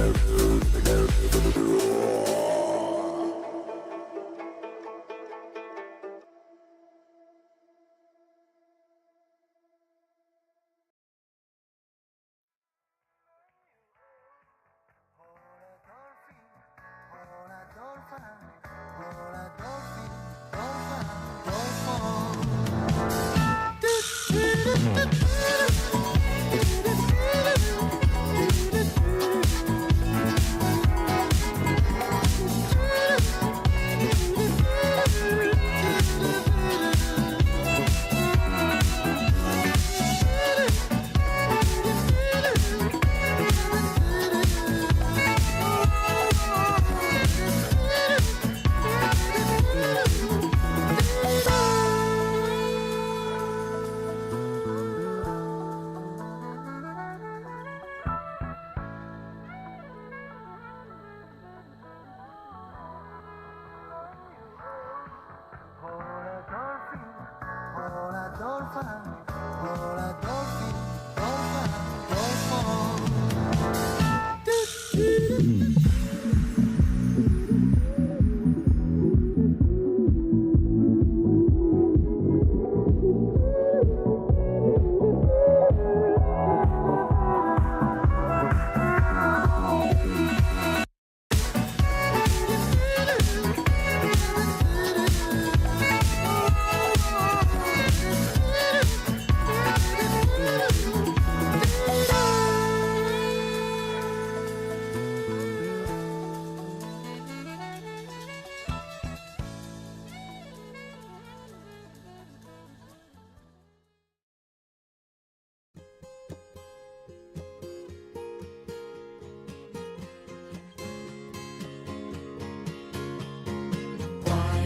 Thank you.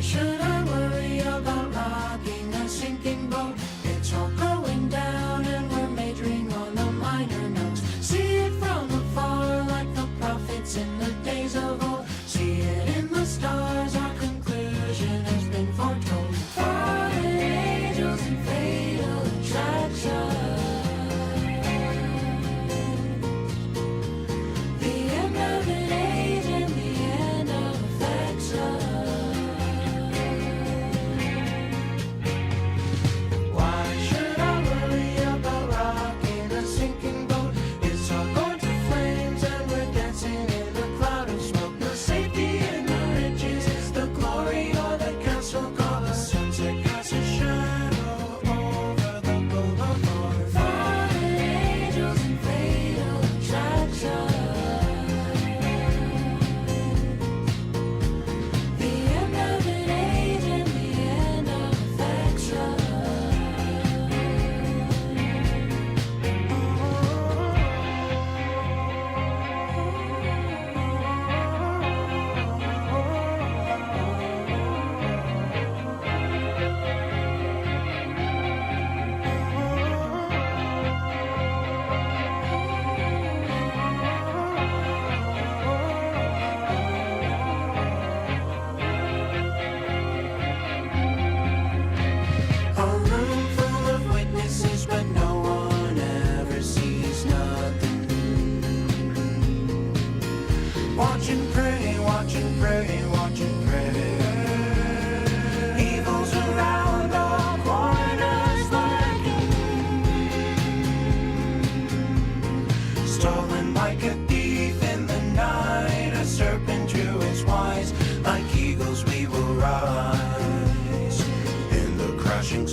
should I worry about rocking a sinking boat? It's all going down and we're majoring on the minor notes. See it from afar like the prophets in the days of old. See it in the stars, our conclusion has been foretold. Fallen angels and fatal attraction. The end of an age and the end of affection. Why should I worry about rocking a sinking boat? It's all going to flames and we're dancing in a cloud of smoke. The safety in the riches is the glory or the castle called the sunset casts a shadow over the boulevard. Fallen angels and fatal attraction. The end of an age and the end of affection. A room full of witnesses, but no one ever sees nothing. Watch and pray, watch and pray, watch and pray. Evil's around all corners lurking. Stolen like a thief in the night, a serpent to its wise. Like eagles we will rise in the crashing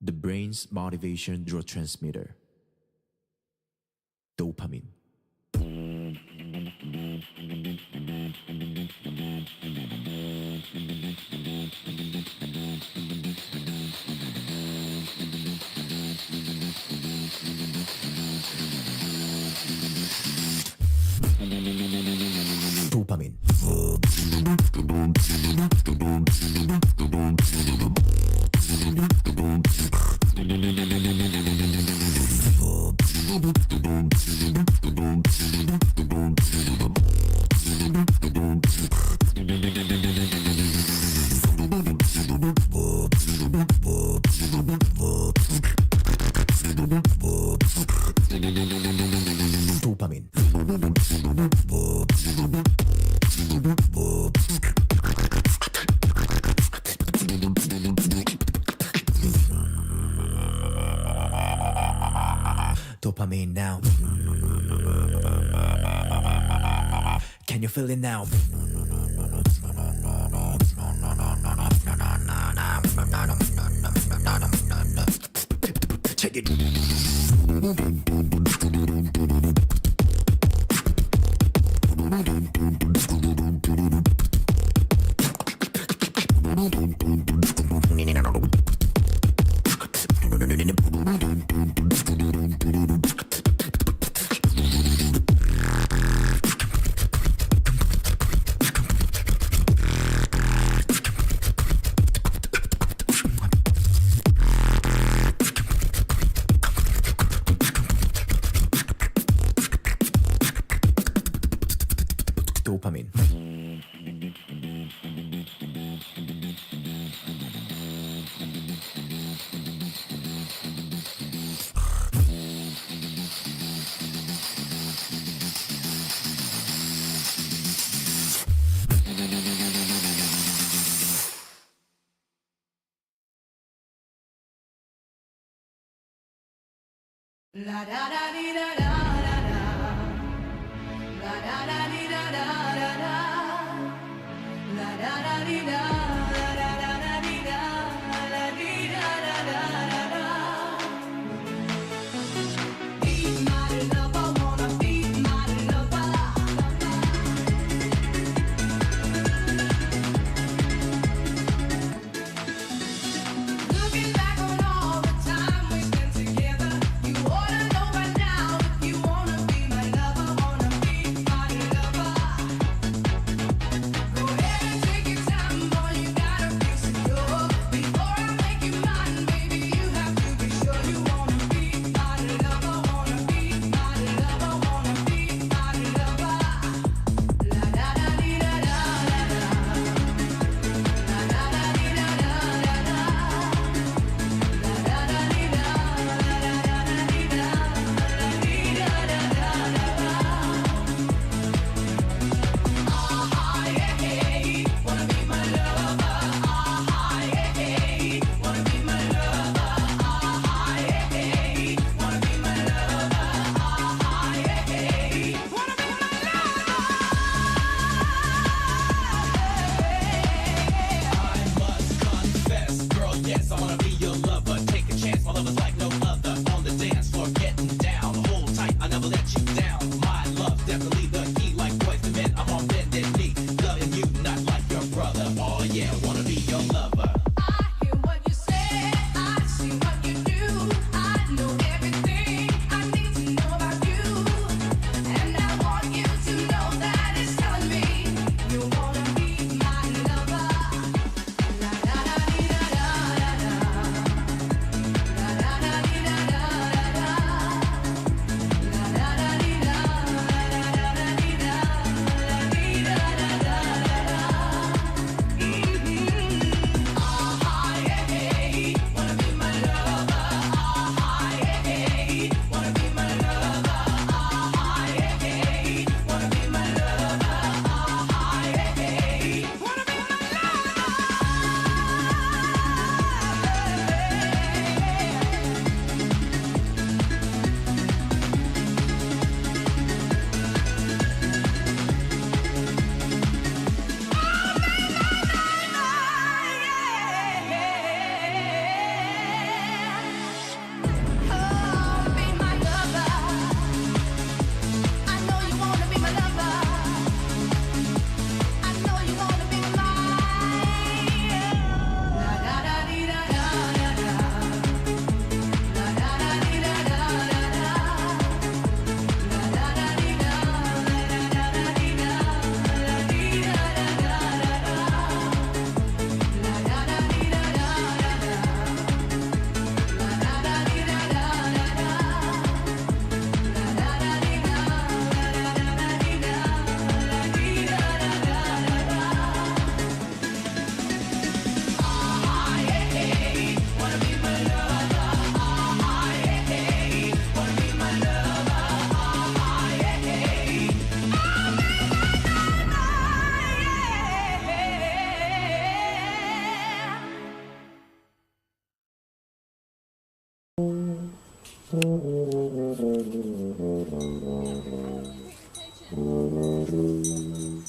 The brain's motivation neurotransmitter, dopamine. Dopamine. Can you feel it now? Check it. Dopamine. La da da dee da da da da. La da da dee da da da da. La da da dee da da da da da dee da la dee da da da da da. Be my lover, wanna be my lover. Looking back on all the time we spent together, you ought to know by now if you wanna be my lover, wanna be my lover. Go ahead and take your time, boy, you gotta be secure. Before I make you mine, baby, you have to be sure you wanna be my lover, wanna be my lover, wanna be my lover. La da da dee da da da da. La da da dee da da da da. La da da dee da da da da dee da la dee da da da da da. Ah yeah yeah, wanna be my lover. Ah yeah yeah, wanna be my lover. Ah yeah yeah, wanna be my lover. Ah yeah yeah, wanna be my I must confess, girl, yes, I wanna be your lover. Take a chance, my love is like no other. On the dance floor, getting down. Hold tight, I never let you down. My love, definitely the key. Like boys to men, I'm on bended knee. Loving you, not like your brother. Oh yeah, wanna be your lover. I hear what you say, I see what you do. I know everything I need to know about you, and I want you to know that it's telling me you wanna be my lover. La da da dee da da da da. La da da dee da da da da. La da da dee da da da da dee da la dee da da da da da. Ah yeah yeah, wanna be my lover. Ah yeah yeah, wanna be my lover. Ah yeah yeah, wanna be my lover. Ah yeah yeah, wanna be my Oh, be my lover. I know you wanna be my lover. I know you wanna be mine. La da da dee da da da da. La da da dee da da da da. La da da dee da da da da dee da la dee da da da da da. La da da dee da da da da. La da da dee da da da da. La da da dee da da da da dee da la dee da da da da. Ah yeah yeah, wanna be my lover. Ah yeah yeah, wanna be my lover. Ah yeah yeah, Thank you.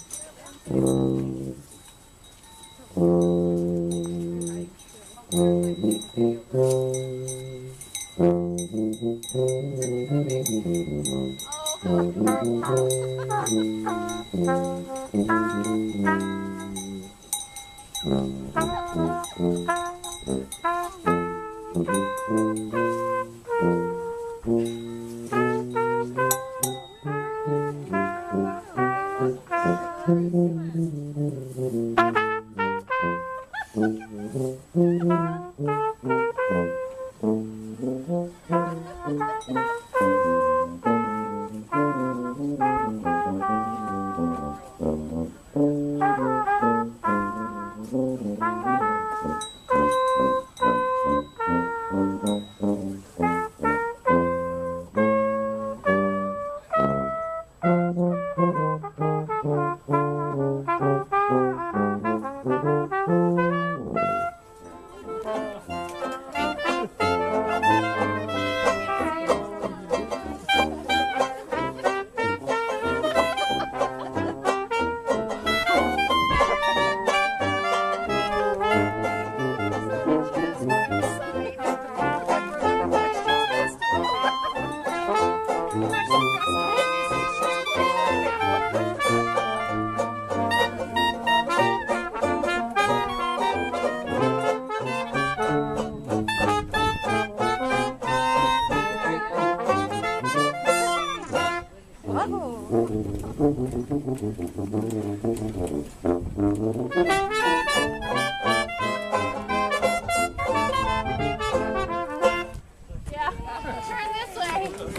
Turn this way.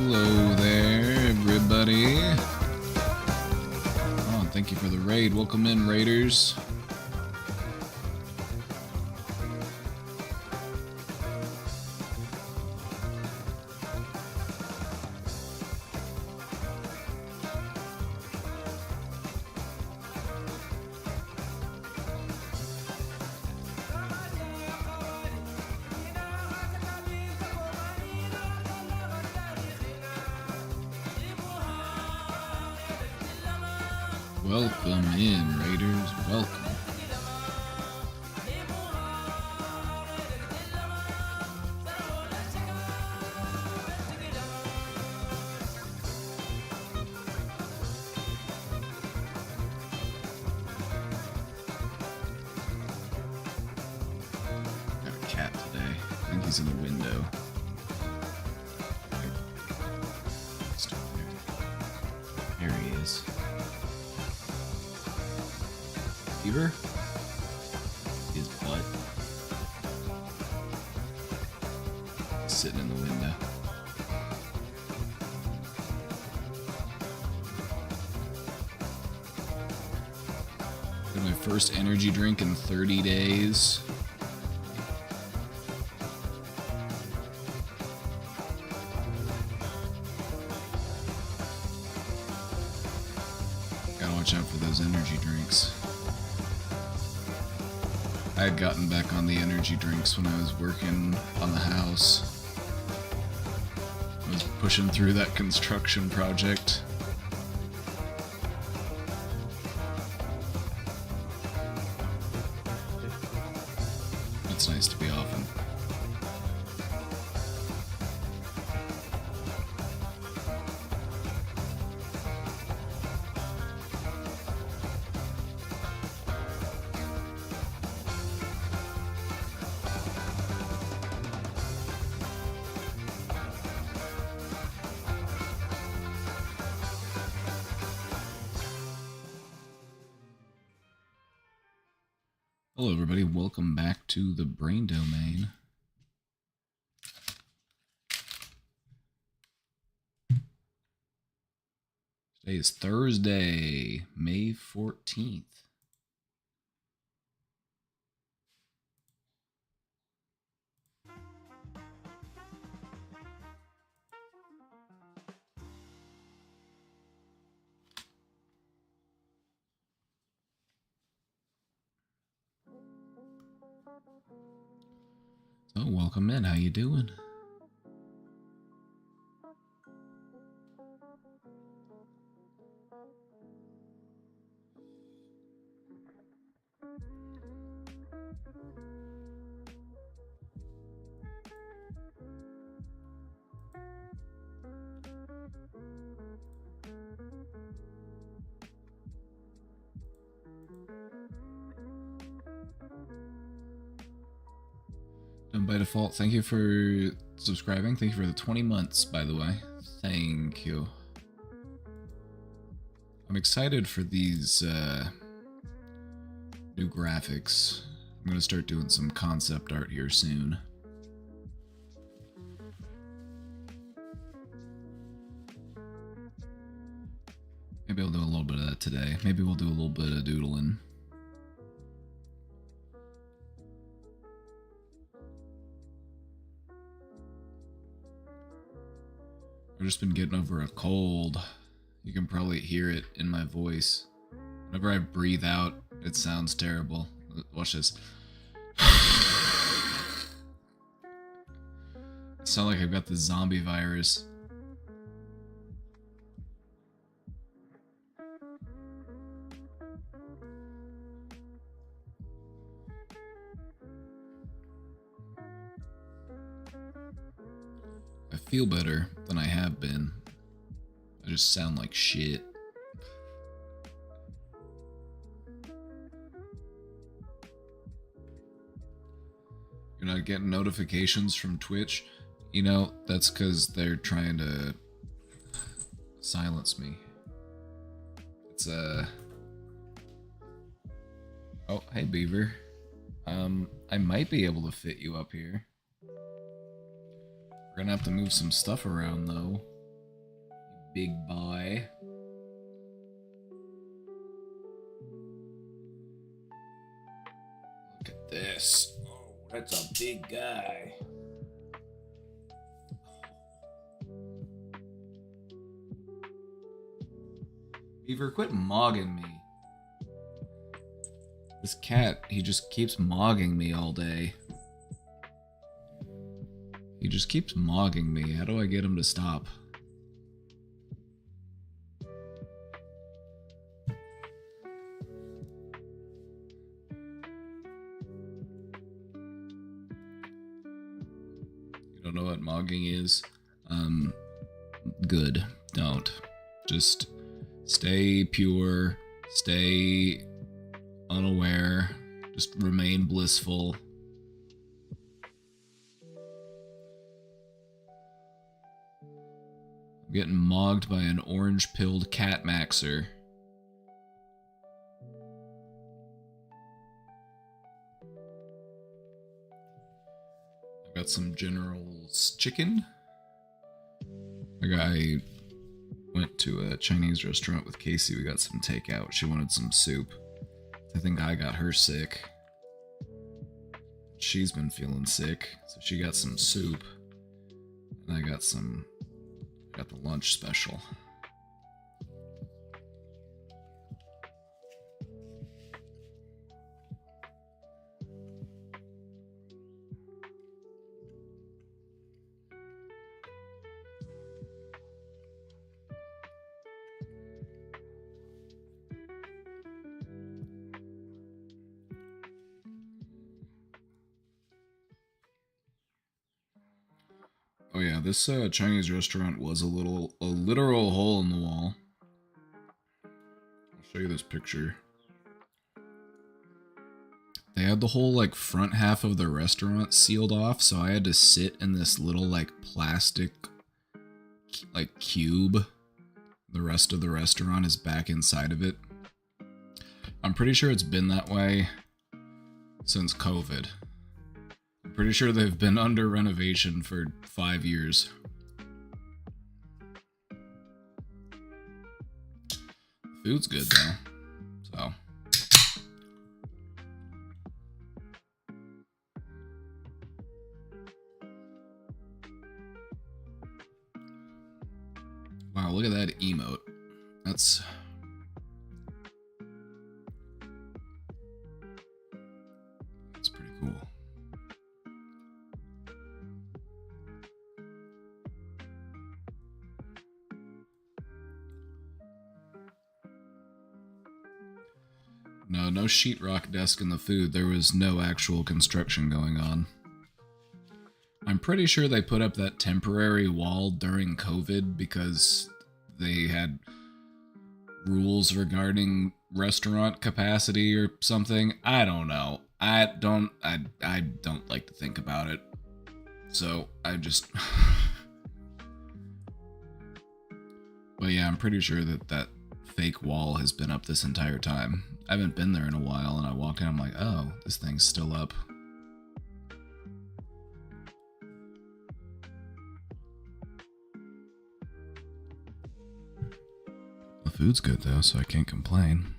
Hello there, everybody. Oh, thank you for the raid. Welcome in, raiders. Welcome in, raiders. Welcome. Got a cat today. I think he's in the window. There he is. Beaver? His butt. He's sitting in the window. Got my first energy drink in 30 days. Gotta watch out for those energy drinks. I had gotten back on the energy drinks when I was working on the house. I was pushing through that construction project. It's nice to be often. Hello everybody, welcome back to the Brain Domain. Today is Thursday, May 14th. So, welcome in. How you doing? Done by default. Thank you for subscribing. Thank you for the 20 months, by the way. Thank you. I'm excited for these new graphics. I'm going to start doing some concept art here soon. Maybe I'll do a little bit of that today. Maybe we'll do a little bit of doodling. I've just been getting over a cold. You can probably hear it in my voice. Whenever I breathe out, it sounds terrible. Watch this. I sound like I've got the zombie virus. I feel better than I have been. I just sound like shit. You're not getting notifications from Twitch? You know, that's because they're trying to silence me. It's Oh, hey Beaver. I might be able to fit you up here. We're gonna have to move some stuff around though. big boy. Look at this. Oh, that's a big guy. Beaver, quit mogging me. This cat, he just keeps mogging me all day. He just keeps mogging me. How do I get him to stop? You don't know what mogging is? Good. Don't. Just stay pure. Stay unaware. Just remain blissful. I'm getting mogged by an orange-pilled cat maxer. I've got some General's chicken. I went to a Chinese restaurant with Casey. We got some takeout. She wanted some soup. I think I got her sick. She's been feeling sick, so she got some soup. And I got the lunch special. Oh yeah, this Chinese restaurant was a literal hole in the wall. I'll show you this picture. They had the whole like front half of the restaurant sealed off, so I had to sit in this little like plastic like cube. The rest of the restaurant is back inside of it. I'm pretty sure it's been that way since COVID. I'm pretty sure they've been under renovation for 5 years. Food's good though, so. Wow, look at that emote. That's pretty cool. No sheetrock desk in the food. There was no actual construction going on. I'm pretty sure they put up that temporary wall during COVID because they had rules regarding restaurant capacity or something. I don't know. I don't like to think about it. So I just But yeah, I'm pretty sure that fake wall has been up this entire time. I haven't been there in a while, and I walk in, I'm like, oh, this thing's still up. The food's good though, so I can't complain.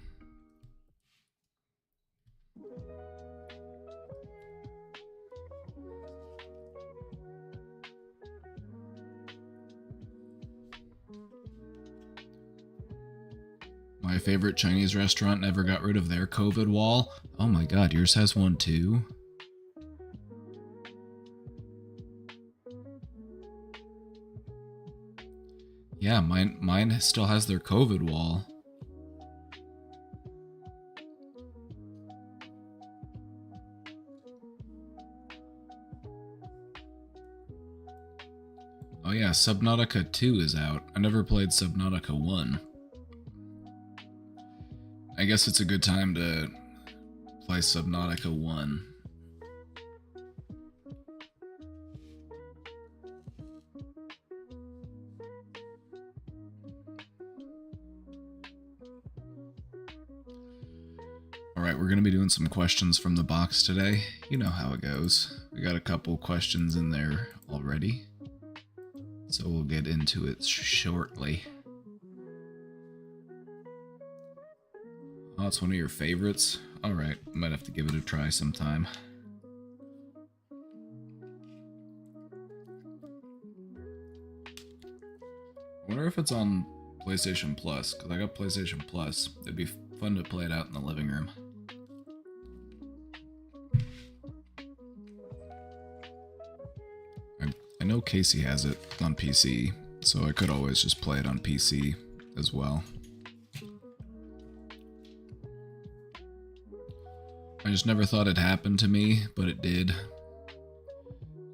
My favorite Chinese restaurant never got rid of their COVID wall. Oh my god, yours has one too? Yeah, mine still has their COVID wall. Oh yeah, Subnautica 2 is out. I never played Subnautica 1. I guess it's a good time to play Subnautica 1. Alright, we're going to be doing some questions from the box today. You know how it goes. We got a couple questions in there already. So we'll get into it shortly. Oh, it's one of your favorites? Alright, might have to give it a try sometime. I wonder if it's on PlayStation Plus, because I got PlayStation Plus. It'd be fun to play it out in the living room. I know Casey has it on PC, so I could always just play it on PC as well. I just never thought it happened to me, but it did.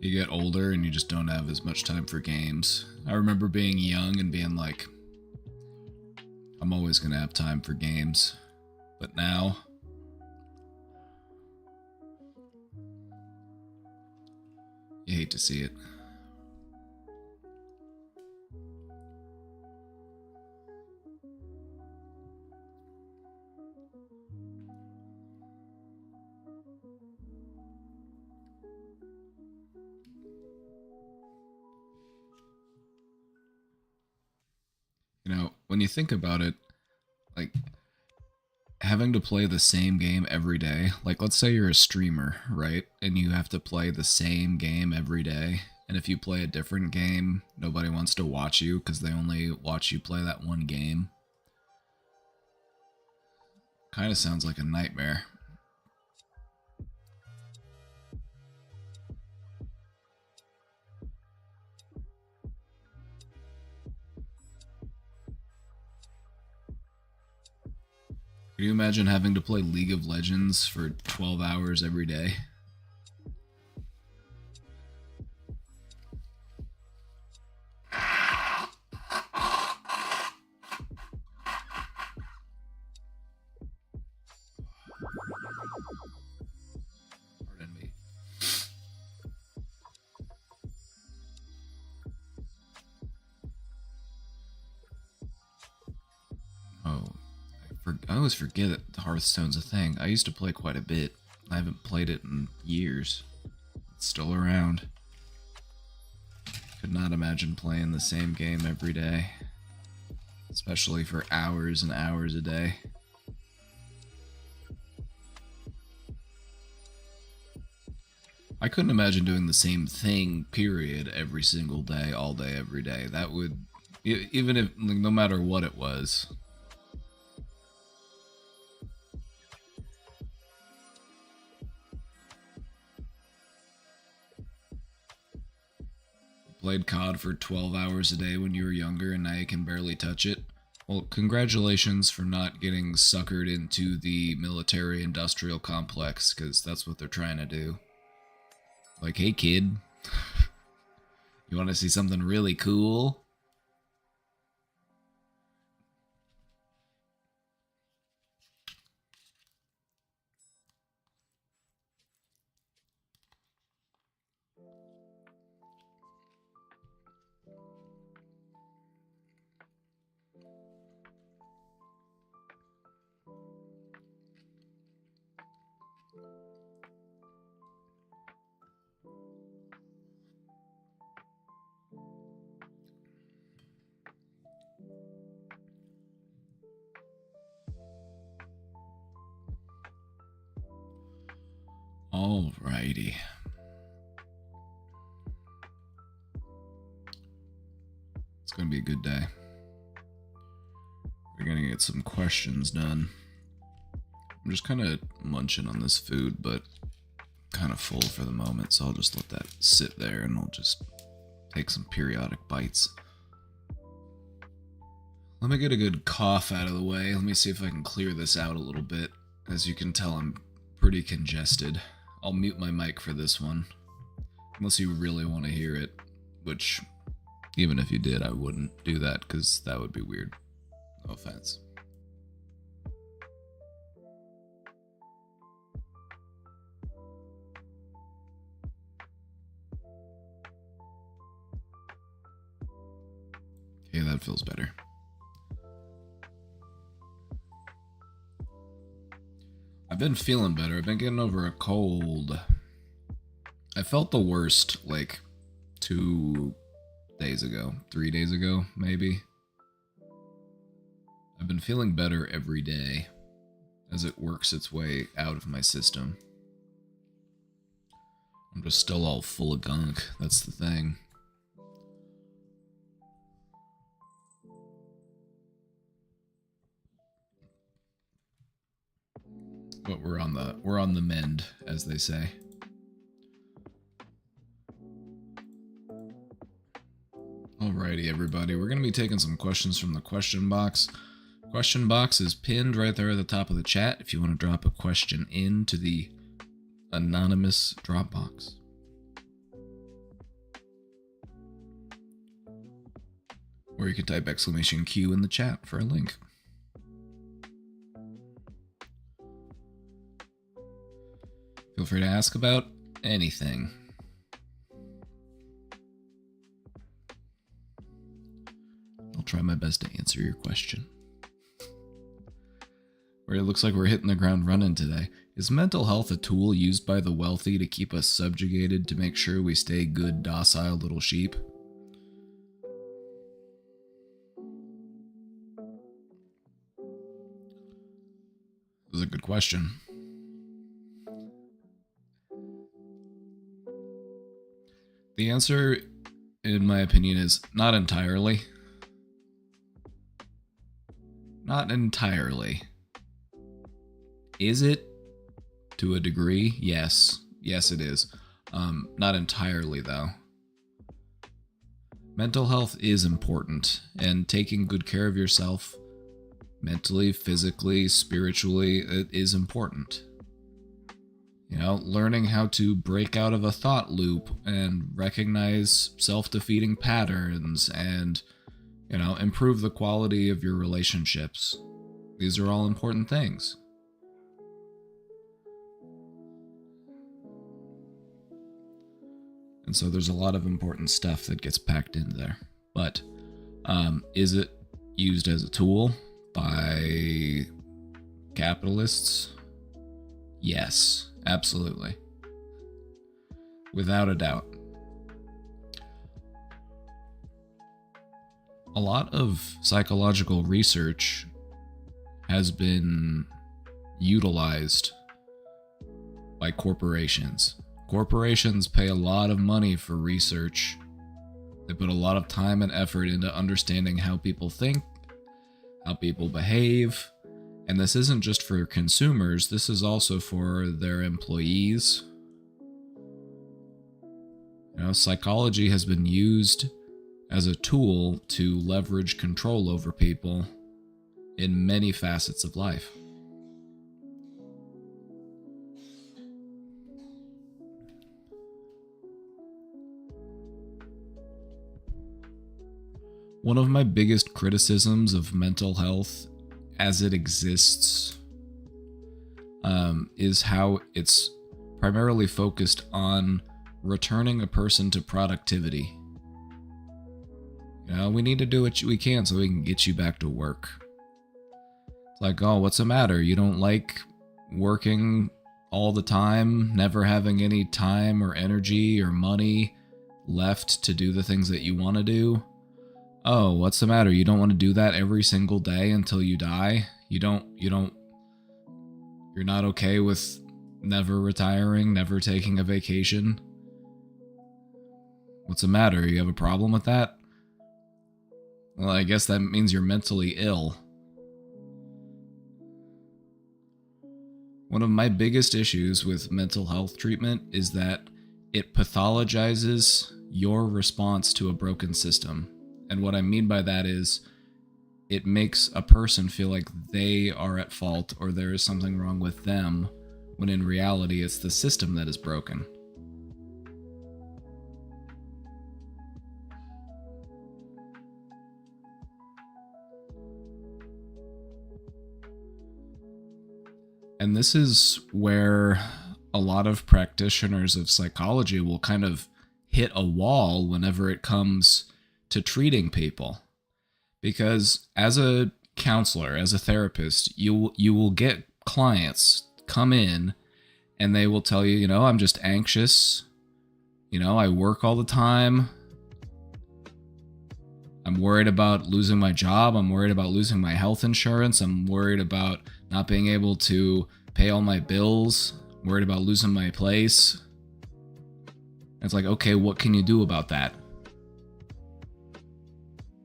You get older and you just don't have as much time for games. I remember being young and being like, I'm always gonna have time for games. But now, you hate to see it. You know, when you think about it, like, having to play the same game every day, like, let's say you're a streamer, right? And you have to play the same game every day. And if you play a different game, nobody wants to watch you because they only watch you play that one game. Kind of sounds like a nightmare. Can you imagine having to play League of Legends for 12 hours every day? Pardon me. Oh. I always forget that Hearthstone's a thing. I used to play quite a bit. I haven't played it in years. It's still around. Could not imagine playing the same game every day. Especially for hours and hours a day. I couldn't imagine doing the same thing, period, every single day, all day, every day. That would... Even if... like, no matter what it was. Played COD for 12 hours a day when you were younger and now you can barely touch it. Well, congratulations for not getting suckered into the military-industrial complex, because that's what they're trying to do. Like, hey kid, you want to see something really cool? Alrighty. It's gonna be a good day. We're gonna get some questions done. I'm just kind of munching on this food, but kind of full for the moment, so I'll just let that sit there and I'll just take some periodic bites. Let me get a good cough out of the way. Let me see if I can clear this out a little bit. As you can tell, I'm pretty congested. I'll mute my mic for this one. Unless you really want to hear it, which, even if you did, I wouldn't do that because that would be weird. No offense. Okay, that feels better. I've been feeling better. I've been getting over a cold. I felt the worst like 2 days ago, 3 days ago, maybe. I've been feeling better every day. as it works its way out of my system. I'm just still all full of gunk, that's the thing. But we're on the mend, as they say. Alrighty, everybody. We're going to be taking some questions from the question box. Question box is pinned right there at the top of the chat if you want to drop a question into the anonymous Dropbox. Or you can type !Q in the chat for a link. Feel free to ask about anything. I'll try my best to answer your question. Where it looks like we're hitting the ground running today. Is mental health a tool used by the wealthy to keep us subjugated to make sure we stay good, docile little sheep? This is a good question. The answer, in my opinion, is not entirely. Not entirely. Is it? To a degree, yes. Yes, it is. Not entirely, though. Mental health is important, and taking good care of yourself, mentally, physically, spiritually, it is important. You know, learning how to break out of a thought loop and recognize self-defeating patterns and, you know, improve the quality of your relationships. These are all important things. And so there's a lot of important stuff that gets packed into there. But is it used as a tool by capitalists? Yes, absolutely. Without a doubt. A lot of psychological research has been utilized by corporations. Corporations pay a lot of money for research. They put a lot of time and effort into understanding how people think, how people behave, and this isn't just for consumers, this is also for their employees. You know, psychology has been used as a tool to leverage control over people in many facets of life. One of my biggest criticisms of mental health as it exists is how it's primarily focused on returning a person to productivity. You know, we need to do what we can so we can get you back to work. It's like, oh, what's the matter? You don't like working all the time, never having any time or energy or money left to do the things that you want to do? Oh, what's the matter? You don't want to do that every single day until you die? You're not okay with never retiring, never taking a vacation? What's the matter? You have a problem with that? Well, I guess that means you're mentally ill. One of my biggest issues with mental health treatment is that it pathologizes your response to a broken system. And what I mean by that is it makes a person feel like they are at fault or there is something wrong with them, when in reality it's the system that is broken. And this is where a lot of practitioners of psychology will kind of hit a wall whenever it comes to treating people. Because as a counselor, as a therapist, you will get clients come in and they will tell you, you know, I'm just anxious. You know, I work all the time. I'm worried about losing my job. I'm worried about losing my health insurance. I'm worried about not being able to pay all my bills, worried about losing my place. It's like, okay, what can you do about that?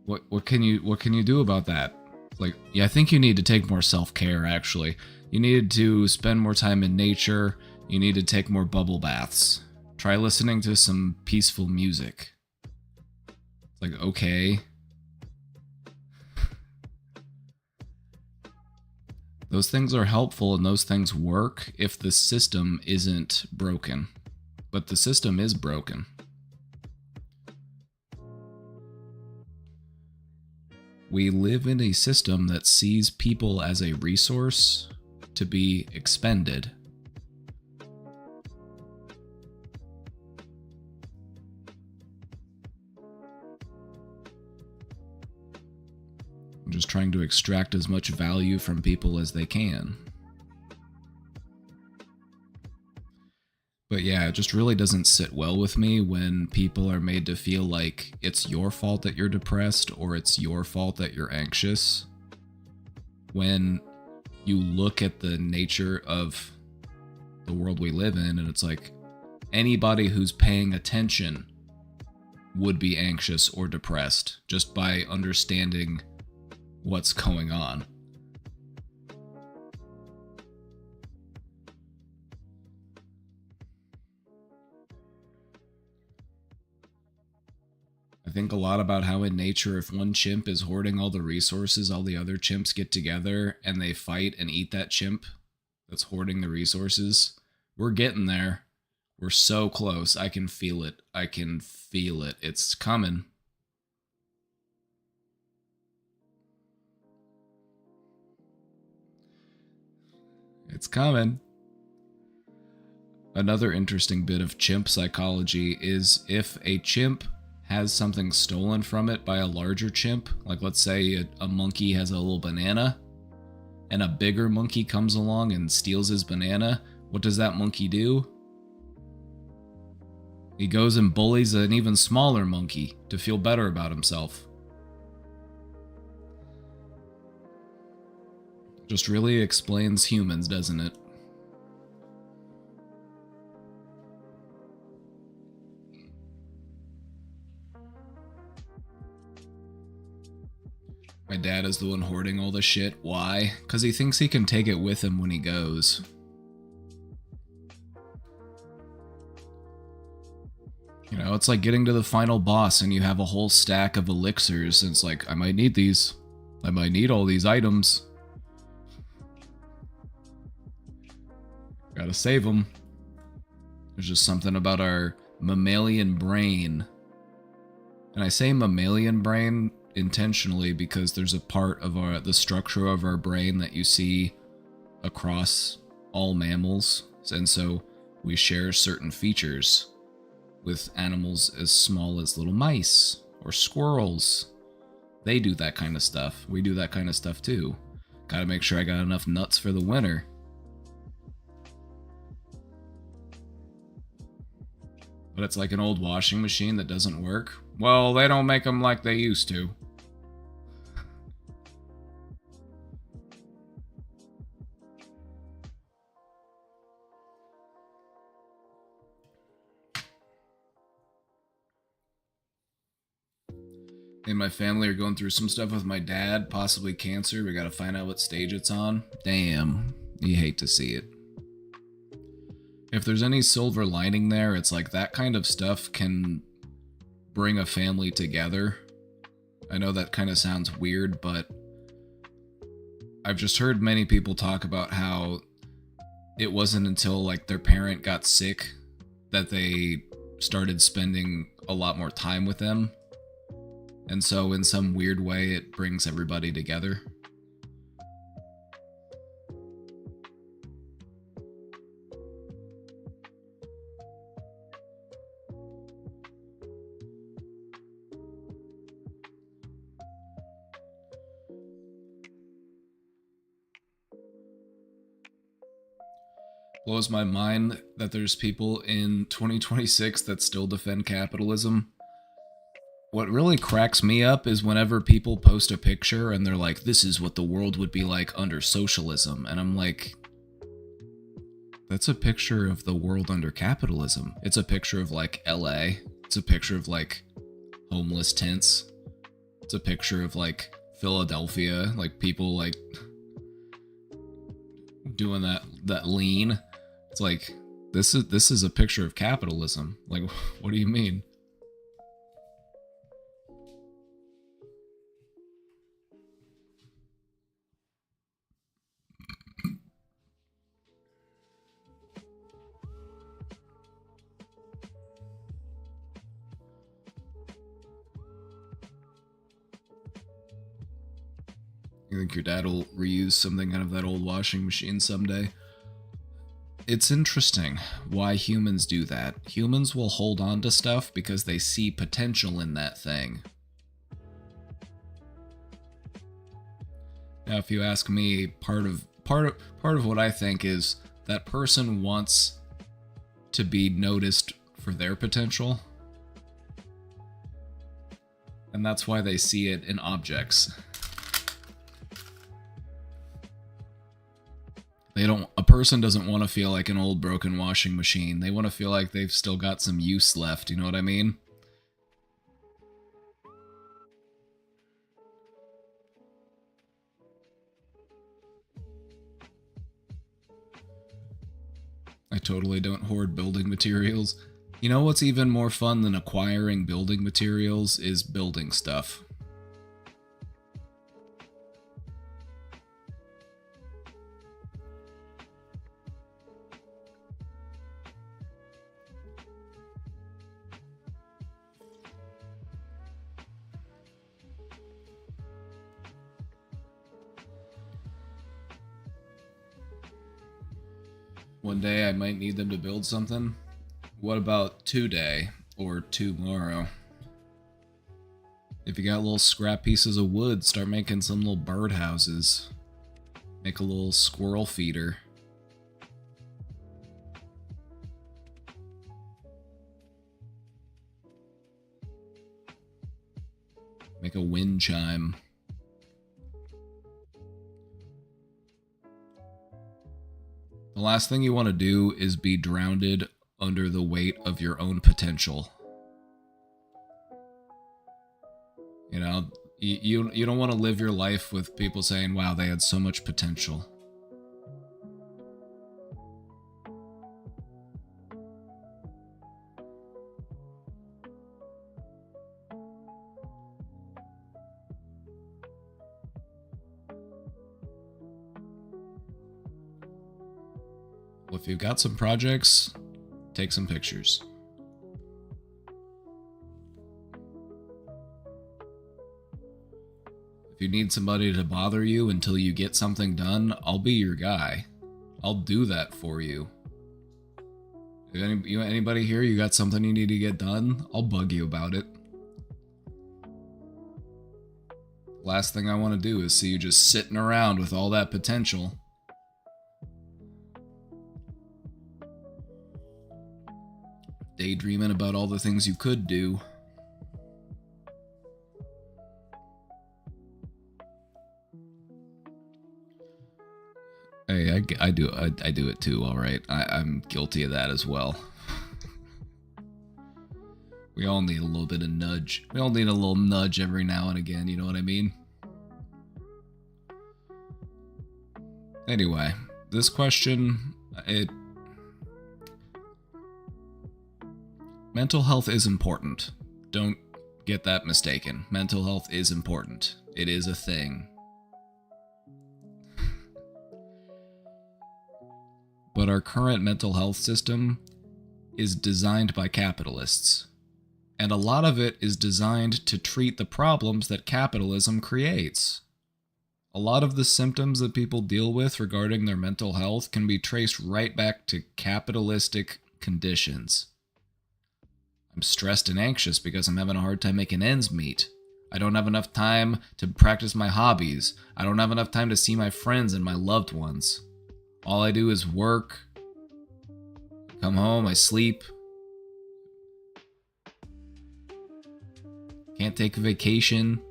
What can you do about that? Like, yeah, I think you need to take more self-care, actually. You need to spend more time in nature. You need to take more bubble baths. Try listening to some peaceful music. It's like, okay. Those things are helpful and those things work if the system isn't broken. But the system is broken. We live in a system that sees people as a resource to be expended. Just trying to extract as much value from people as they can. But yeah, it just really doesn't sit well with me when people are made to feel like it's your fault that you're depressed or it's your fault that you're anxious. When you look at the nature of the world we live in, and it's like anybody who's paying attention would be anxious or depressed just by understanding what's going on. I think a lot about how in nature, if one chimp is hoarding all the resources, all the other chimps get together and they fight and eat that chimp that's hoarding the resources. We're getting there. We're so close. I can feel it. I can feel it. It's coming. It's coming. Another interesting bit of chimp psychology is if a chimp has something stolen from it by a larger chimp, like let's say a monkey has a little banana, and a bigger monkey comes along and steals his banana, what does that monkey do? He goes and bullies an even smaller monkey to feel better about himself. Just really explains humans, doesn't it? My dad is the one hoarding all the shit. Why? Because he thinks he can take it with him when he goes. You know, it's like getting to the final boss and you have a whole stack of elixirs and it's like, I might need these. I might need all these items. Gotta save them. There's just something about our mammalian brain. And I say mammalian brain intentionally because there's a part of the structure of our brain that you see across all mammals, and so we share certain features with animals as small as little mice or squirrels. They do that kind of stuff. We do that kind of stuff too. Gotta make sure I got enough nuts for the winter. But it's like an old washing machine that doesn't work. Well, they don't make them like they used to. Me and my family are going through some stuff with my dad, possibly cancer. We gotta find out what stage it's on. Damn, you hate to see it. If there's any silver lining there, it's like that kind of stuff can bring a family together. I know that kind of sounds weird, but I've just heard many people talk about how it wasn't until like their parent got sick that they started spending a lot more time with them. And so in some weird way, it brings everybody together. Blows my mind that there's people in 2026 that still defend capitalism. What really cracks me up is whenever people post a picture and they're like, this is what the world would be like under socialism. And I'm like, that's a picture of the world under capitalism. It's a picture of like LA. It's a picture of like homeless tents. It's a picture of like Philadelphia, like people like doing that lean. It's like, this is a picture of capitalism. Like, what do you mean? You think your dad will reuse something out of that old washing machine someday? It's interesting why humans do that. Humans will hold on to stuff because they see potential in that thing. Now, if you ask me, part of what I think is that person wants to be noticed for their potential. And that's why they see it in objects. A person doesn't want to feel like an old broken washing machine. They want to feel like they've still got some use left, you know what I mean? I totally don't hoard building materials. You know what's even more fun than acquiring building materials is building stuff. One day I might need them to build something. What about today or tomorrow? If you got little scrap pieces of wood, start making some little bird houses. Make a little squirrel feeder. Make a wind chime. The last thing you want to do is be drowned under the weight of your own potential. You know, you don't want to live your life with people saying, wow, they had so much potential. Well, if you've got some projects, take some pictures. If you need somebody to bother you until you get something done, I'll be your guy. I'll do that for you. If anybody here, you got something you need to get done, I'll bug you about it. Last thing I want to do is see you just sitting around with all that potential. Daydreaming about all the things you could do. Hey, I do it too, alright. I'm guilty of that as well. We all need a little bit of nudge. We all need a little nudge every now and again, you know what I mean? Anyway, this question, mental health is important. Don't get that mistaken. Mental health is important. It is a thing. But our current mental health system is designed by capitalists. And a lot of it is designed to treat the problems that capitalism creates. A lot of the symptoms that people deal with regarding their mental health can be traced right back to capitalistic conditions. I'm stressed and anxious because I'm having a hard time making ends meet. I don't have enough time to practice my hobbies. I don't have enough time to see my friends and my loved ones. All I do is work, come home, I sleep. Can't take a vacation.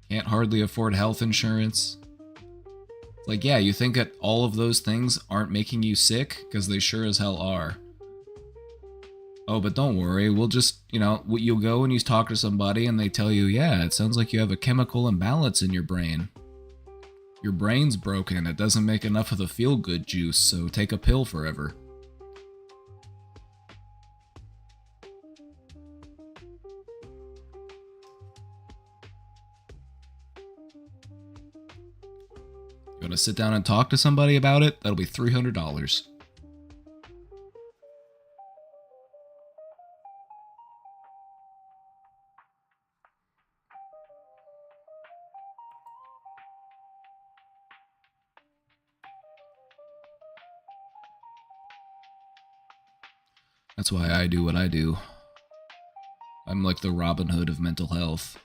Can't hardly afford health insurance. It's like, yeah, you think that all of those things aren't making you sick? Because they sure as hell are. Oh, but don't worry, we'll just, you'll go and you talk to somebody and they tell you, yeah, it sounds like you have a chemical imbalance in your brain. Your brain's broken, it doesn't make enough of the feel-good juice, so take a pill forever. You want to sit down and talk to somebody about it? That'll be $300. That's why I do what I do. I'm like the Robin Hood of mental health.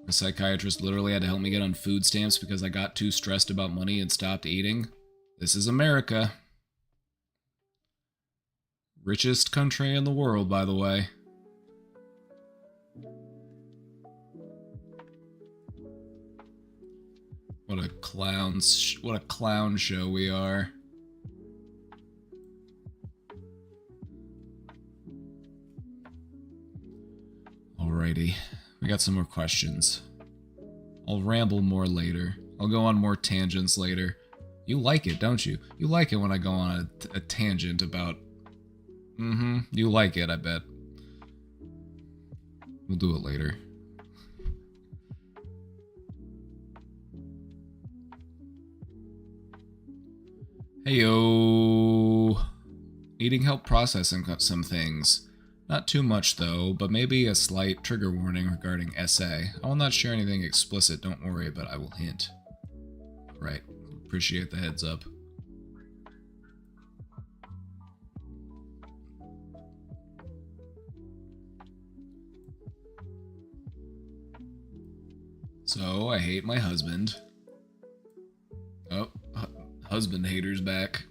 A psychiatrist literally had to help me get on food stamps because I got too stressed about money and stopped eating. This is America. Richest country in the world, by the way. What a clown show we are. Alrighty. We got some more questions. I'll ramble more later. I'll go on more tangents later. You like it, don't you? You like it when I go on a tangent about... You like it, I bet. We'll do it later. Heyo! Needing help processing some things. Not too much though, but maybe a slight trigger warning regarding SA. I will not share anything explicit, don't worry, but I will hint. Right, appreciate the heads up. So, I hate my husband. Oh, husband hater's back.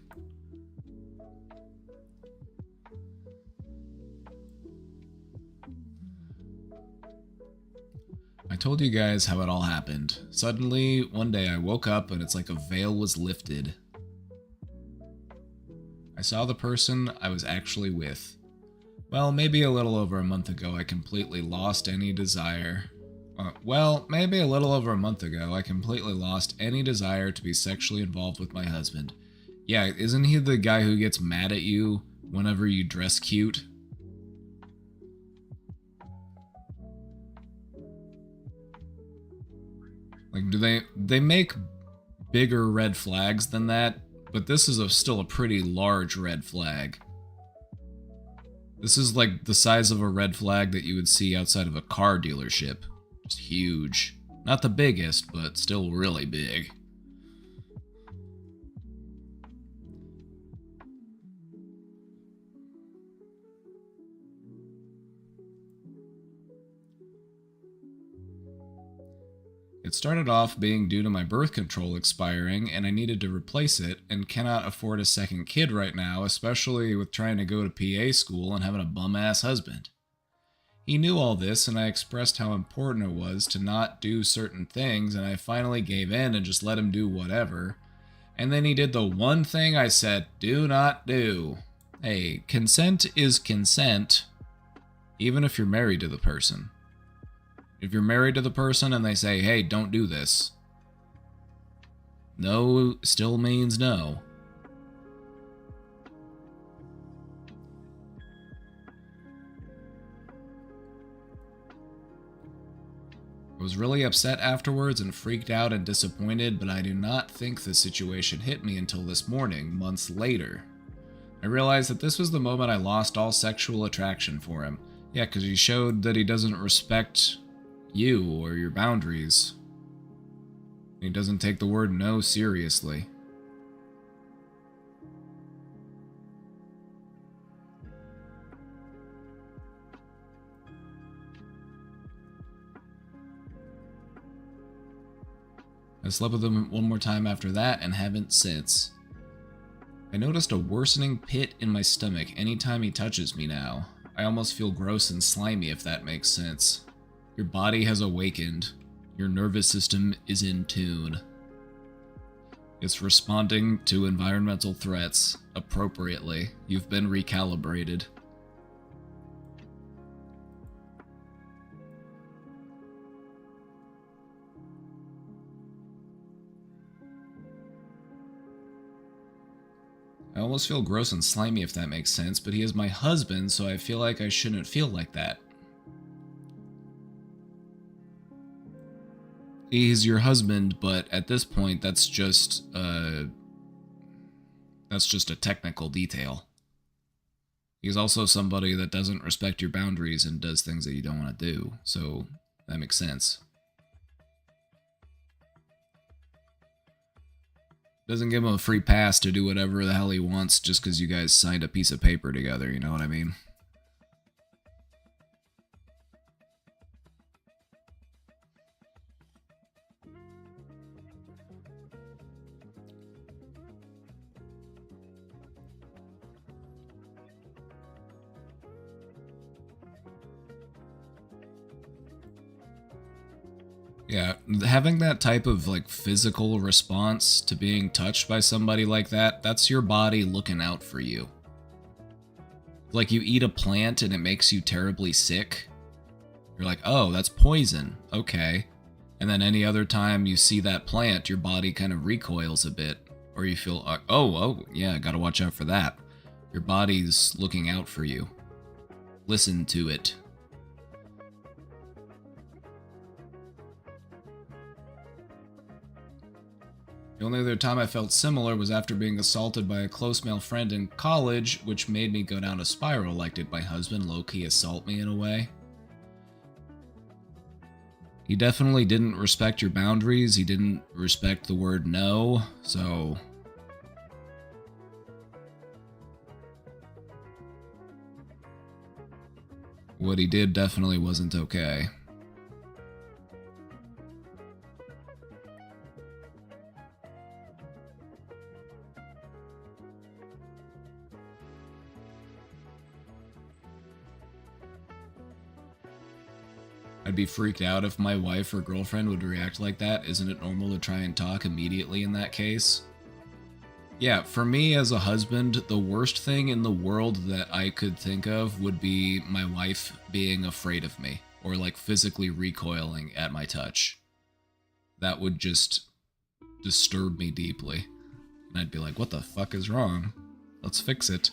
I told you guys how it all happened. Suddenly, one day I woke up and it's like a veil was lifted. I saw the person I was actually with. Well, maybe a little over a month ago I completely lost any desire. Maybe a little over a month ago I completely lost any desire to be sexually involved with my husband. Yeah, isn't he the guy who gets mad at you whenever you dress cute? Like, do they make bigger red flags than that? But this is still a pretty large red flag. This is like the size of a red flag that you would see outside of a car dealership. Just huge. Not the biggest, but still really big. It started off being due to my birth control expiring and I needed to replace it and cannot afford a second kid right now, especially with trying to go to PA school and having a bum-ass husband. He knew all this and I expressed how important it was to not do certain things and I finally gave in and just let him do whatever. And then he did the one thing I said, do not do. Hey, consent is consent, even if you're married to the person. If you're married to the person and they say, hey, don't do this, no still means no. I was really upset afterwards and freaked out and disappointed, but I do not think the situation hit me until this morning, months later. I realized that this was the moment I lost all sexual attraction for him. Yeah, because he showed that he doesn't respect you or your boundaries. He doesn't take the word no seriously. slept with him one more time after that and haven't since. I noticed a worsening pit in my stomach anytime he touches me now. I almost feel gross and slimy, if that makes sense. Your body has awakened. Your nervous system is in tune. It's responding to environmental threats appropriately. You've been recalibrated. I almost feel gross and slimy, if that makes sense, but he is my husband, so I feel like I shouldn't feel like that. He's your husband, but at this point, that's just a technical detail. He's also somebody that doesn't respect your boundaries and does things that you don't want to do, so that makes sense. Doesn't give him a free pass to do whatever the hell he wants just because you guys signed a piece of paper together, you know what I mean? Yeah, having that type of like physical response to being touched by somebody like that, that's your body looking out for you. Like you eat a plant and it makes you terribly sick. You're like, oh, that's poison. Okay. And then any other time you see that plant, your body kind of recoils a bit. Or you feel, oh, yeah, gotta watch out for that. Your body's looking out for you. Listen to it. The only other time I felt similar was after being assaulted by a close male friend in college, which made me go down a spiral like did my husband low-key assault me in a way. He definitely didn't respect your boundaries, he didn't respect the word no, so... what he did definitely wasn't okay. I'd be freaked out if my wife or girlfriend would react like that. Isn't it normal to try and talk immediately in that case? Yeah, for me as a husband, the worst thing in the world that I could think of would be my wife being afraid of me, or like physically recoiling at my touch. That would just disturb me deeply. And I'd be like, what the fuck is wrong? Let's fix it.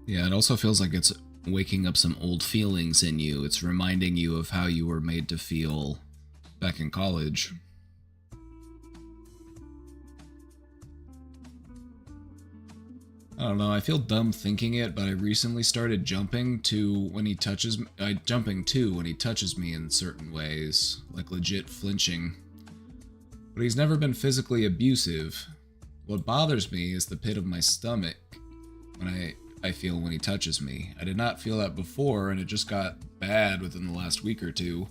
Yeah, it also feels like it's waking up some old feelings in you. It's reminding you of how you were made to feel back in college. I don't know, I feel dumb thinking it, but I recently started jumping to when he touches me, jumping to when he touches me in certain ways, like legit flinching. But he's never been physically abusive. What bothers me is the pit of my stomach when I feel when he touches me. I did not feel that before, and it just got bad within the last week or two.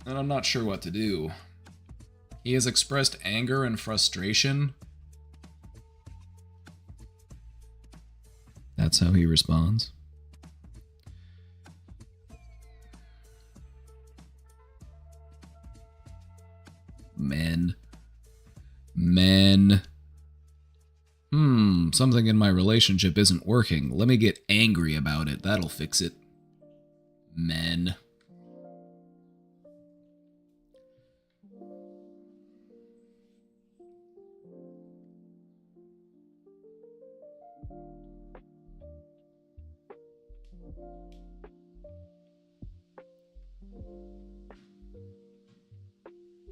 And I'm not sure what to do. He has expressed anger and frustration. That's how he responds. Men. Something in my relationship isn't working. Let me get angry about it. That'll fix it. Men.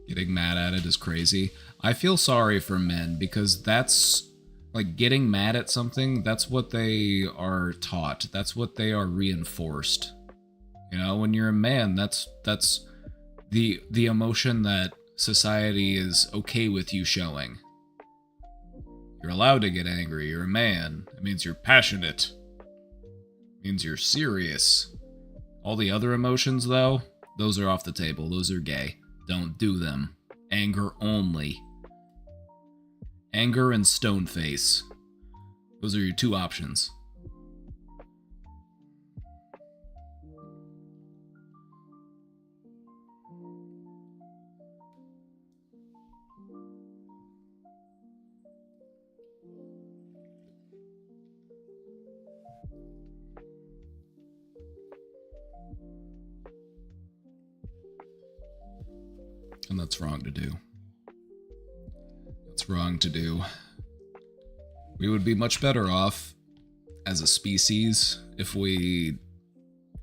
Getting mad at it is crazy. I feel sorry for men because that's like getting mad at something, that's what they are taught. That's what they are reinforced. You know, when you're a man, that's the emotion that society is okay with you showing. You're allowed to get angry. You're a man. It means you're passionate. It means you're serious. All the other emotions, though, those are off the table. Those are gay. Don't do them. Anger only. Anger and stone face. Those are your two options. And that's wrong to do. That's wrong to do. We would be much better off as a species if we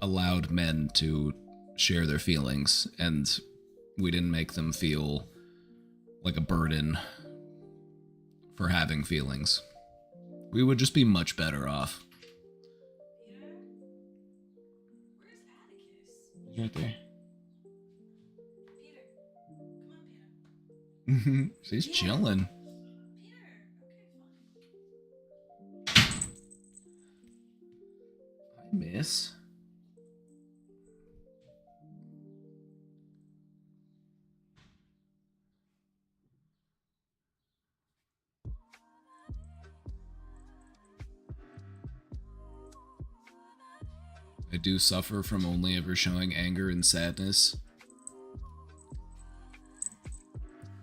allowed men to share their feelings and we didn't make them feel like a burden for having feelings. We would just be much better off. Peter? Where's Atticus? He's right there. Peter. Come on, Peter. She's chilling. Peter. Okay, fine. Hi, miss. I do suffer from only ever showing anger and sadness.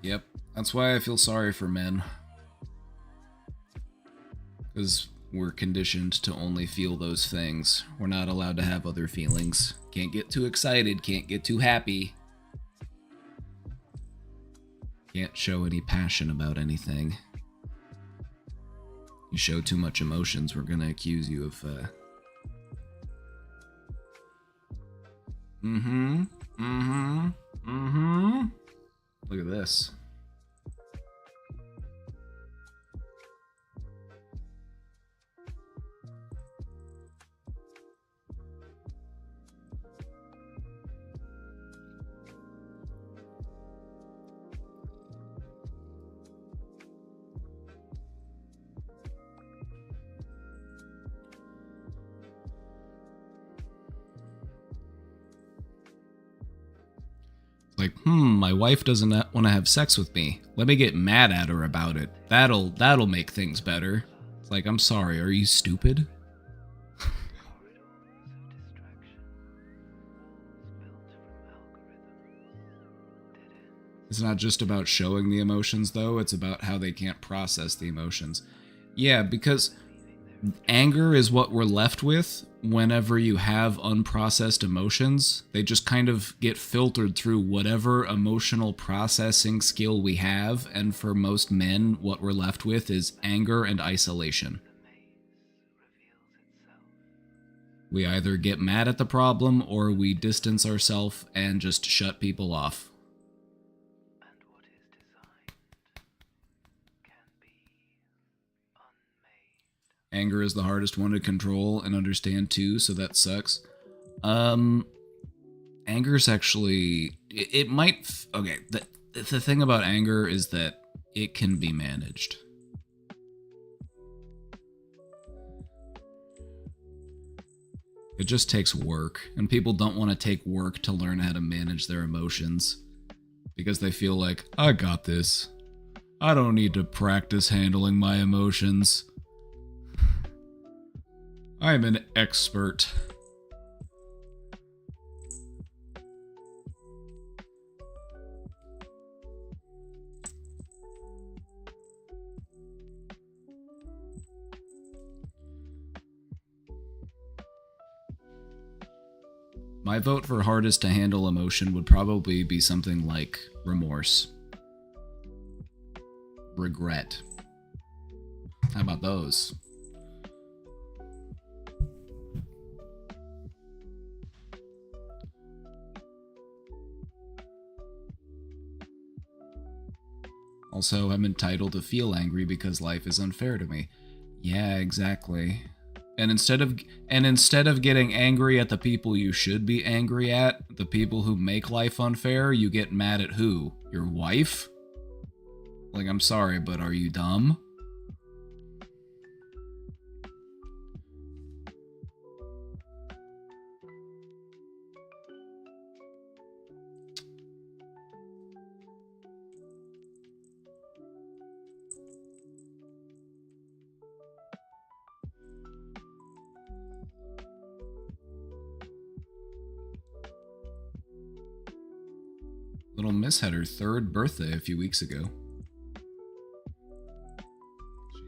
Yep, that's why I feel sorry for men. Because we're conditioned to only feel those things. We're not allowed to have other feelings. Can't get too excited, can't get too happy. Can't show any passion about anything. You show too much emotions, we're gonna accuse you of, Look at this. Like, my wife doesn't want to have sex with me. Let me get mad at her about it. That'll make things better. It's like, I'm sorry, are you stupid? It's not just about showing the emotions, though. It's about how they can't process the emotions. Yeah, because anger is what we're left with whenever you have unprocessed emotions. They just kind of get filtered through whatever emotional processing skill we have, and for most men, what we're left with is anger and isolation. We either get mad at the problem or we distance ourselves and just shut people off. Anger is the hardest one to control and understand too, so that sucks. Anger's actually... It might... Okay, the thing about anger is that it can be managed. It just takes work, and people don't want to take work to learn how to manage their emotions. Because they feel like, I got this. I don't need to practice handling my emotions. I'm an expert. My vote for hardest to handle emotion would probably be something like remorse. Regret. How about those? Also, I'm entitled to feel angry because life is unfair to me. Yeah, exactly. And instead of getting angry at the people you should be angry at, the people who make life unfair, you get mad at who? Your wife? Like, I'm sorry, but are you dumb? Little Miss had her third birthday a few weeks ago.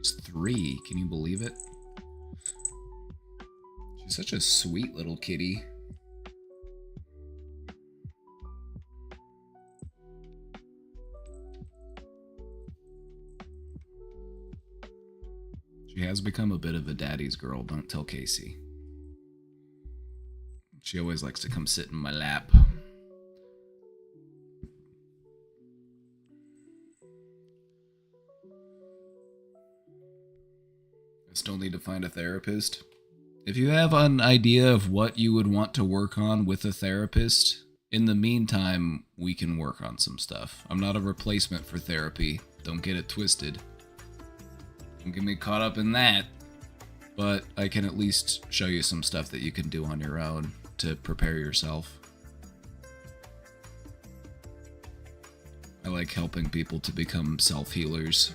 She's 3. Can you believe it? She's such a sweet little kitty. She has become a bit of a daddy's girl, don't tell Casey. She always likes to come sit in my lap. Still need to find a therapist. If you have an idea of what you would want to work on with a therapist, in the meantime, we can work on some stuff. I'm not a replacement for therapy. Don't get it twisted. Don't get me caught up in that. But I can at least show you some stuff that you can do on your own to prepare yourself. I like helping people to become self-healers.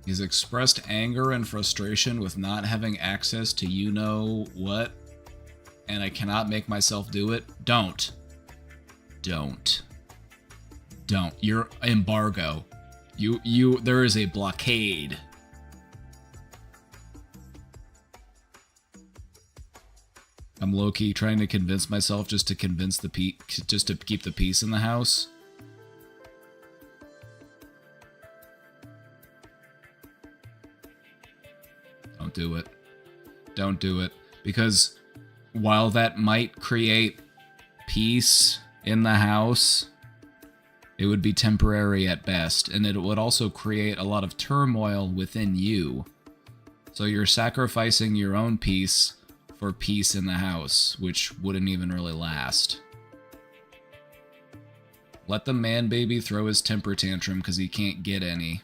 He's expressed anger and frustration with not having access to you-know-what, and I cannot make myself do it. Don't. You're embargo. There is a blockade. I'm low-key trying to convince myself just to keep the peace in the house. Don't do it. Because while that might create peace in the house, it would be temporary at best, and it would also create a lot of turmoil within you. So you're sacrificing your own peace for peace in the house, which wouldn't even really last. Let the man baby throw his temper tantrum because he can't get any.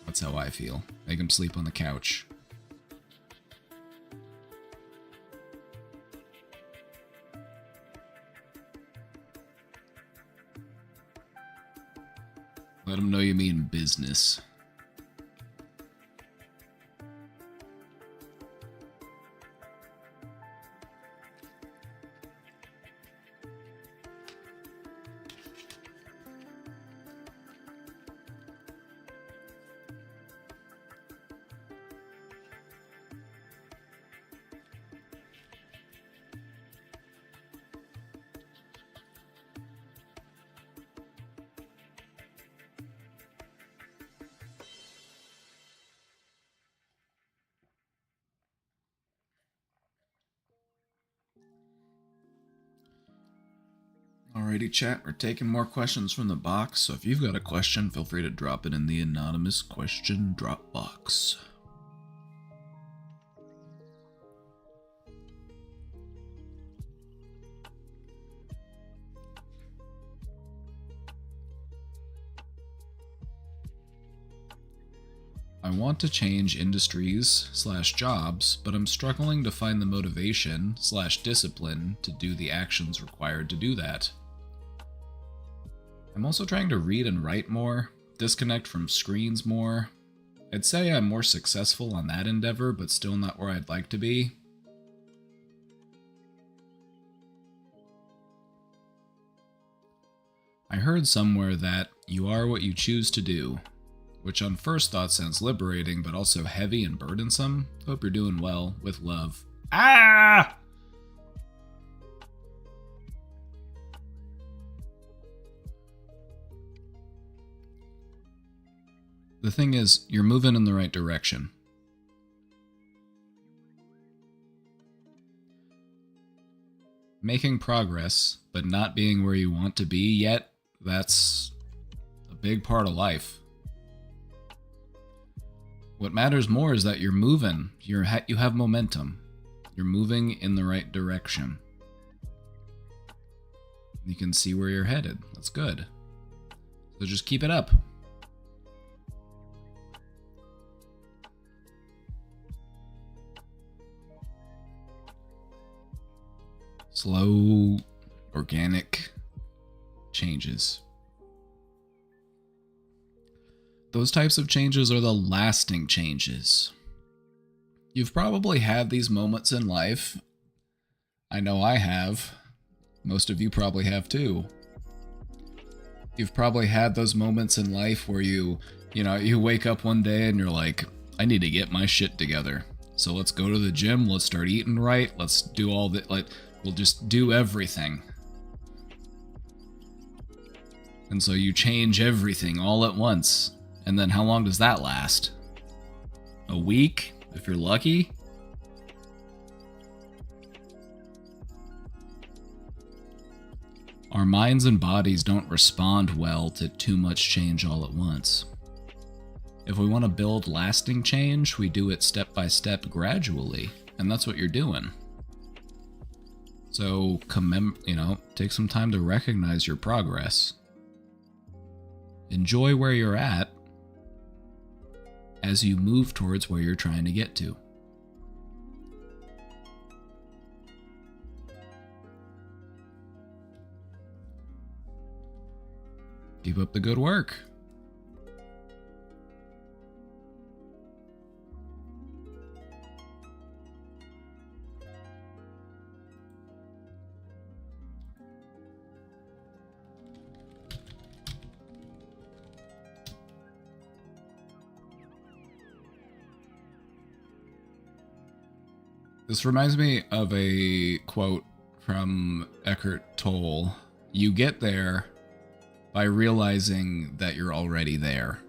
That's how I feel. Make him sleep on the couch. Let him know you mean business. Alrighty, chat, we're taking more questions from the box, so if you've got a question, feel free to drop it in the anonymous question drop box. I want to change industries/jobs, but I'm struggling to find the motivation/discipline to do the actions required to do that. I'm also trying to read and write more, disconnect from screens more. I'd say I'm more successful on that endeavor, but still not where I'd like to be. I heard somewhere that you are what you choose to do. which on first thought sounds liberating, but also heavy and burdensome. Hope you're doing well. With love. Ah! The thing is, you're moving in the right direction. Making progress, but not being where you want to be yet, that's a big part of life. What matters more is that you're moving. You have momentum. You're moving in the right direction. You can see where you're headed. That's good. So just keep it up. Slow, organic changes. Those types of changes are the lasting changes. You've probably had these moments in life. I know I have. Most of you probably have too. You've probably had those moments in life where you wake up one day and you're like, I need to get my shit together. So let's go to the gym, let's start eating right, let's do all that, we'll just do everything. And so you change everything all at once. And then how long does that last? A week, if you're lucky? Our minds and bodies don't respond well to too much change all at once. If we want to build lasting change, we do it step by step gradually, and that's what you're doing. So, take some time to recognize your progress. Enjoy where you're at as you move towards where you're trying to get to. Keep up the good work. This reminds me of a quote from Eckhart Tolle. You get there by realizing that you're already there.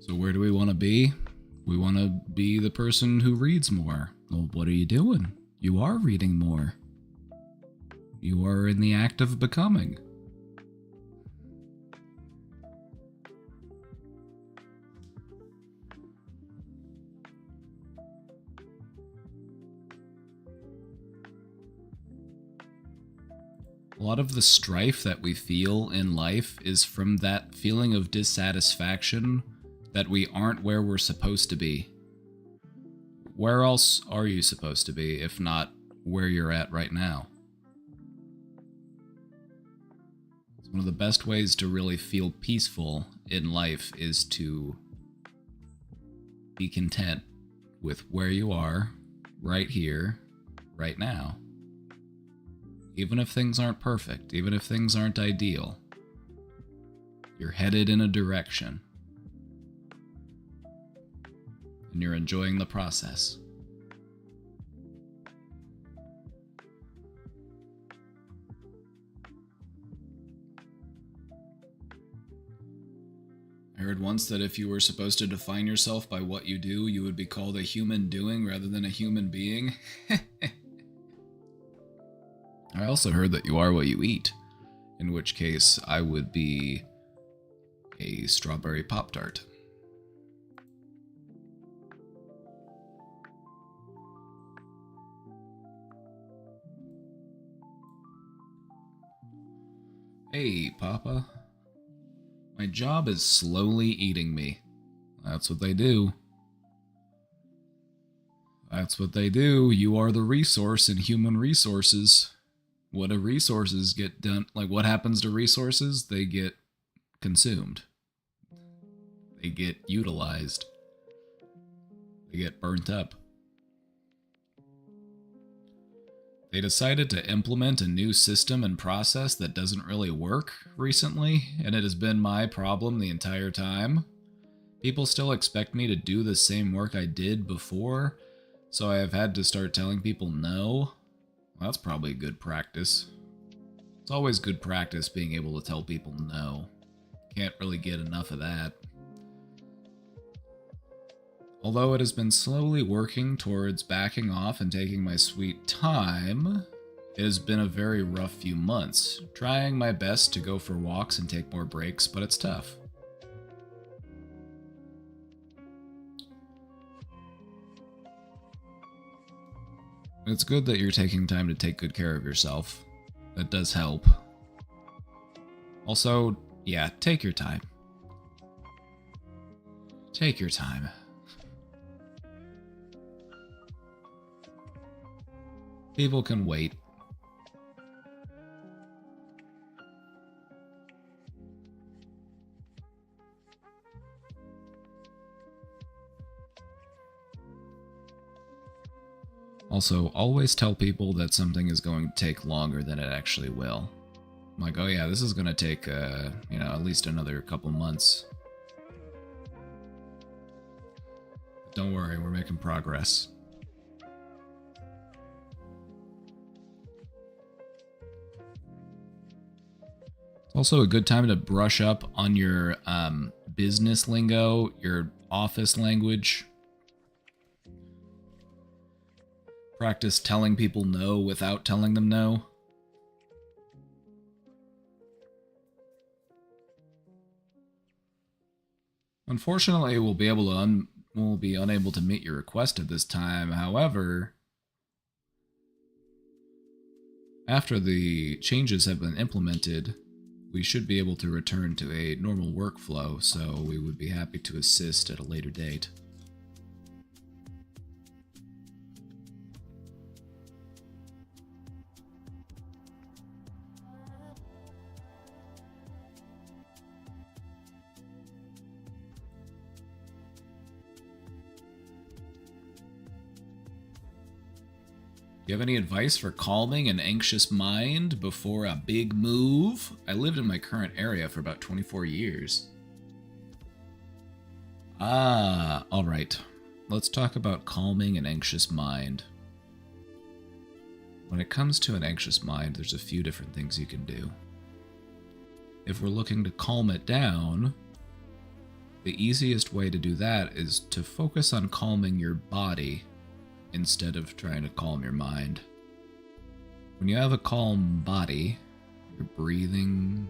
So where do we want to be? We want to be the person who reads more. Well, what are you doing? You are reading more. You are in the act of becoming. A lot of the strife that we feel in life is from that feeling of dissatisfaction that we aren't where we're supposed to be. Where else are you supposed to be, if not where you're at right now? One of the best ways to really feel peaceful in life is to be content with where you are, right here, right now. Even if things aren't perfect, even if things aren't ideal, you're headed in a direction. And you're enjoying the process. I heard once that if you were supposed to define yourself by what you do, you would be called a human doing rather than a human being. I also heard that you are what you eat, in which case I would be a strawberry Pop-Tart. Hey, Papa. My job is slowly eating me. That's what they do. That's what they do. You are the resource in human resources. What do resources get done? Like, what happens to resources? They get consumed. They get utilized. They get burnt up. They decided to implement a new system and process that doesn't really work recently, and it has been my problem the entire time. People still expect me to do the same work I did before, so I have had to start telling people no. Well, that's probably good practice. It's always good practice being able to tell people no. Can't really get enough of that. Although it has been slowly working towards backing off and taking my sweet time, it has been a very rough few months, trying my best to go for walks and take more breaks, but it's tough. It's good that you're taking time to take good care of yourself. That does help. Also, yeah, take your time. Take your time. People can wait. Also, always tell people that something is going to take longer than it actually will. I'm like, oh yeah, this is going to take, at least another couple months. But don't worry, we're making progress. It's also a good time to brush up on your business lingo, your office language. Practice telling people no without telling them no. Unfortunately, we'll be unable to meet your request at this time. However, after the changes have been implemented, we should be able to return to a normal workflow, so we would be happy to assist at a later date. Do you have any advice for calming an anxious mind before a big move? I lived in my current area for about 24 years. Ah, alright. Let's talk about calming an anxious mind. When it comes to an anxious mind, there's a few different things you can do. If we're looking to calm it down, the easiest way to do that is to focus on calming your body instead of trying to calm your mind. When you have a calm body, you're breathing.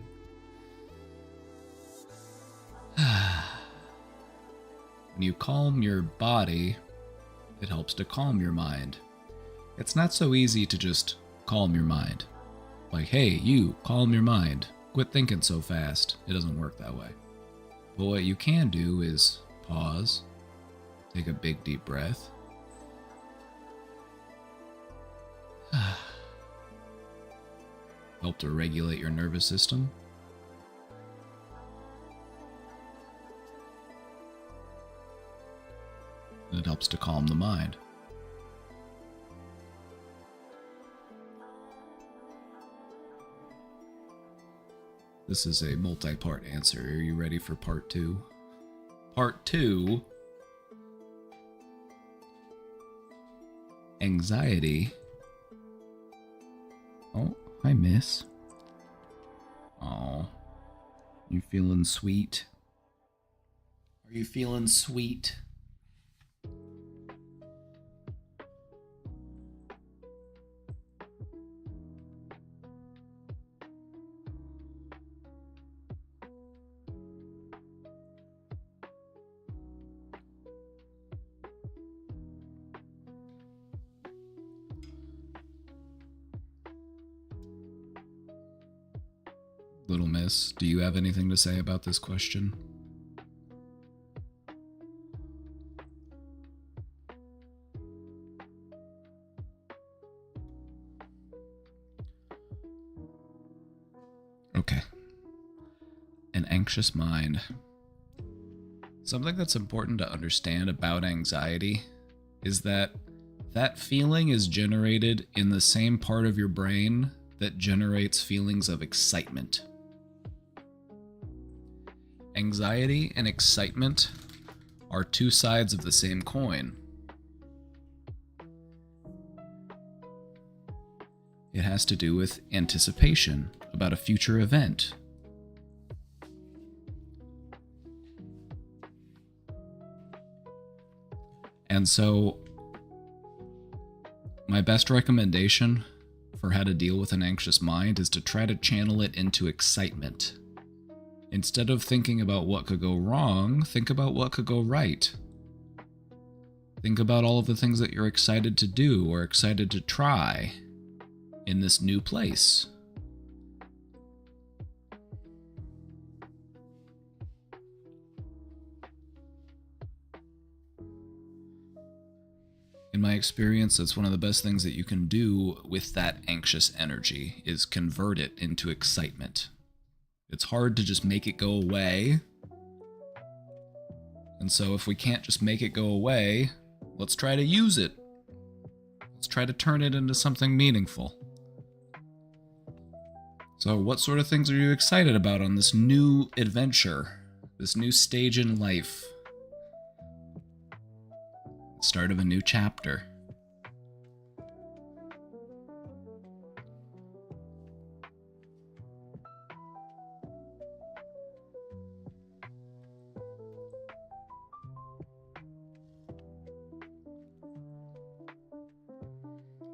When you calm your body, it helps to calm your mind. It's not so easy to just calm your mind. Like, hey, you, calm your mind. Quit thinking so fast. It doesn't work that way. But what you can do is pause, take a big deep breath, help to regulate your nervous system. And it helps to calm the mind. This is a multi-part answer. Are you ready for part 2? Part 2. Anxiety. Oh, hi, miss. Oh, you feeling sweet? Are you feeling sweet? Little miss, do you have anything to say about this question? anxious mind. Something that's important to understand about anxiety is that that feeling is generated in the same part of your brain that generates feelings of excitement. Anxiety and excitement are two sides of the same coin. It has to do with anticipation about a future event. And so, my best recommendation for how to deal with an anxious mind is to try to channel it into excitement. Instead of thinking about what could go wrong, think about what could go right. Think about all of the things that you're excited to do or excited to try in this new place. In my experience, that's one of the best things that you can do with that anxious energy, is convert it into excitement. It's hard to just make it go away. And so if we can't just make it go away, let's try to use it. Let's try to turn it into something meaningful. So what sort of things are you excited about on this new adventure, this new stage in life? Start of a new chapter.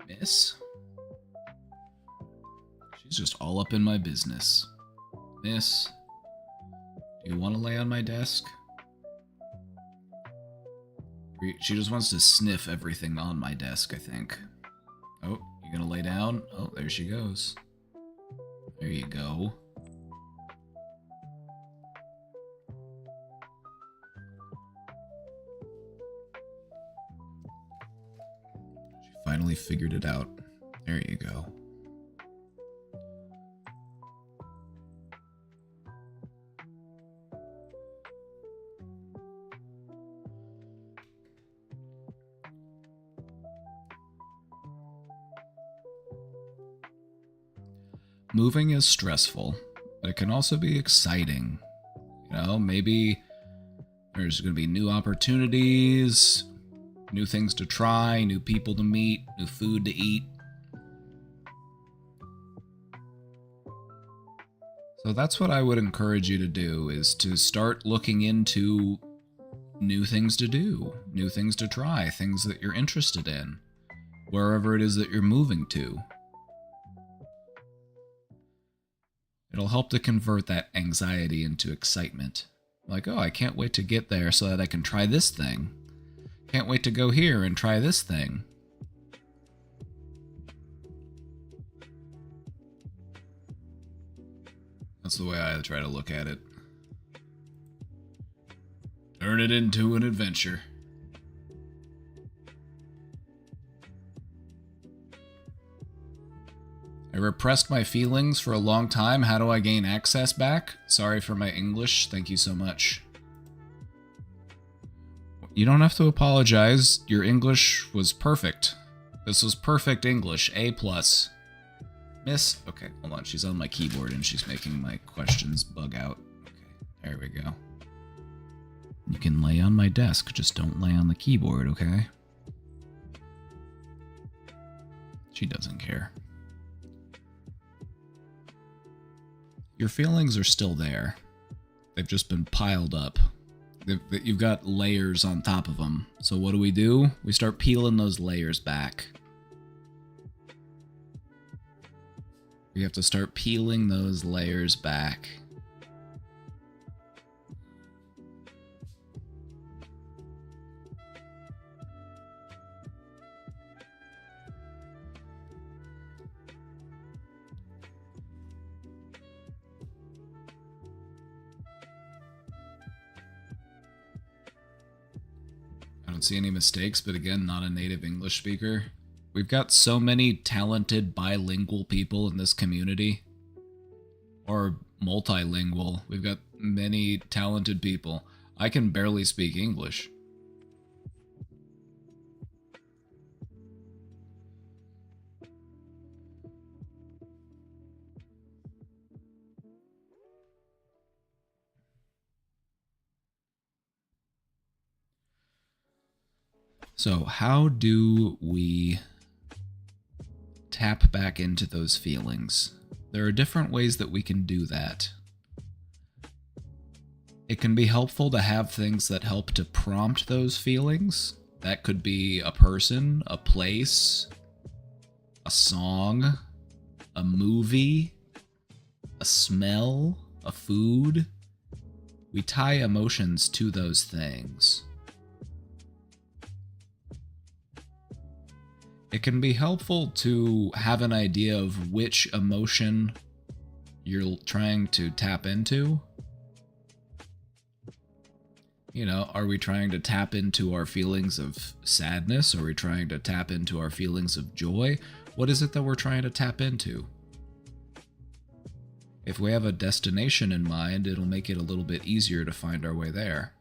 Miss? She's just all up in my business. Miss, do you want to lay on my desk? She just wants to sniff everything on my desk, I think. Oh, you gonna lay down? Oh, there she goes. There you go. She finally figured it out. There you go. Moving is stressful, but it can also be exciting. You know, maybe there's going to be new opportunities, new things to try, new people to meet, new food to eat. So that's what I would encourage you to do, is to start looking into new things to do, new things to try, things that you're interested in, wherever it is that you're moving to. It'll help to convert that anxiety into excitement. Like, oh, I can't wait to get there so that I can try this thing. Can't wait to go here and try this thing. That's the way I try to look at it. Turn it into an adventure. I repressed my feelings for a long time. How do I gain access back? Sorry for my English. Thank you so much. You don't have to apologize. Your English was perfect. This was perfect English. A+. Miss? Okay, hold on. She's on my keyboard and she's making my questions bug out. Okay, there we go. You can lay on my desk, just don't lay on the keyboard, okay? She doesn't care. Your feelings are still there. They've just been piled up. You've got layers on top of them. So what do? We start peeling those layers back. We have to start peeling those layers back. I don't see any mistakes, but again, not a native English speaker. We've got so many talented bilingual people in this community. Or multilingual. We've got many talented people. I can barely speak English. So, how do we tap back into those feelings? There are different ways that we can do that. It can be helpful to have things that help to prompt those feelings. That could be a person, a place, a song, a movie, a smell, a food. We tie emotions to those things. It can be helpful to have an idea of which emotion you're trying to tap into. You know, are we trying to tap into our feelings of sadness? Are we trying to tap into our feelings of joy? What is it that we're trying to tap into? If we have a destination in mind, it'll make it a little bit easier to find our way there.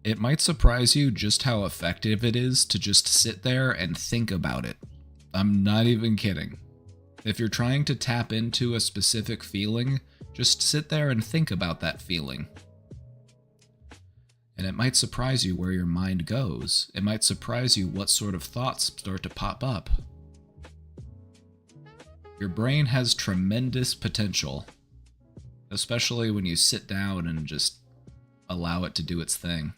It might surprise you just how effective it is to just sit there and think about it. I'm not even kidding. If you're trying to tap into a specific feeling, just sit there and think about that feeling. And it might surprise you where your mind goes. It might surprise you what sort of thoughts start to pop up. Your brain has tremendous potential, especially when you sit down and just allow it to do its thing.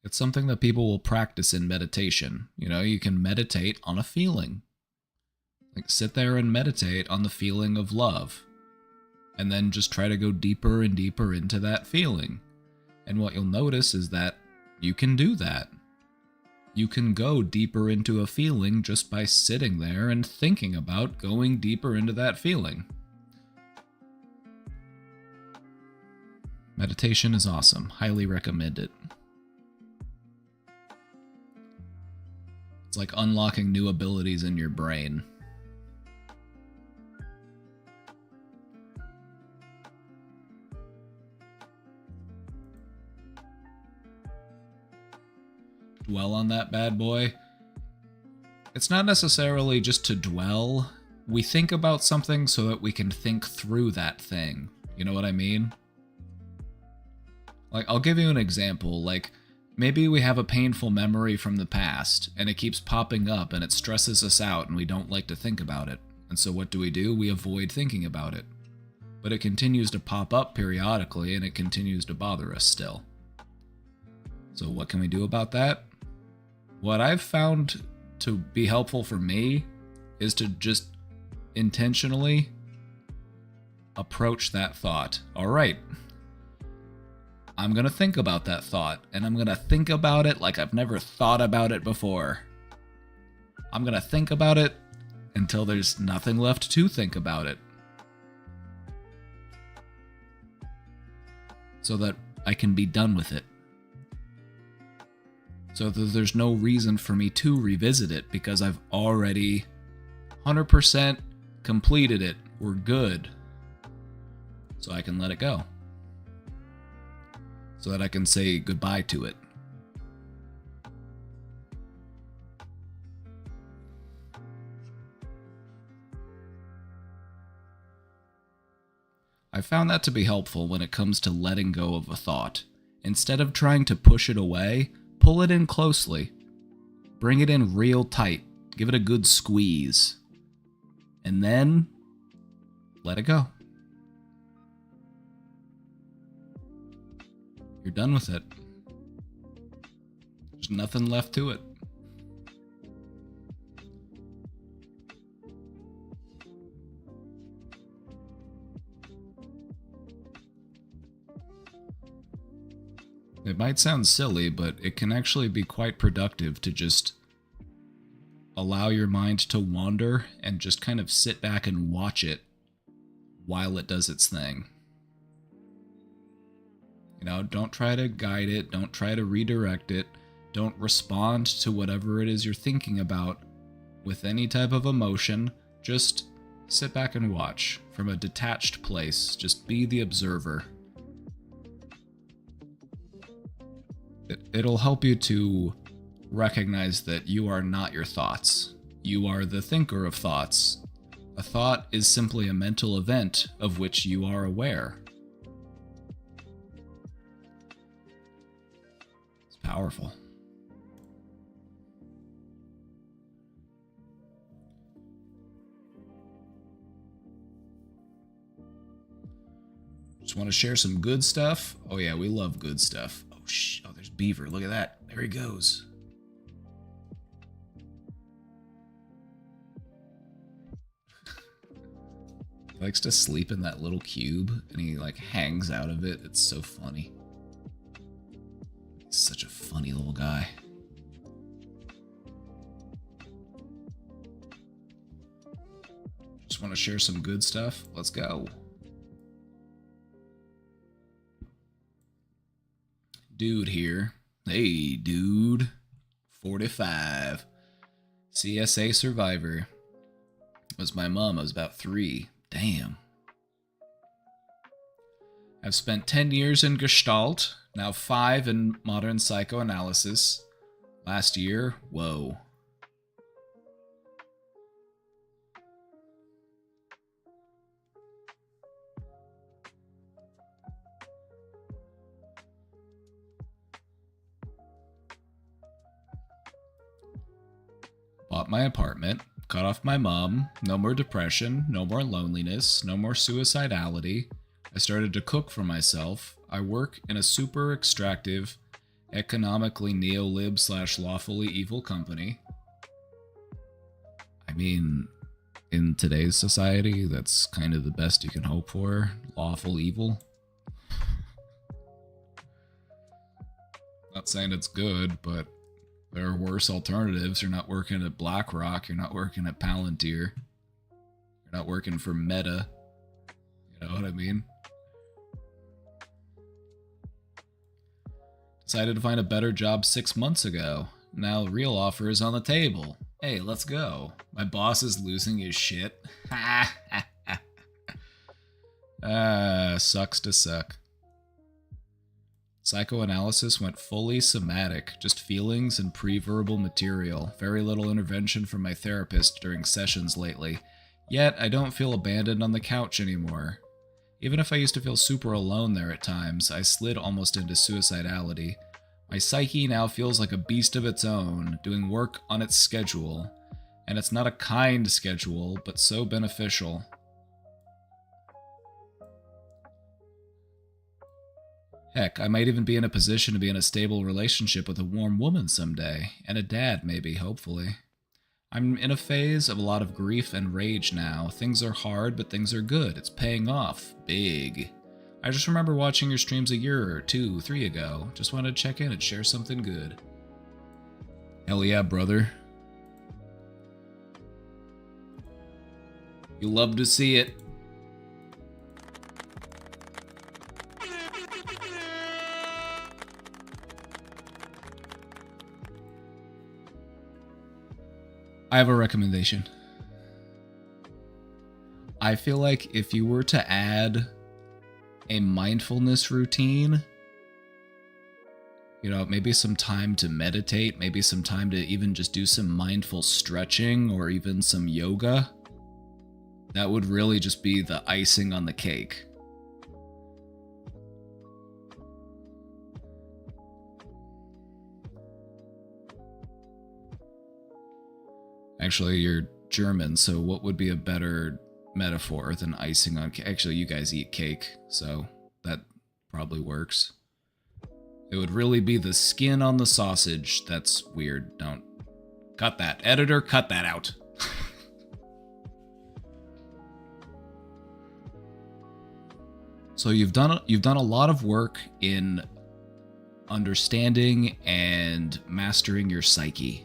It's something that people will practice in meditation. You know, you can meditate on a feeling. Like, sit there and meditate on the feeling of love. And then just try to go deeper and deeper into that feeling. And what you'll notice is that you can do that. You can go deeper into a feeling just by sitting there and thinking about going deeper into that feeling. Meditation is awesome. Highly recommend it. It's like unlocking new abilities in your brain. Dwell on that bad boy. It's not necessarily just to dwell. We think about something so that we can think through that thing. You know what I mean? Like, I'll give you an example. Like, maybe we have a painful memory from the past, and it keeps popping up, and it stresses us out, and we don't like to think about it. And so what do? We avoid thinking about it. But it continues to pop up periodically, and it continues to bother us still. So what can we do about that? What I've found to be helpful for me is to just intentionally approach that thought. All right, I'm going to think about that thought, and I'm going to think about it like I've never thought about it before. I'm going to think about it until there's nothing left to think about it. So that I can be done with it. So that there's no reason for me to revisit it because I've already 100% completed it. We're good. So I can let it go. So that I can say goodbye to it. I found that to be helpful when it comes to letting go of a thought. Instead of trying to push it away, pull it in closely. Bring it in real tight. Give it a good squeeze. And then let it go. You're done with it. There's nothing left to it. It might sound silly, but it can actually be quite productive to just allow your mind to wander and just kind of sit back and watch it while it does its thing. You know, don't try to guide it, don't try to redirect it, don't respond to whatever it is you're thinking about with any type of emotion. Just sit back and watch from a detached place. Just be the observer. It'll help you to recognize that you are not your thoughts. You are the thinker of thoughts. A thought is simply a mental event of which you are aware. It's powerful. Just want to share some good stuff. Oh yeah, we love good stuff. Oh, there's Beaver. Look at that. There he goes. He likes to sleep in that little cube, and he like hangs out of it. It's so funny. He's such a funny little guy. Just want to share some good stuff. Let's go. Dude here. Hey, dude. 45. CSA survivor. Was my mom. I was about 3. Damn. I've spent 10 years in Gestalt, now 5 in modern psychoanalysis. Last year, whoa. Bought my apartment, cut off my mom, no more depression, no more loneliness, no more suicidality. I started to cook for myself. I work in a super extractive, economically neo-lib / lawfully evil company. I mean, in today's society, that's kind of the best you can hope for. Lawful evil. Not saying it's good, but there are worse alternatives. You're not working at BlackRock. You're not working at Palantir. You're not working for Meta. You know what I mean? Decided to find a better job 6 months ago. Now the real offer is on the table. Hey, let's go. My boss is losing his shit. Sucks to suck. Psychoanalysis went fully somatic, just feelings and pre-verbal material. Very little intervention from my therapist during sessions lately. Yet, I don't feel abandoned on the couch anymore. Even if I used to feel super alone there at times, I slid almost into suicidality. My psyche now feels like a beast of its own, doing work on its schedule. And it's not a kind schedule, but so beneficial. Heck, I might even be in a position to be in a stable relationship with a warm woman someday, and a dad maybe, hopefully. I'm in a phase of a lot of grief and rage now. Things are hard, but things are good. It's paying off. Big. I just remember watching your streams a year or 2, 3 ago. Just wanted to check in and share something good. Hell yeah, brother. You love to see it. I have a recommendation. I feel like if you were to add a mindfulness routine, you know, maybe some time to meditate, maybe some time to even just do some mindful stretching or even some yoga, that would really just be the icing on the cake. Actually, you're German, so what would be a better metaphor than icing on cake? Actually, you guys eat cake, so that probably works. It would really be the skin on the sausage. That's weird. Don't. Cut that. Editor, cut that out. So you've done a lot of work in understanding and mastering your psyche.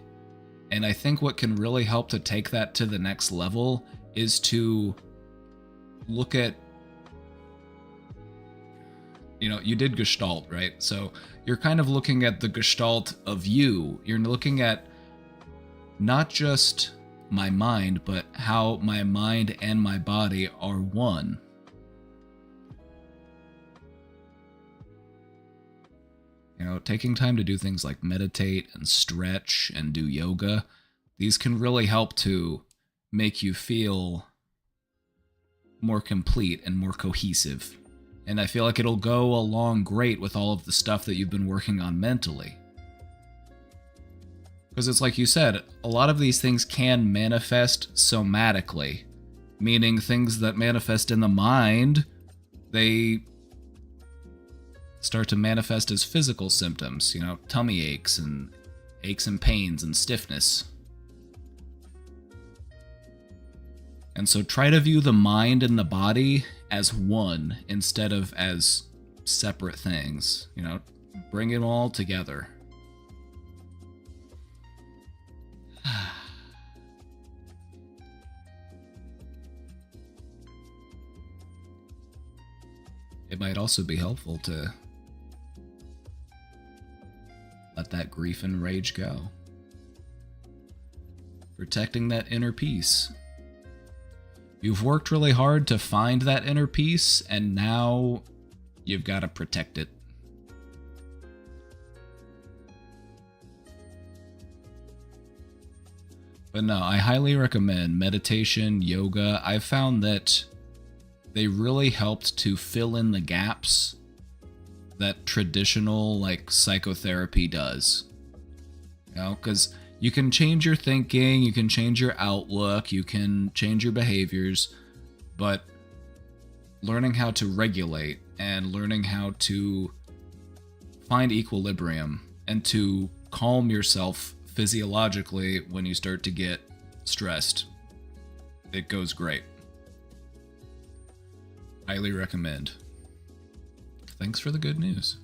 And I think what can really help to take that to the next level is to look at you did Gestalt, right? So you're kind of looking at the Gestalt of you. You're looking at not just my mind, but how my mind and my body are one. Taking time to do things like meditate and stretch and do yoga, these can really help to make you feel more complete and more cohesive. And I feel like it'll go along great with all of the stuff that you've been working on mentally. Because it's like you said, a lot of these things can manifest somatically, meaning things that manifest in the mind, they start to manifest as physical symptoms, tummy aches and pains and stiffness. And so try to view the mind and the body as one instead of as separate things. Bring it all together. It might also be helpful to let that grief and rage go. Protecting that inner peace. You've worked really hard to find that inner peace, and now you've got to protect it. But no, I highly recommend meditation, yoga. I've found that they really helped to fill in the gaps that traditional psychotherapy does. Because you can change your thinking, you can change your outlook, you can change your behaviors, but learning how to regulate and learning how to find equilibrium and to calm yourself physiologically when you start to get stressed, it goes great. Highly recommend. Thanks for the good news.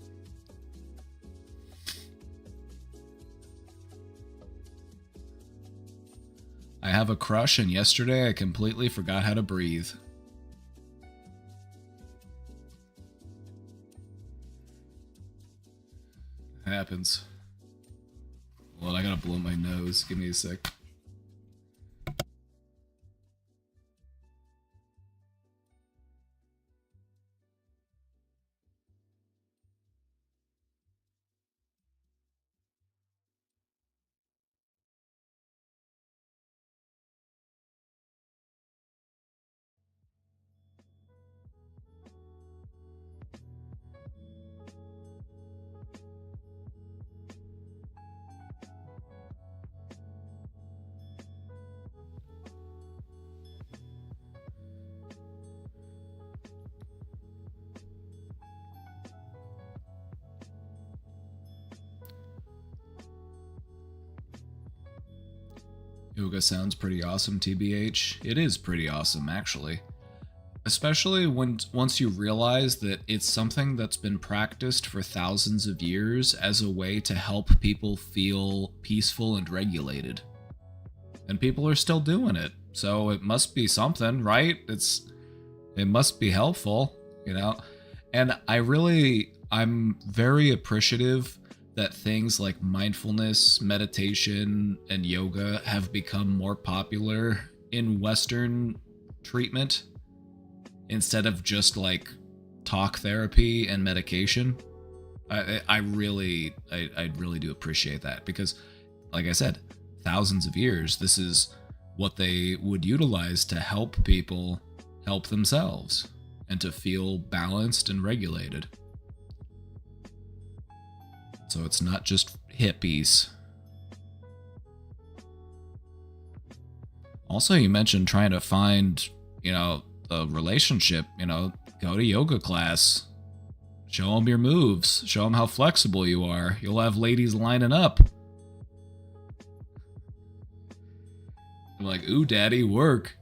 I have a crush, and yesterday I completely forgot how to breathe. Happens. Well, I gotta blow my nose. Give me a sec. Yoga sounds pretty awesome, TBH. It is pretty awesome, actually. Especially once you realize that it's something that's been practiced for thousands of years as a way to help people feel peaceful and regulated. And people are still doing it, so it must be something, right? It must be helpful, And I'm very appreciative that things like mindfulness, meditation, and yoga have become more popular in Western treatment instead of just talk therapy and medication. I really do appreciate that because, like I said, thousands of years, this is what they would utilize to help people help themselves and to feel balanced and regulated. So it's not just hippies. Also, you mentioned trying to find, a relationship, go to yoga class. Show them your moves. Show them how flexible you are. You'll have ladies lining up. I'm like, ooh, daddy, work.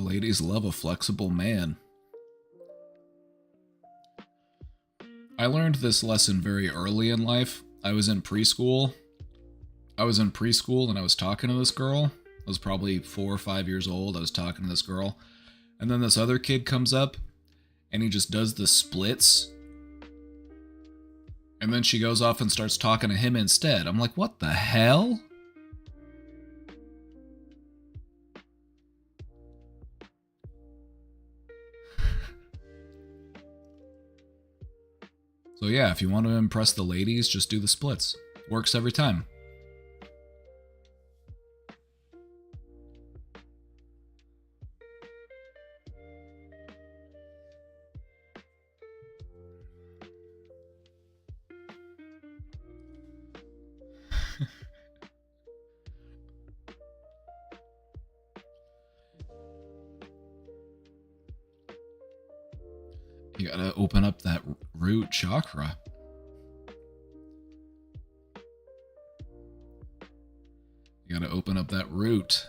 ladies love a flexible man. I learned this lesson very early in life. I was in preschool and I was talking to this girl. I was probably 4 or 5 years old. I was talking to this girl. And then this other kid comes up and he just does the splits. And then she goes off and starts talking to him instead. I'm like, what the hell? So yeah, if you want to impress the ladies, just do the splits. Works every time. You gotta open up that root chakra. You gotta open up that root.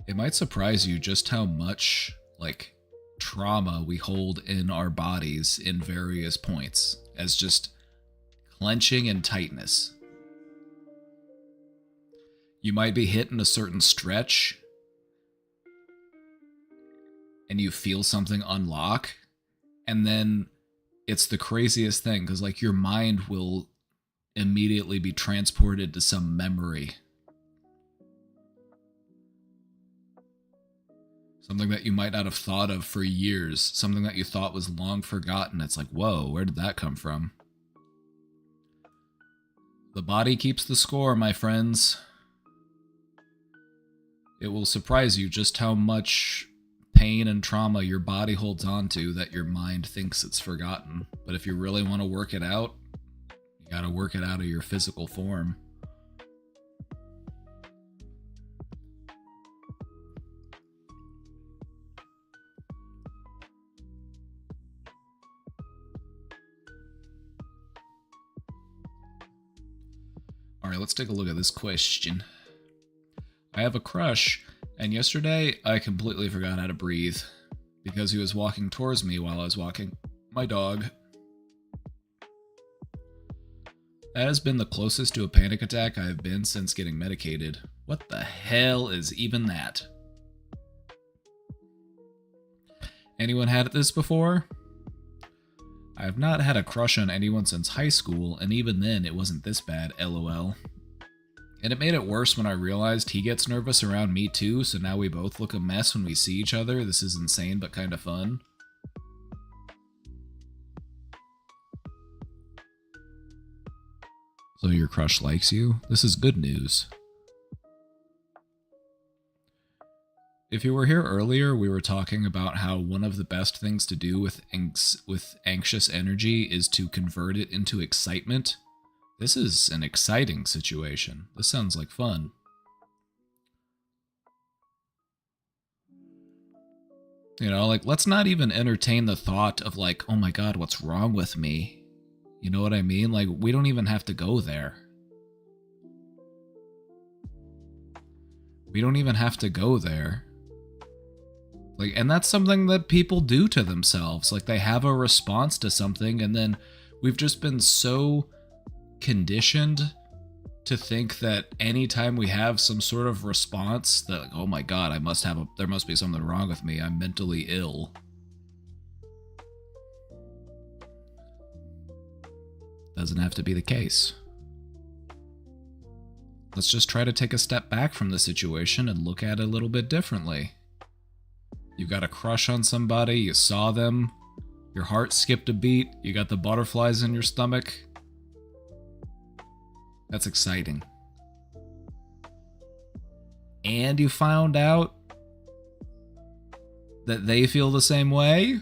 It might surprise you just how much, like, trauma we hold in our bodies in various points as just clenching and tightness. You might be hitting a certain stretch and you feel something unlock, and then it's the craziest thing because, like, your mind will immediately be transported to some memory. Something that you might not have thought of for years, something that you thought was long forgotten. It's like, whoa, where did that come from? The body keeps the score, my friends. It will surprise you just how much pain and trauma your body holds on to that your mind thinks it's forgotten. But if you really want to work it out, you gotta work it out of your physical form. Alright, let's take a look at this question. I have a crush, and yesterday I completely forgot how to breathe because he was walking towards me while I was walking my dog. That has been the closest to a panic attack I have been since getting medicated. What the hell is even that? Anyone had this before? I have not had a crush on anyone since high school, and even then it wasn't this bad, lol. And it made it worse when I realized he gets nervous around me too, so now we both look a mess when we see each other. This is insane, but kind of fun. So your crush likes you? This is good news. If you were here earlier, we were talking about how one of the best things to do with anxious energy is to convert it into excitement. This is an exciting situation. This sounds like fun. You know, like, let's not even entertain the thought of, like, oh my god, what's wrong with me? You know what I mean? Like, we don't even have to go there. We don't even have to go there. Like, and that's something that people do to themselves. Like, they have a response to something, and then we've just been so conditioned to think that anytime we have some sort of response that, like, oh my god, there must be something wrong with me, I'm mentally ill. Doesn't have to be the case. Let's just try to take a step back from the situation and look at it a little bit differently. You got a crush on somebody, you saw them, your heart skipped a beat, you got the butterflies in your stomach. That's exciting. And you found out that they feel the same way?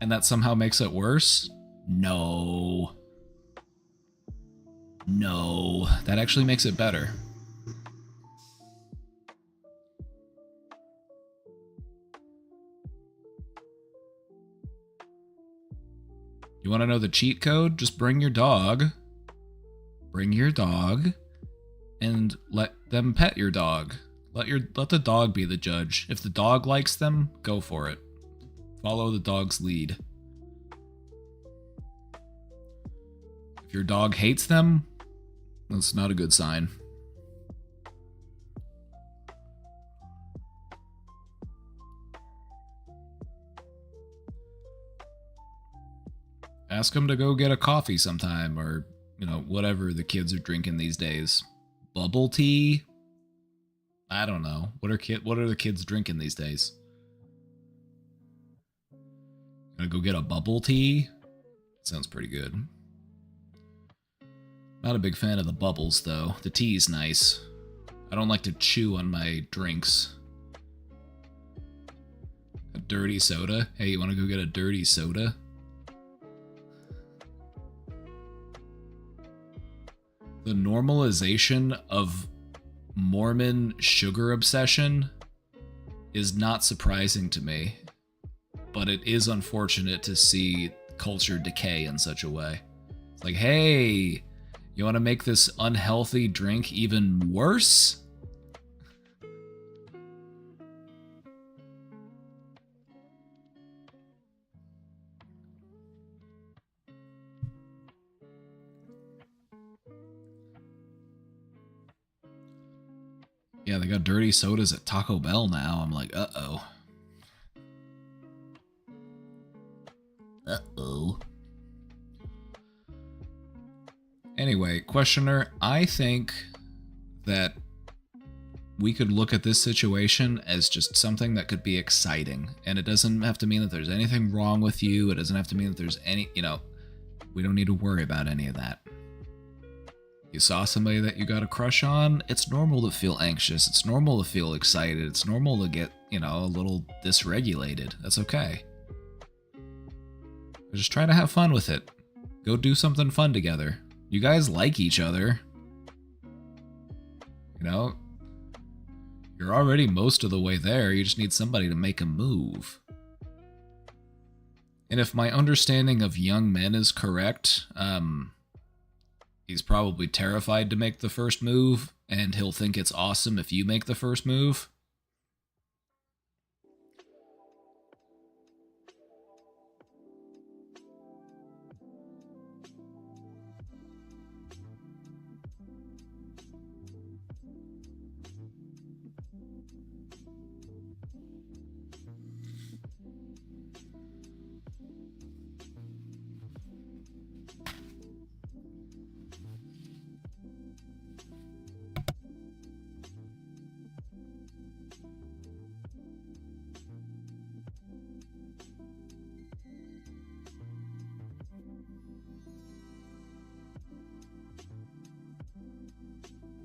And that somehow makes it worse? No. No. That actually makes it better. You want to know the cheat code? Just bring your dog. Bring your dog and let them pet your dog. Let the dog be the judge. If the dog likes them, go for it. Follow the dog's lead. If your dog hates them, that's not a good sign. Ask them to go get a coffee sometime, or, whatever the kids are drinking these days. Bubble tea? I don't know. What are the kids drinking these days? Gonna go get a bubble tea? Sounds pretty good. Not a big fan of the bubbles, though. The tea's nice. I don't like to chew on my drinks. A dirty soda? Hey, you wanna go get a dirty soda? The normalization of Mormon sugar obsession is not surprising to me, but it is unfortunate to see culture decay in such a way. It's like, hey, you want to make this unhealthy drink even worse? Yeah, they got dirty sodas at Taco Bell now. I'm like, uh-oh. Uh-oh. Anyway, questioner, I think that we could look at this situation as just something that could be exciting. And it doesn't have to mean that there's anything wrong with you. It doesn't have to mean that there's any, we don't need to worry about any of that. You saw somebody that you got a crush on, it's normal to feel anxious. It's normal to feel excited. It's normal to get, a little dysregulated. That's okay. Just try to have fun with it. Go do something fun together. You guys like each other. You're already most of the way there. You just need somebody to make a move. And if my understanding of young men is correct, he's probably terrified to make the first move, and he'll think it's awesome if you make the first move.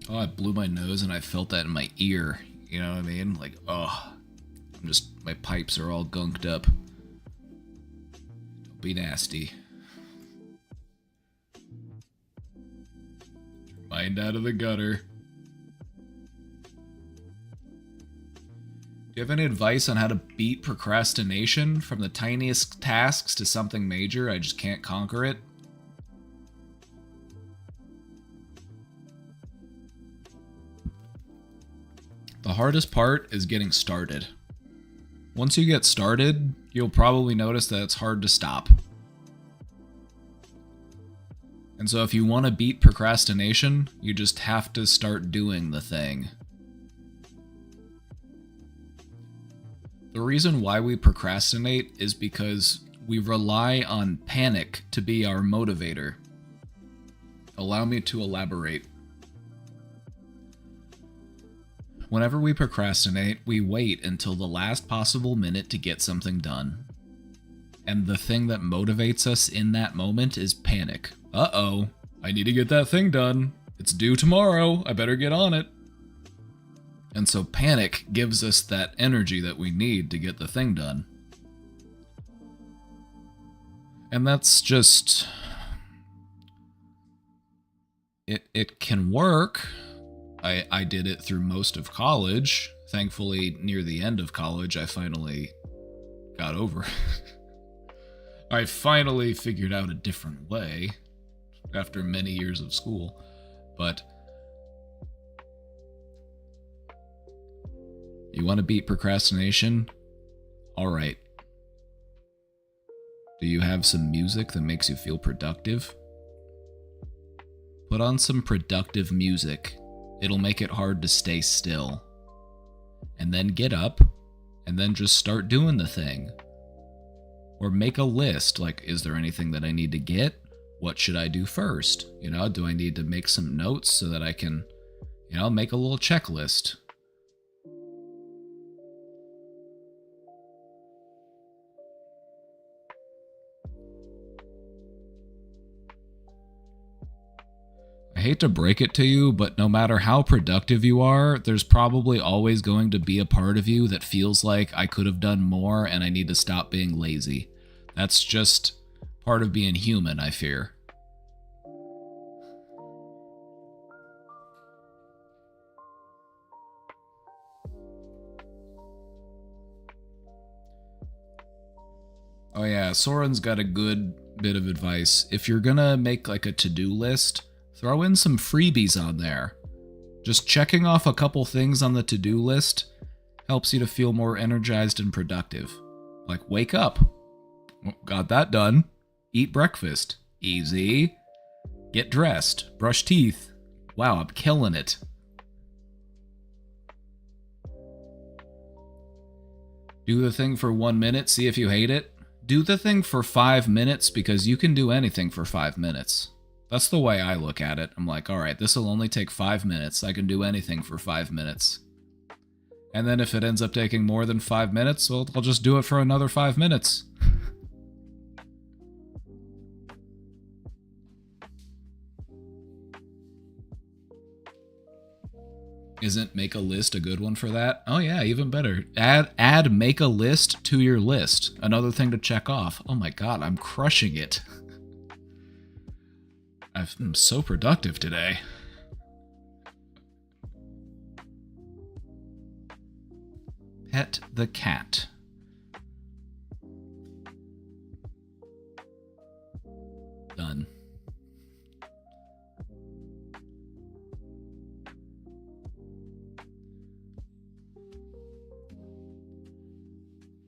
Oh, I blew my nose and I felt that in my ear. You know what I mean? Like, oh, my pipes are all gunked up. Don't be nasty. Mind out of the gutter. Do you have any advice on how to beat procrastination from the tiniest tasks to something major? I just can't conquer it. The hardest part is getting started. Once you get started, you'll probably notice that it's hard to stop. And so if you want to beat procrastination, you just have to start doing the thing. The reason why we procrastinate is because we rely on panic to be our motivator. Allow me to elaborate. Whenever we procrastinate, we wait until the last possible minute to get something done. And the thing that motivates us in that moment is panic. Uh-oh, I need to get that thing done. It's due tomorrow, I better get on it. And so panic gives us that energy that we need to get the thing done. And that's just... It can work. I did it through most of college. Thankfully, near the end of college, I finally got over it. I finally figured out a different way after many years of school. But You want to beat procrastination? Alright. Do you have some music that makes you feel productive? Put on some productive music. It'll make it hard to stay still. And then get up, and then just start doing the thing. Or make a list, like, is there anything that I need to get? What should I do first? You know, do I need to make some notes so that I can, you know, make a little checklist? I hate to break it to you, but no matter how productive you are, there's probably always going to be a part of you that feels like I could have done more and I need to stop being lazy. That's just part of being human, I fear. Oh yeah, Soren's got a good bit of advice. If you're gonna make like a to-do list, throw in some freebies on there. Just checking off a couple things on the to-do list helps you to feel more energized and productive. Like, wake up. Got that done. Eat breakfast. Easy. Get dressed. Brush teeth. Wow, I'm killing it. Do the thing for 1 minute, see if you hate it. Do the thing for 5 minutes because you can do anything for 5 minutes. That's the way I look at it. I'm like, alright, this will only take 5 minutes. I can do anything for 5 minutes. And then if it ends up taking more than 5 minutes, well, I'll just do it for another 5 minutes. Isn't make a list a good one for that? Oh yeah, even better. Add make a list to your list. Another thing to check off. Oh my god, I'm crushing it. I'm so productive today. Pet the cat. Done.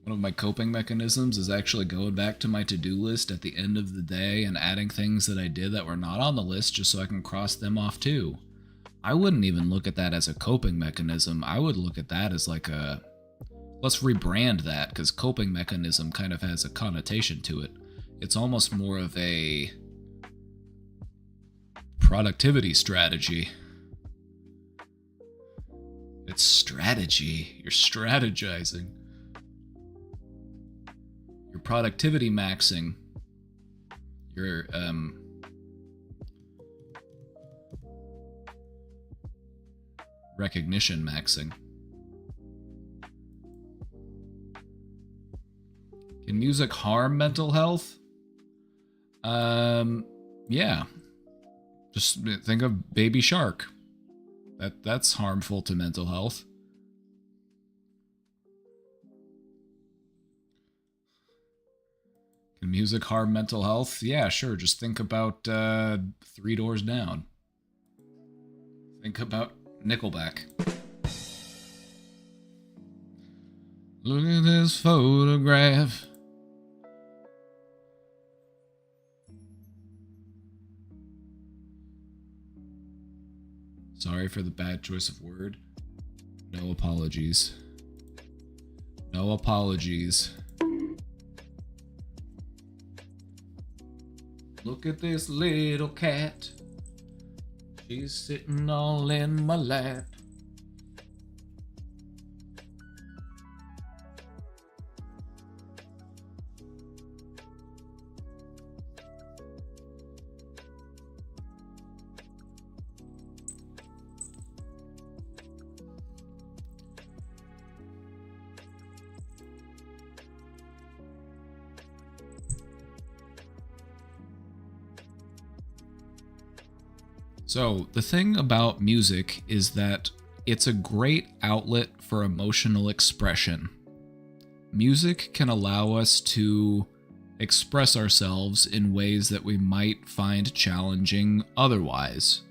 One of my coping mechanisms is actually going back to my to-do list at the end of the day and adding things that I did that were not on the list just so I can cross them off too. I wouldn't even look at that as a coping mechanism. I would look at that as like a... Let's rebrand that, because coping mechanism kind of has a connotation to it. It's almost more of a productivity strategy. It's strategy. You're strategizing. You're productivity maxing. You're, recognition maxing. Can music harm mental health? Yeah. Just think of Baby Shark. That's harmful to mental health. Can music harm mental health? Yeah, sure. Just think about 3 Doors Down. Think about Nickelback. Look at this photograph. Sorry for the bad choice of word. No apologies. No apologies. Look at this little cat. She's sitting all in my lap. So, the thing about music is that it's a great outlet for emotional expression. Music can allow us to express ourselves in ways that we might find challenging otherwise.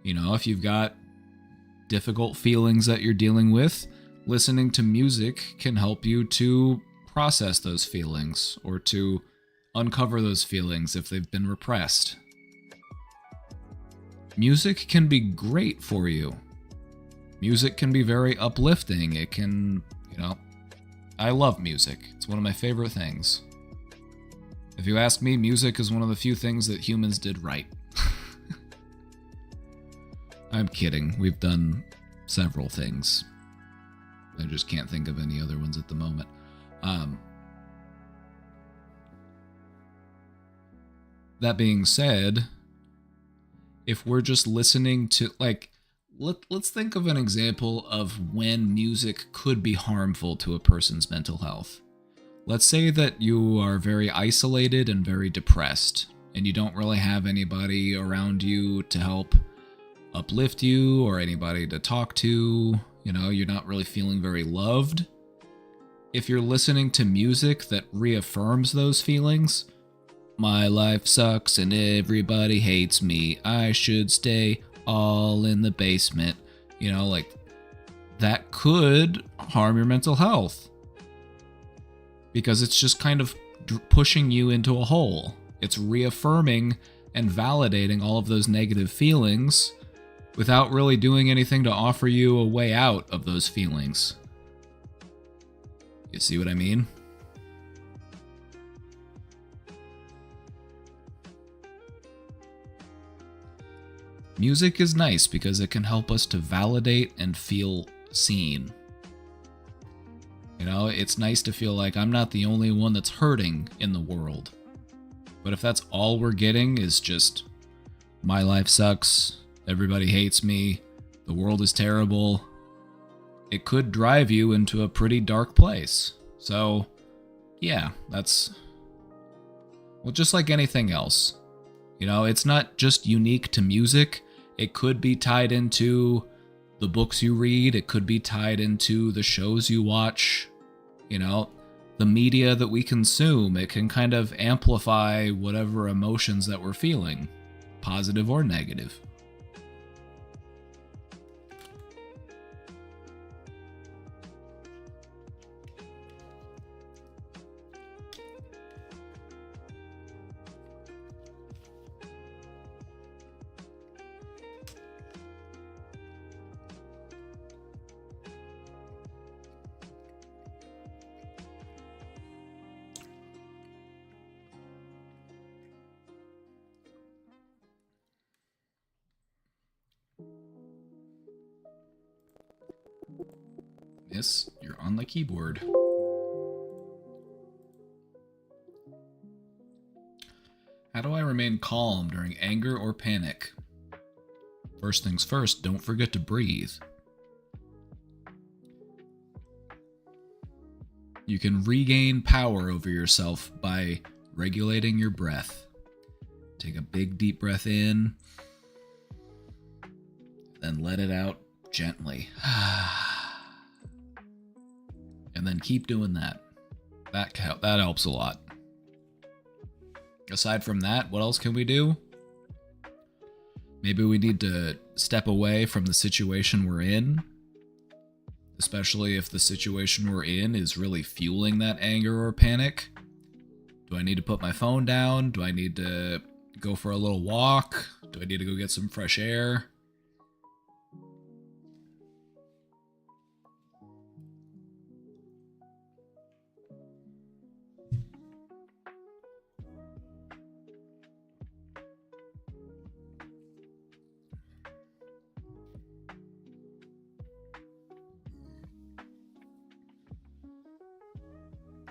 You know, if you've got difficult feelings that you're dealing with, listening to music can help you to process those feelings or to uncover those feelings if they've been repressed. Music can be great for you. Music can be very uplifting. It can, I love music. It's one of my favorite things. If you ask me, music is one of the few things that humans did right. I'm kidding. We've done several things. I just can't think of any other ones at the moment. That being said, if we're just listening to, let's think of an example of when music could be harmful to a person's mental health. Let's say that you are very isolated and very depressed, and you don't really have anybody around you to help uplift you or anybody to talk to. You're not really feeling very loved. If you're listening to music that reaffirms those feelings, my life sucks and everybody hates me, I should stay all in the basement, that could harm your mental health. Because it's just kind of pushing you into a hole. It's reaffirming and validating all of those negative feelings without really doing anything to offer you a way out of those feelings. You see what I mean? Music is nice because it can help us to validate and feel seen. It's nice to feel like I'm not the only one that's hurting in the world. But if that's all we're getting is just, my life sucks, everybody hates me, the world is terrible, it could drive you into a pretty dark place. So, yeah, that's, just like anything else. It's not just unique to music. It could be tied into the books you read. It could be tied into the shows you watch. The media that we consume. It can kind of amplify whatever emotions that we're feeling, positive or negative. Yes, you're on the keyboard. How do I remain calm during anger or panic? First things first, don't forget to breathe. You can regain power over yourself by regulating your breath. Take a big deep breath in, then let it out gently. And then keep doing that. That helps a lot. Aside from that, what else can we do? Maybe we need to step away from the situation we're in, especially if the situation we're in is really fueling that anger or panic. Do I need to put my phone down? Do I need to go for a little walk? Do I need to go get some fresh air?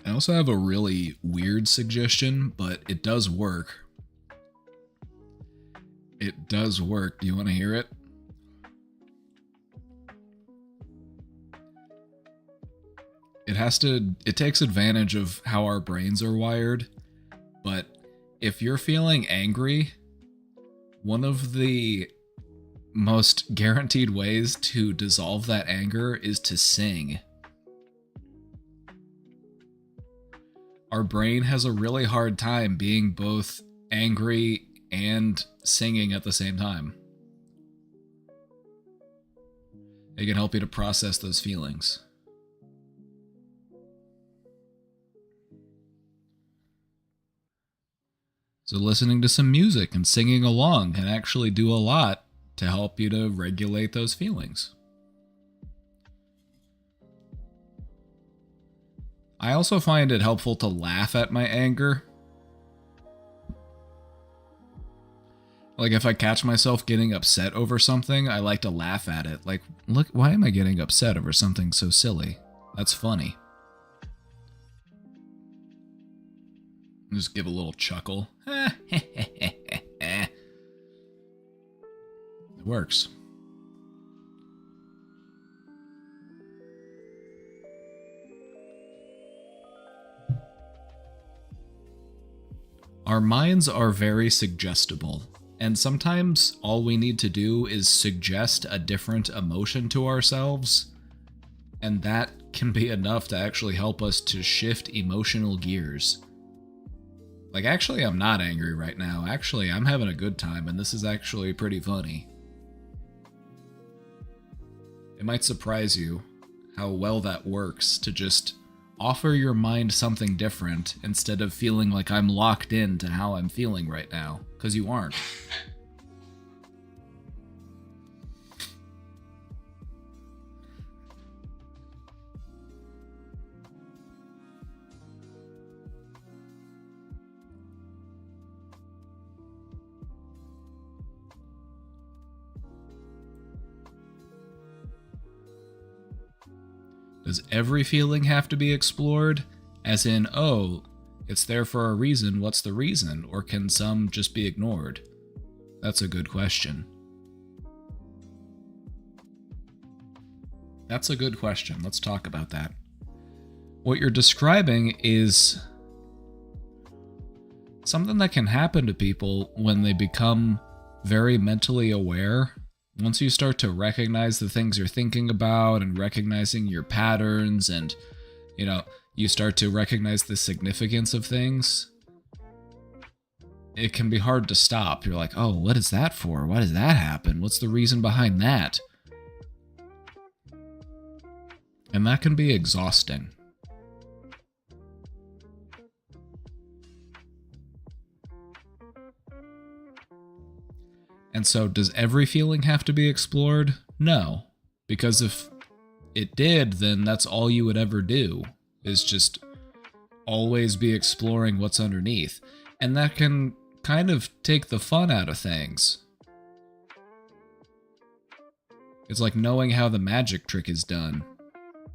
I also have a really weird suggestion, but it does work. It does work. Do you want to hear it? It takes advantage of how our brains are wired, but if you're feeling angry, one of the most guaranteed ways to dissolve that anger is to sing. Our brain has a really hard time being both angry and singing at the same time. It can help you to process those feelings. So listening to some music and singing along can actually do a lot to help you to regulate those feelings. I also find it helpful to laugh at my anger. Like if I catch myself getting upset over something, I like to laugh at it. Like, look, why am I getting upset over something so silly? That's funny. Just give a little chuckle. It works. Our minds are very suggestible, and sometimes all we need to do is suggest a different emotion to ourselves, and that can be enough to actually help us to shift emotional gears. Like, actually, I'm not angry right now. Actually, I'm having a good time, and this is actually pretty funny. It might surprise you how well that works to just offer your mind something different instead of feeling like I'm locked into how I'm feeling right now, because you aren't. Does every feeling have to be explored? As in, oh, it's there for a reason, what's the reason? Or can some just be ignored? That's a good question. That's a good question. Let's talk about that. What you're describing is something that can happen to people when they become very mentally aware. Once you start to recognize the things you're thinking about and recognizing your patterns and, you start to recognize the significance of things, it can be hard to stop. You're like, oh, what is that for? Why does that happen? What's the reason behind that? And that can be exhausting. And so, does every feeling have to be explored? No. Because if it did, then that's all you would ever do, is just always be exploring what's underneath. And that can kind of take the fun out of things. It's like knowing how the magic trick is done.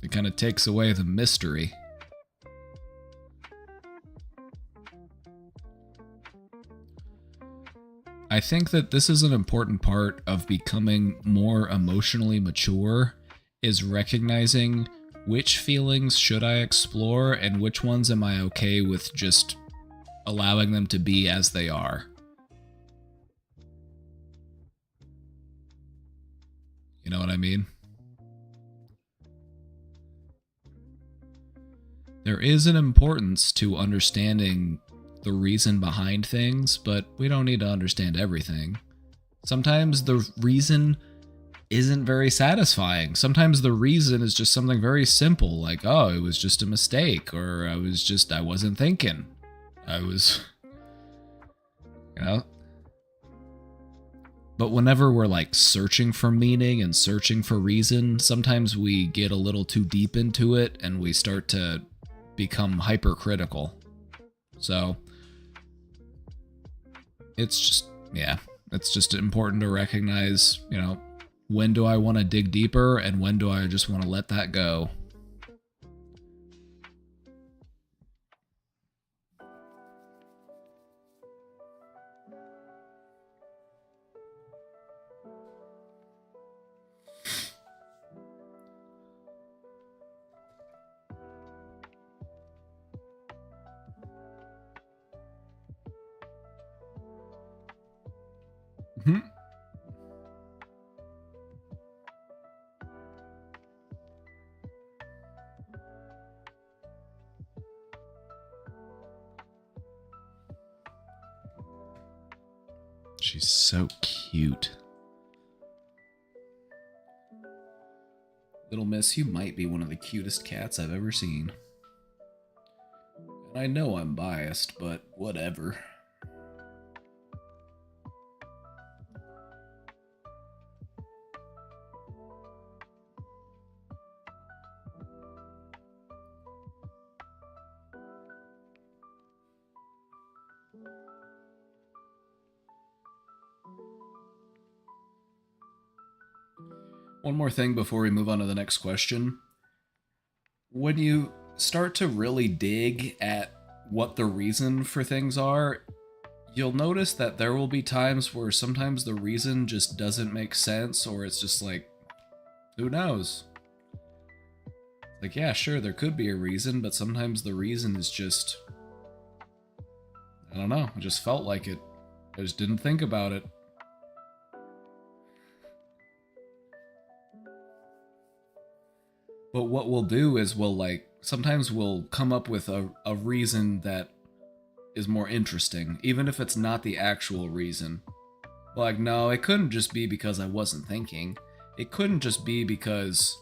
It kind of takes away the mystery. I think that this is an important part of becoming more emotionally mature, is recognizing which feelings should I explore and which ones am I okay with just allowing them to be as they are. You know what I mean? There is an importance to understanding the reason behind things, but we don't need to understand everything. Sometimes the reason isn't very satisfying. Sometimes the reason is just something very simple, like, oh, it was just a mistake, or I wasn't thinking. But whenever we're like searching for meaning and searching for reason, sometimes we get a little too deep into it and we start to become hypercritical. So it's just important to recognize, when do I want to dig deeper and when do I just want to let that go? Mm-hmm. She's so cute. Little Miss, you might be one of the cutest cats I've ever seen. And I know I'm biased, but whatever. One more thing before we move on to the next question. When you start to really dig at what the reason for things are, you'll notice that there will be times where sometimes the reason just doesn't make sense, or it's just like, who knows? Like, yeah, sure, there could be a reason, but sometimes the reason is just, I don't know, I just felt like it. I just didn't think about it. But what we'll do is sometimes we'll come up with a reason that is more interesting, even if it's not the actual reason. Like, no, it couldn't just be because I wasn't thinking. It couldn't just be because,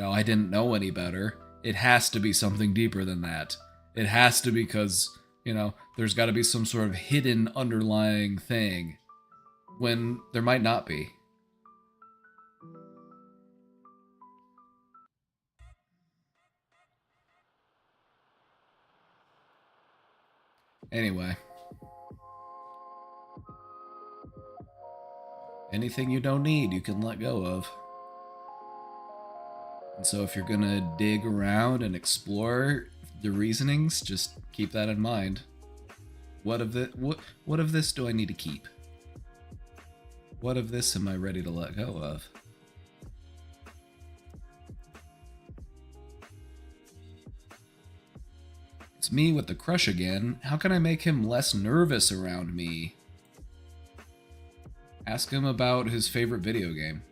I didn't know any better. It has to be something deeper than that. It has to be because, there's got to be some sort of hidden underlying thing when there might not be. Anyway. Anything you don't need, you can let go of. And so if you're gonna dig around and explore the reasonings, just keep that in mind. What of this do I need to keep? What of this am I ready to let go of? It's me with the crush again. How can I make him less nervous around me? Ask him about his favorite video game.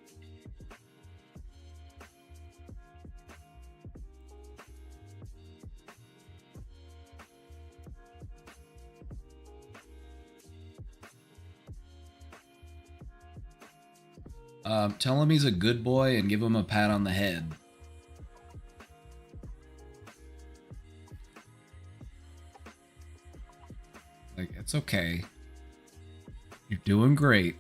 Tell him he's a good boy and give him a pat on the head. Like, it's okay. You're doing great.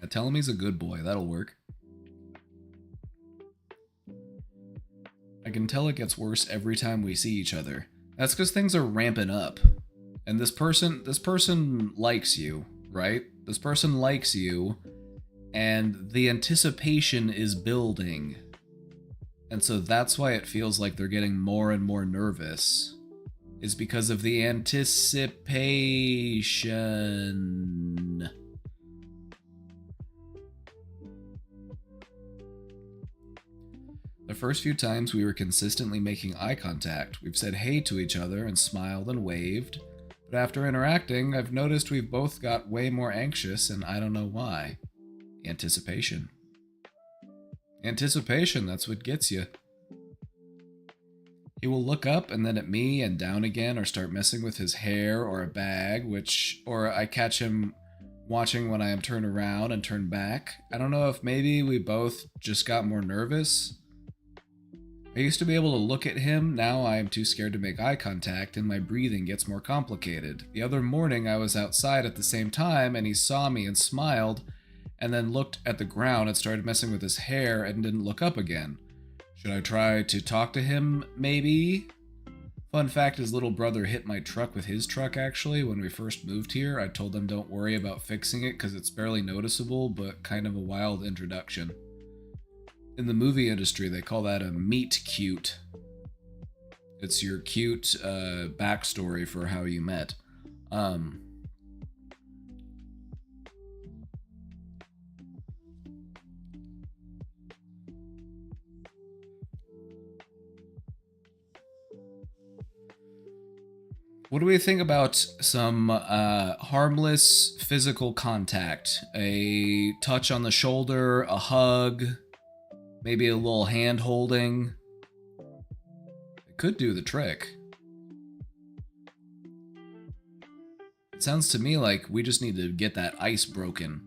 Yeah, tell him he's a good boy. That'll work. I can tell it gets worse every time we see each other. That's because things are ramping up. And this person likes you, right? This person likes you, and the anticipation is building. And so that's why it feels like they're getting more and more nervous, is because of the anticipation. The first few times we were consistently making eye contact. We've said hey to each other and smiled and waved. But after interacting, I've noticed we've both got way more anxious, and I don't know why. Anticipation. Anticipation, that's what gets you. He will look up and then at me and down again, or start messing with his hair or a bag, or I catch him watching when I am turned around and turn back. I don't know if maybe we both just got more nervous. I used to be able to look at him, now I am too scared to make eye contact and my breathing gets more complicated. The other morning I was outside at the same time and he saw me and smiled, and then looked at the ground and started messing with his hair and didn't look up again. Should I try to talk to him, maybe? Fun fact, his little brother hit my truck with his truck actually when we first moved here. I told them don't worry about fixing it because it's barely noticeable, but kind of a wild introduction. In the movie industry, they call that a meet cute. It's your cute backstory for how you met. What do we think about some harmless physical contact? A touch on the shoulder, a hug, maybe a little hand holding. It could do the trick. It sounds to me like we just need to get that ice broken.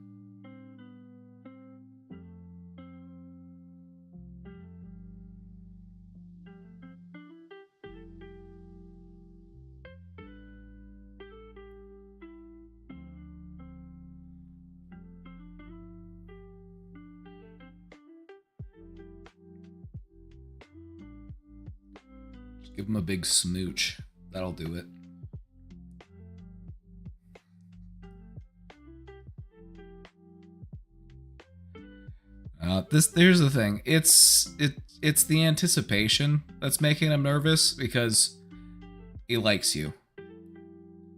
Give him a big smooch. That'll do it. Here's the thing. It's the anticipation that's making him nervous because he likes you.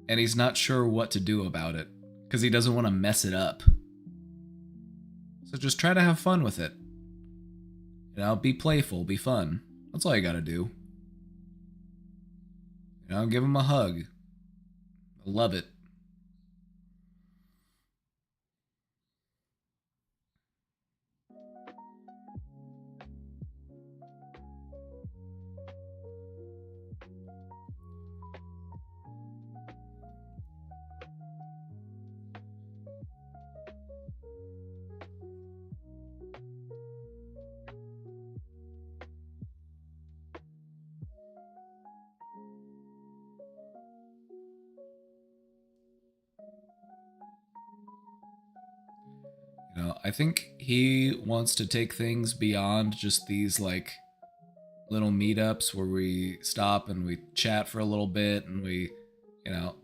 And he's not sure what to do about it because he doesn't want to mess it up. So just try to have fun with it. You know, be playful, be fun. That's all you gotta do. You know, give him a hug. I love it. You know, I think he wants to take things beyond just these like little meetups where we stop and we chat for a little bit and we, you know.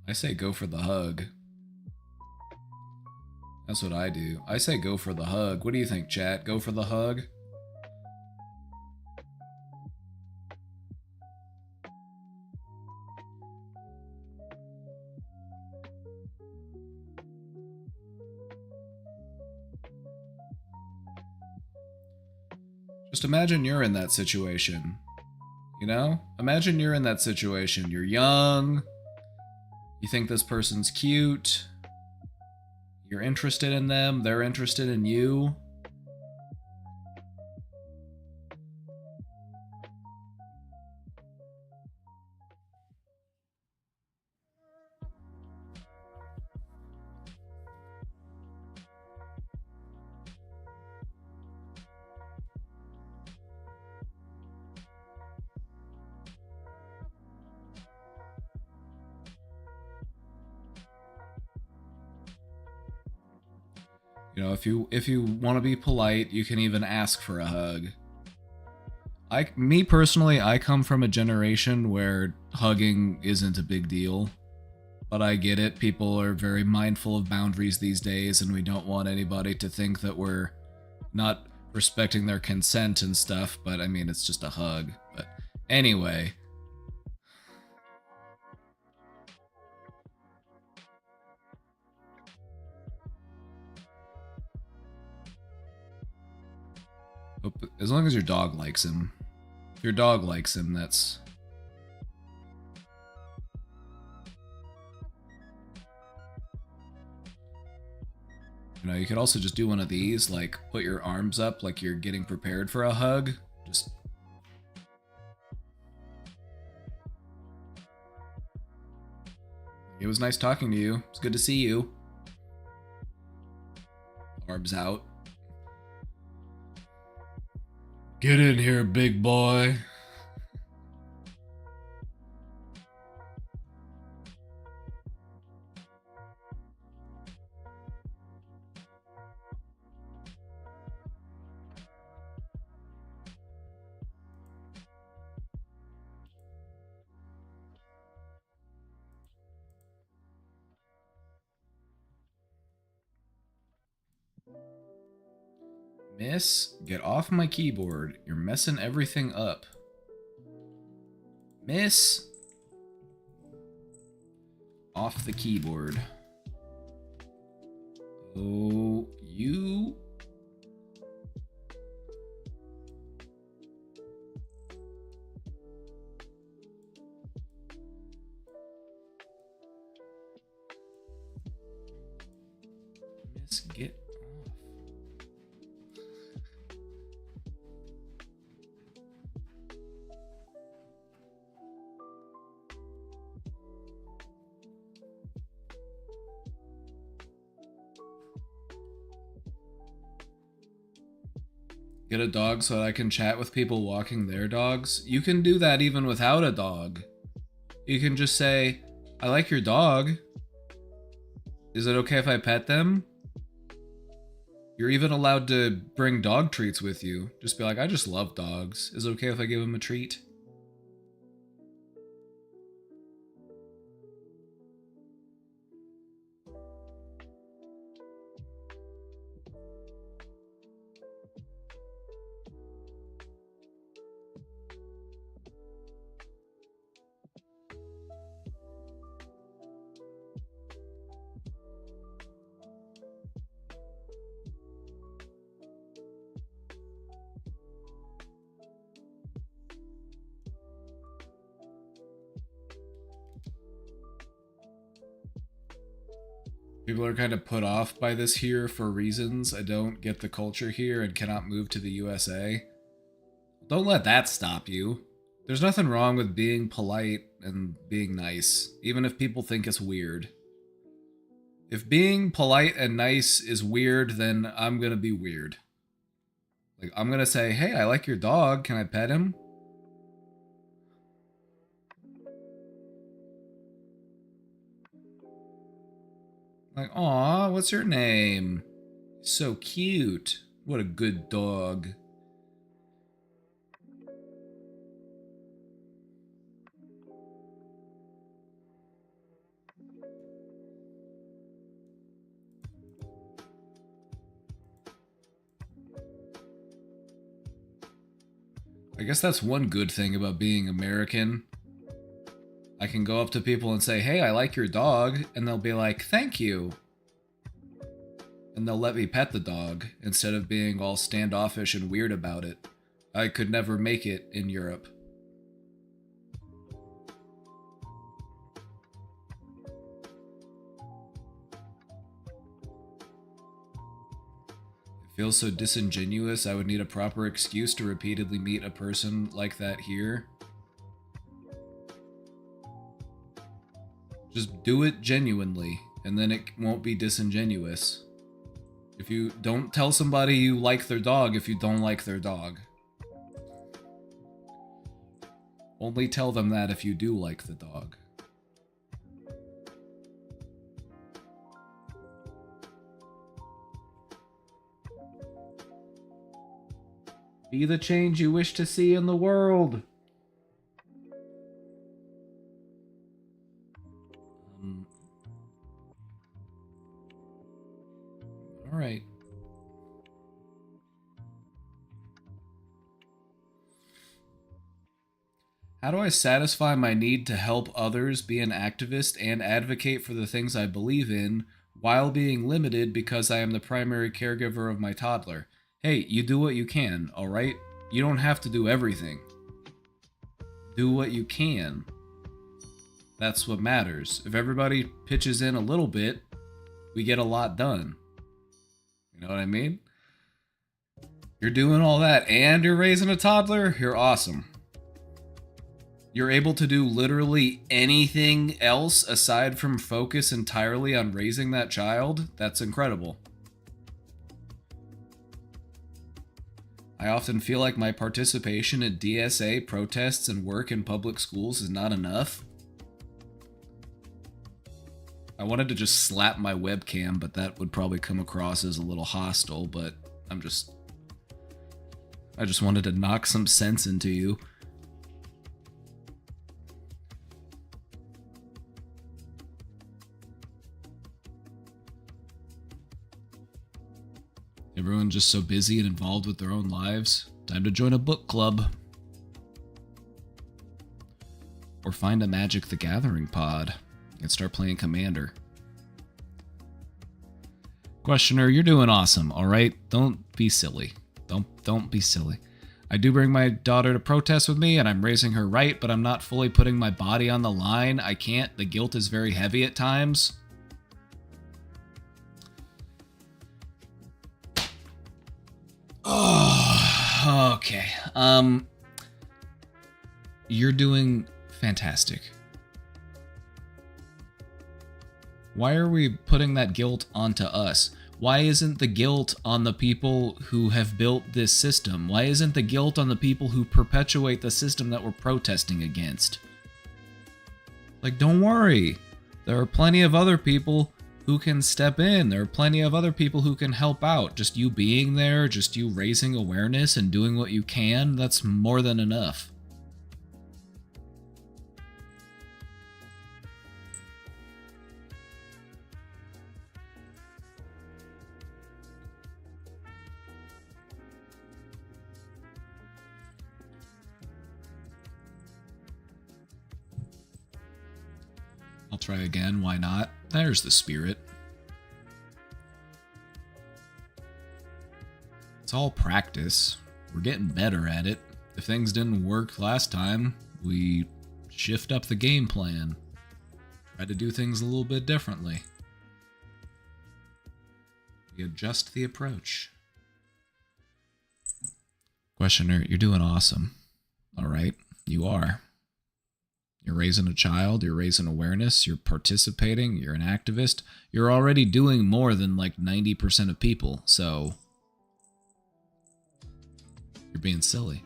I say go for the hug. That's what I do. I say go for the hug. What do you think, chat? Go for the hug? Just imagine you're in that situation. You know? Imagine you're in that situation. You're young. You think this person's cute. You're interested in them. They're interested in you. You know, if you want to be polite, you can even ask for a hug. Me personally, I come from a generation where hugging isn't a big deal. But I get it, people are very mindful of boundaries these days, and we don't want anybody to think that we're not respecting their consent and stuff, but I mean, it's just a hug. But anyway. As long as your dog likes him. If your dog likes him, that's... You know, you could also just do one of these, like, put your arms up like you're getting prepared for a hug. Just... It was nice talking to you. It's good to see you. Arms out. Get in here, big boy. Miss, get off my keyboard. You're messing everything up. Miss! Off the keyboard. Oh, you... Miss, get off. Get a dog so that I can chat with people walking their dogs. You can do that even without a dog. You can just say, I like your dog. Is it okay if I pet them? You're even allowed to bring dog treats with you. Just be like, I just love dogs. Is it okay if I give them a treat? People are kind of put off by this here for reasons. I don't get the culture here and cannot move to the USA. Don't let that stop you. There's nothing wrong with being polite and being nice, even if people think it's weird. If being polite and nice is weird, then I'm gonna be weird. Like, I'm gonna say, hey, I like your dog, can I pet him? Like, aw, what's your name? So cute. What a good dog. I guess that's one good thing about being American. I can go up to people and say, hey, I like your dog, and they'll be like, thank you. And they'll let me pet the dog, instead of being all standoffish and weird about it. I could never make it in Europe. It feels so disingenuous, I would need a proper excuse to repeatedly meet a person like that here. Just do it genuinely, and then it won't be disingenuous. If you don't tell somebody you like their dog if you don't like their dog. Only tell them that if you do like the dog. Be the change you wish to see in the world. All right. How do I satisfy my need to help others, be an activist, and advocate for the things I believe in while being limited because I am the primary caregiver of my toddler? Hey, you do what you can, alright? You don't have to do everything. Do what you can. That's what matters. If everybody pitches in a little bit, we get a lot done. You know what I mean? You're doing all that and you're raising a toddler? You're awesome. You're able to do literally anything else aside from focus entirely on raising that child? That's incredible. I often feel like my participation in DSA protests and work in public schools is not enough. I wanted to just slap my webcam, but that would probably come across as a little hostile, but I just wanted to knock some sense into you. Everyone's just so busy and involved with their own lives. Time to join a book club. Or find a Magic the Gathering pod and start playing Commander. Questioner, you're doing awesome, alright? Don't be silly. Don't be silly. I do bring my daughter to protest with me, and I'm raising her right, but I'm not fully putting my body on the line. I can't. The guilt is very heavy at times. Oh, okay. You're doing fantastic. Why are we putting that guilt onto us? Why isn't the guilt on the people who have built this system? Why isn't the guilt on the people who perpetuate the system that we're protesting against? Like, don't worry. There are plenty of other people who can step in. There are plenty of other people who can help out. Just you being there, just you raising awareness and doing what you can, that's more than enough. I'll try again, why not? There's the spirit. It's all practice. We're getting better at it. If things didn't work last time, we shift up the game plan. Try to do things a little bit differently. We adjust the approach. Questioner, you're doing awesome. All right, you are. You're raising a child, you're raising awareness, you're participating, you're an activist. You're already doing more than like 90% of people, so you're being silly.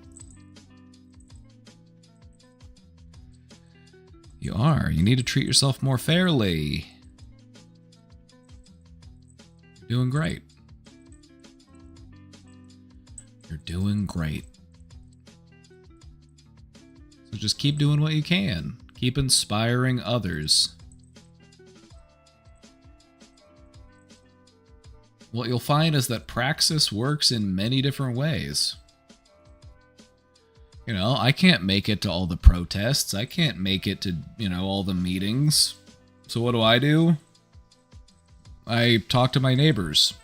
You are. You need to treat yourself more fairly. You're doing great. You're doing great. So just keep doing what you can. Keep inspiring others. What you'll find is that praxis works in many different ways. You know, I can't make it to all the protests. I can't make it to, all the meetings. So what do? I talk to my neighbors.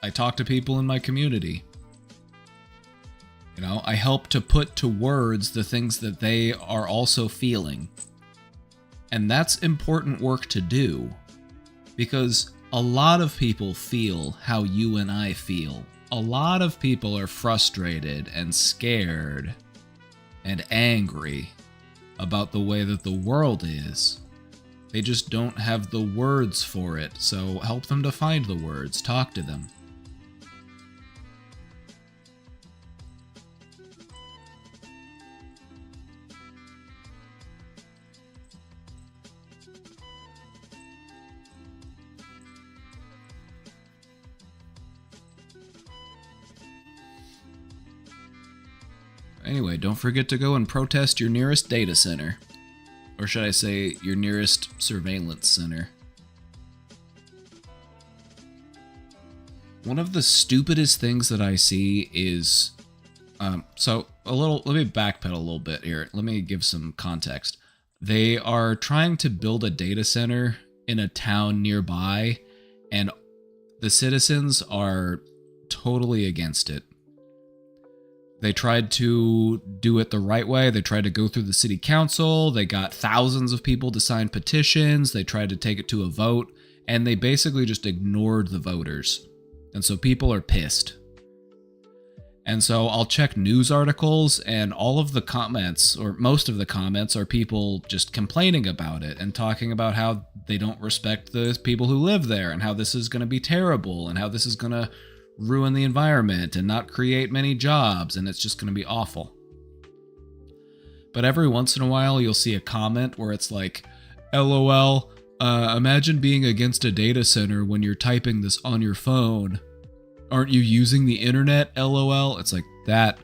I talk to people in my community. I help to put to words the things that they are also feeling. And that's important work to do, because a lot of people feel how you and I feel. A lot of people are frustrated and scared and angry about the way that the world is. They just don't have the words for it, so help them to find the words. Talk to them. Anyway, don't forget to go and protest your nearest data center. Or should I say, your nearest surveillance center. One of the stupidest things that I see is... let me backpedal a little bit here. Let me give some context. They are trying to build a data center in a town nearby, and the citizens are totally against it. They tried to do it the right way. They tried to go through the city council. They got thousands of people to sign petitions. They tried to take it to a vote, and they basically just ignored the voters. And so people are pissed. And so I'll check news articles, and all of the comments, or most of the comments, are people just complaining about it and talking about how they don't respect the people who live there, and how this is going to be terrible, and how this is going to ruin the environment and not create many jobs, and it's just going to be awful. But every once in a while, you'll see a comment where it's like, LOL, imagine being against a data center when you're typing this on your phone. Aren't you using the internet? LOL. It's like, that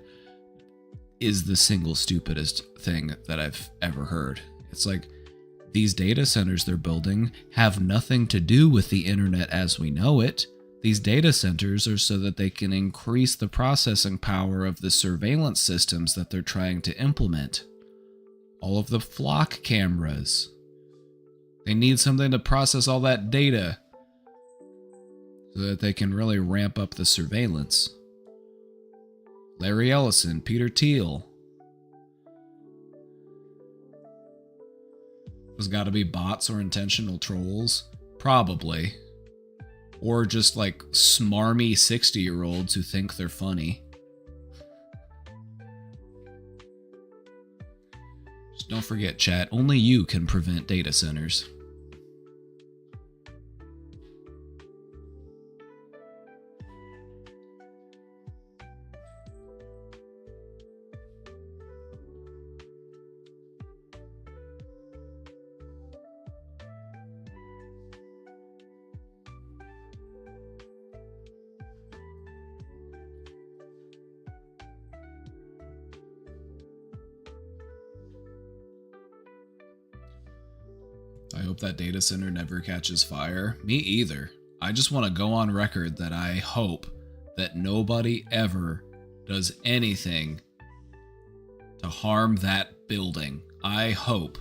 is the single stupidest thing that I've ever heard. It's like, these data centers they're building have nothing to do with the internet as we know it. These data centers are so that they can increase the processing power of the surveillance systems that they're trying to implement. All of the flock cameras. They need something to process all that data so that they can really ramp up the surveillance. Larry Ellison, Peter Thiel. There's got to be bots or intentional trolls? Probably. Or just like smarmy 60-year-olds who think they're funny. Just don't forget, chat, only you can prevent data centers. I hope that data center never catches fire. Me either. I just want to go on record that I hope that nobody ever does anything to harm that building. I hope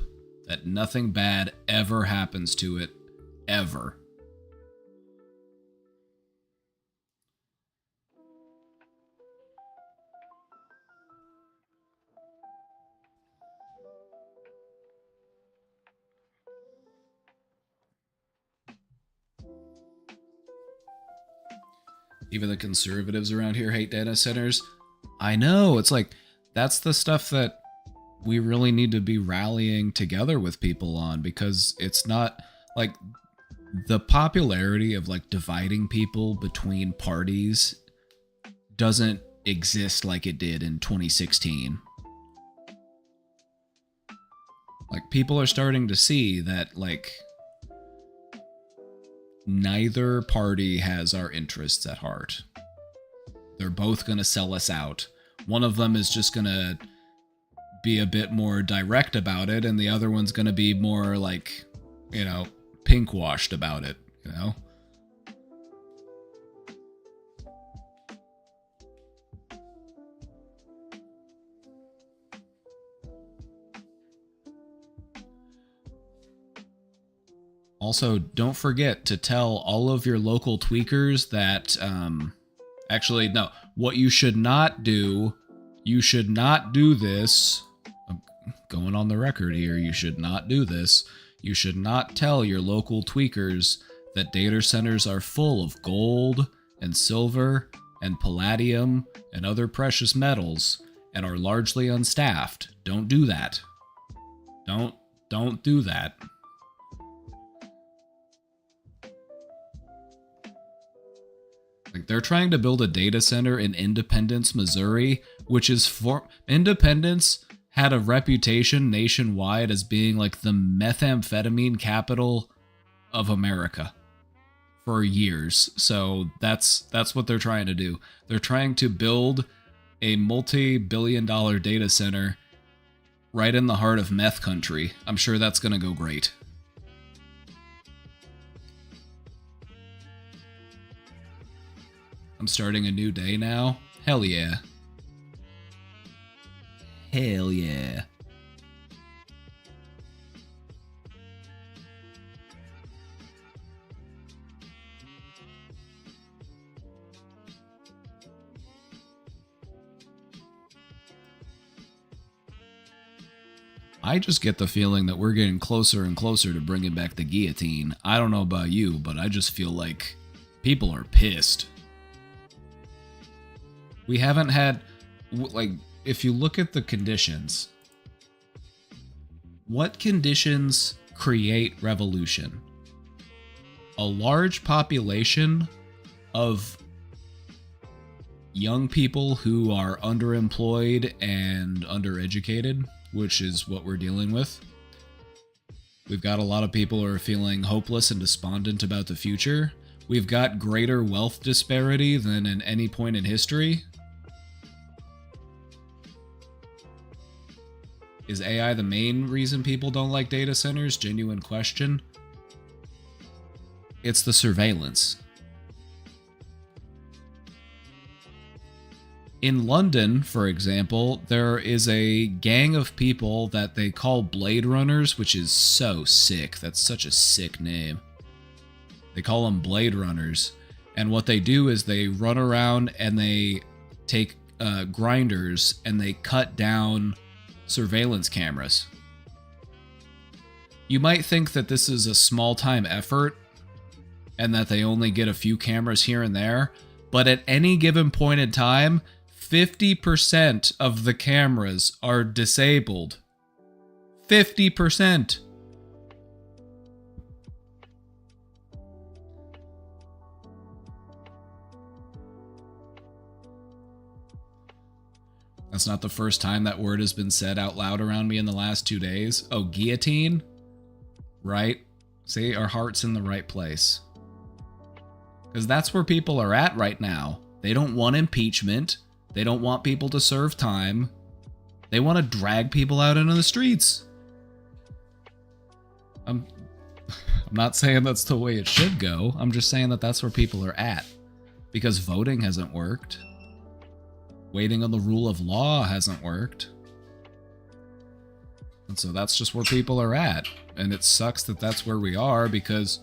that nothing bad ever happens to it, ever. Even the conservatives around here hate data centers. I know, it's like, that's the stuff that we really need to be rallying together with people on, because it's not like the popularity of like dividing people between parties doesn't exist like it did in 2016. Like, people are starting to see that, like, neither party has our interests at heart. They're both going to sell us out. One of them is just going to be a bit more direct about it, and the other one's going to be more, like, you know, pink-washed about it, you know? Also, don't forget to tell all of your local tweakers that, actually, no, what you should not do, you should not do this. I'm going on the record here, you should not do this. You should not tell your local tweakers that data centers are full of gold and silver and palladium and other precious metals and are largely unstaffed. Don't do that. Don't do that. Like, they're trying to build a data center in Independence, Missouri, which is Independence had a reputation nationwide as being like the methamphetamine capital of America for years. So that's what they're trying to do. They're trying to build a multi-billion-dollar data center right in the heart of meth country. I'm sure that's going to go great. I'm starting a new day now. Hell yeah. Hell yeah. I just get the feeling that we're getting closer and closer to bringing back the guillotine. I don't know about you, but I just feel like people are pissed. We haven't had, like, if you look at the conditions, what conditions create revolution? A large population of young people who are underemployed and undereducated, which is what we're dealing with. We've got a lot of people who are feeling hopeless and despondent about the future. We've got greater wealth disparity than in any point in history. Is AI the main reason people don't like data centers? Genuine question. It's the surveillance. In London, for example, there is a gang of people that they call Blade Runners, which is so sick. That's such a sick name. They call them Blade Runners. And what they do is they run around and they take grinders and they cut down surveillance cameras. You might think that this is a small-time effort and that they only get a few cameras here and there, but at any given point in time, 50% of the cameras are disabled. 50%! That's not the first time that word has been said out loud around me in the last 2 days. Oh, guillotine? Right? See, our heart's in the right place. Because that's where people are at right now. They don't want impeachment. They don't want people to serve time. They want to drag people out into the streets. I'm not saying that's the way it should go. I'm just saying that that's where people are at. Because voting hasn't worked. Waiting on the rule of law hasn't worked. And so that's just where people are at. And it sucks that that's where we are, because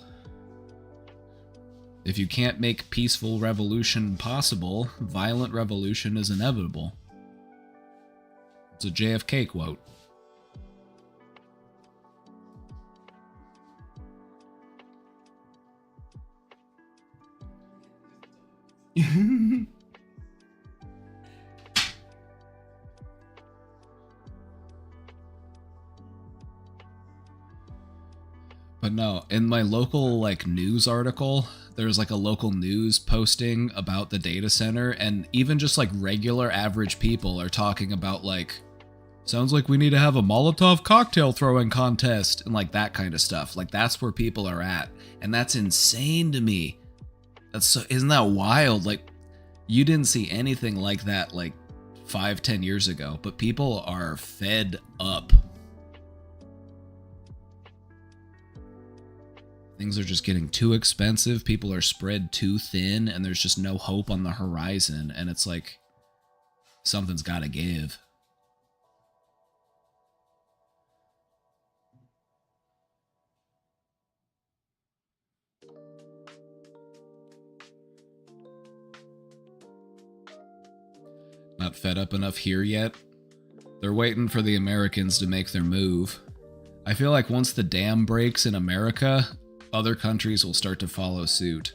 if you can't make peaceful revolution possible, violent revolution is inevitable. It's a JFK quote. But no, in my local like news article, there's like a local news posting about the data center, and even just like regular average people are talking about like, sounds like we need to have a Molotov cocktail throwing contest and like that kind of stuff. Like that's where people are at, and that's insane to me. That's so, isn't that wild? Like you didn't see anything like that like 5-10 years ago, but people are fed up. Things are just getting too expensive. People are spread too thin, and there's just no hope on the horizon. And it's like, something's got to give. Not fed up enough here yet? They're waiting for the Americans to make their move. I feel like once the dam breaks in America, other countries will start to follow suit.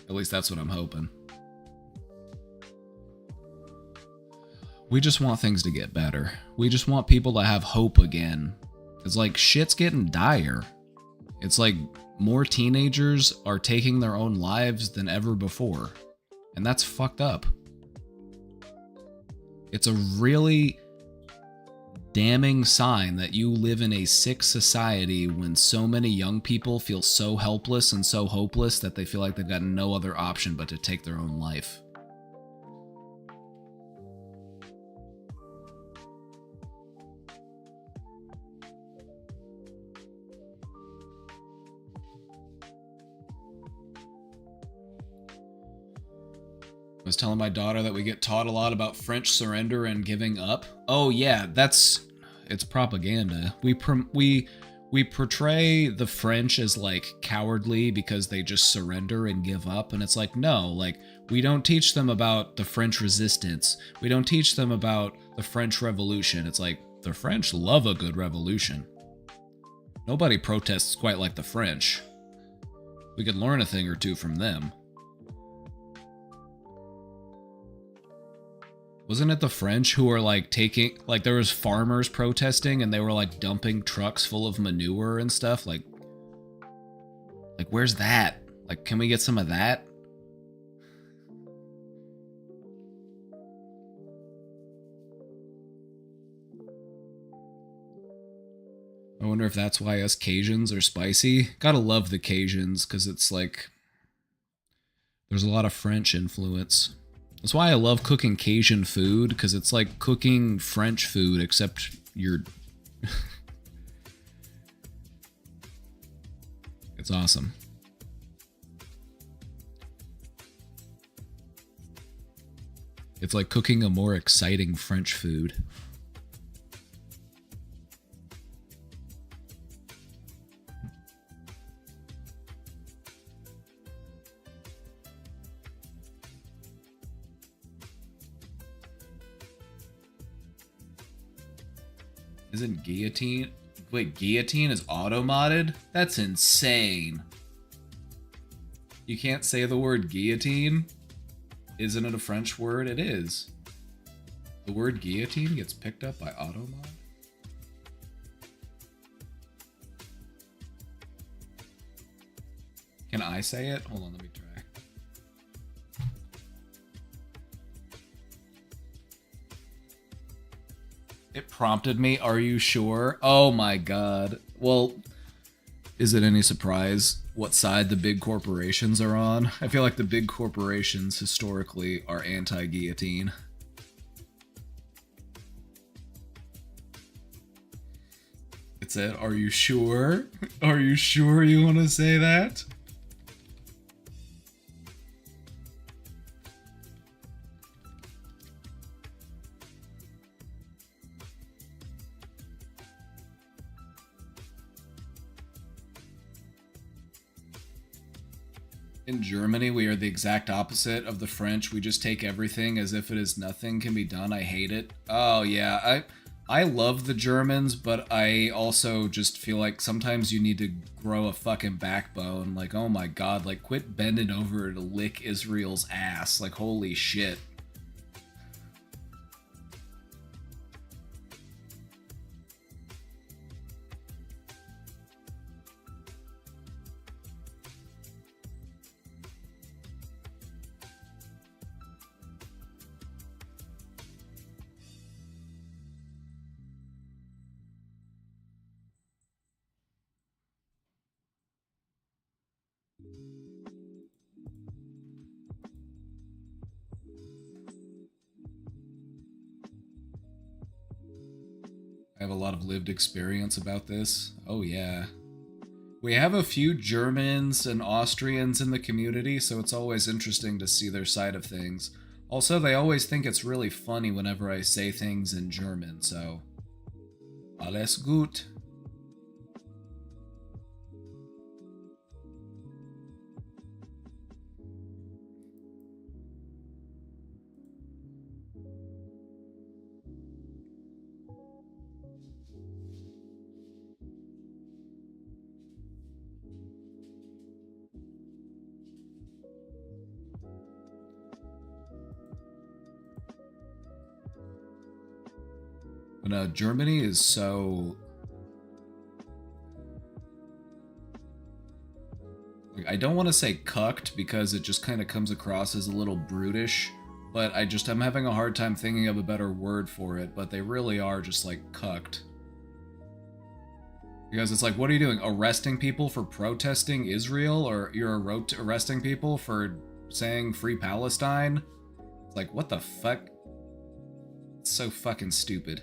At least that's what I'm hoping. We just want things to get better. We just want people to have hope again. It's like shit's getting dire. It's like more teenagers are taking their own lives than ever before. And that's fucked up. It's a really damning sign that you live in a sick society when so many young people feel so helpless and so hopeless that they feel like they've got no other option but to take their own life. I was telling my daughter that we get taught a lot about French surrender and giving up. Oh yeah, it's propaganda. We portray the French as like cowardly because they just surrender and give up, and it's like, no, like we don't teach them about the French resistance. We don't teach them about the French Revolution. It's like the French love a good revolution. Nobody protests quite like the French. We could learn a thing or two from them. Wasn't it the French who were like taking, like there was farmers protesting and they were like dumping trucks full of manure and stuff? Like where's that? Like, can we get some of that? I wonder if that's why us Cajuns are spicy. Gotta love the Cajuns, because it's like, there's a lot of French influence. That's why I love cooking Cajun food, because it's like cooking French food, except you're... It's awesome. It's like cooking a more exciting French food. Isn't guillotine? Wait, guillotine is auto-modded? That's insane. You can't say the word guillotine? Isn't it a French word? It is. The word guillotine gets picked up by auto-mod? Can I say it? Hold on, let me try. It prompted me, are you sure? Oh my god. Well, is it any surprise what side the big corporations are on? I feel like the big corporations historically are anti-guillotine. It said, are you sure? Are you sure you want to say that? In Germany, we are the exact opposite of the French. We just take everything as if it is nothing can be done. I hate it. Oh yeah, I love the Germans, but I also just feel like sometimes you need to grow a fucking backbone. Like, oh my god, like quit bending over to lick Israel's ass. Like, holy shit. I have a lot of lived experience about this. Oh yeah. We have a few Germans and Austrians in the community, so it's always interesting to see their side of things. Also, they always think it's really funny whenever I say things in German, so... Alles gut. But Germany is so... Like, I don't want to say cucked because it just kind of comes across as a little brutish, but I'm having a hard time thinking of a better word for it, but they really are just like cucked. Because it's like, what are you doing? Arresting people for protesting Israel? Or you're arresting people for saying free Palestine? It's like, what the fuck? It's so fucking stupid.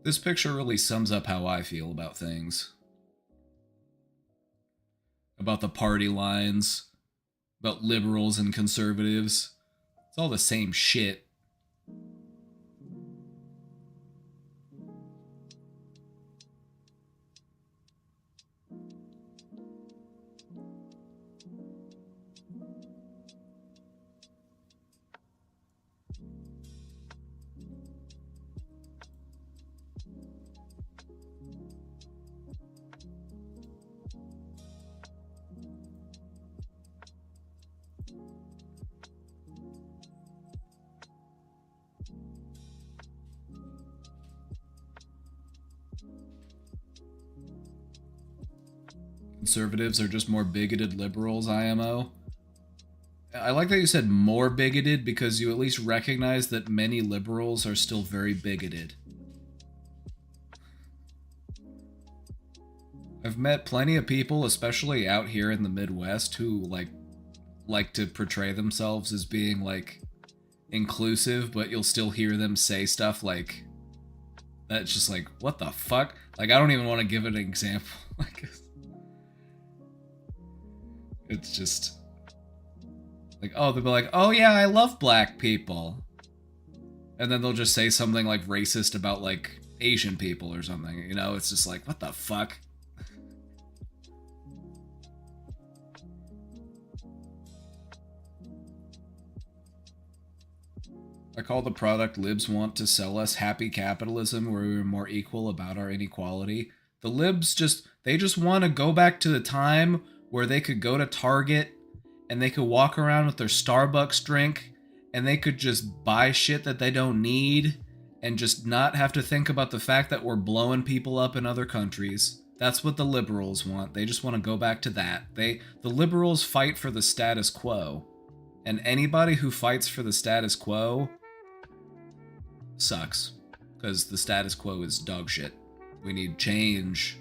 This picture really sums up how I feel about things. About the party lines, about liberals and conservatives. It's all the same shit. Conservatives are just more bigoted liberals, IMO. I like that you said more bigoted because you at least recognize that many liberals are still very bigoted. I've met plenty of people, especially out here in the Midwest, who like to portray themselves as being like inclusive, but you'll still hear them say stuff like that's just like, what the fuck? Like, I don't even want to give an example. Like, it's just like, oh, they'll be like, oh yeah, I love black people. And then they'll just say something like racist about like Asian people or something, you know? It's just like, what the fuck? I call the product libs want to sell us happy capitalism where we are more equal about our inequality. The libs they just want to go back to the time where they could go to Target and they could walk around with their Starbucks drink and they could just buy shit that they don't need and just not have to think about the fact that we're blowing people up in other countries. That's what the liberals want. They just want to go back to that. The liberals fight for the status quo. And anybody who fights for the status quo sucks. Because the status quo is dog shit. We need change.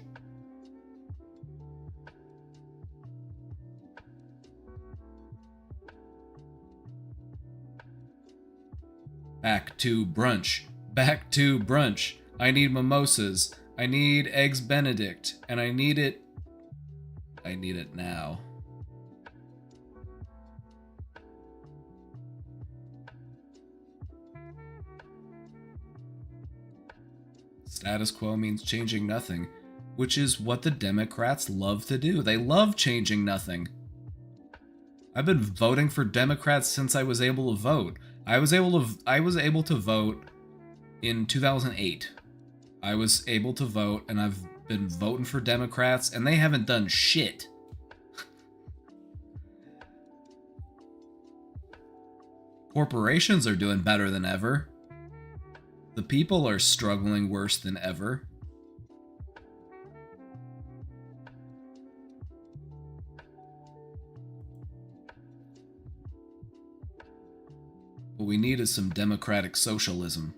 Back to brunch. Back to brunch. I need mimosas. I need eggs Benedict. And I need it now. Status quo means changing nothing, which is what the Democrats love to do. They love changing nothing. I've been voting for Democrats since I was able to vote. I was able to vote in 2008. I was able to vote, and I've been voting for Democrats, and they haven't done shit. Corporations are doing better than ever. The people are struggling worse than ever. What we need is some democratic socialism.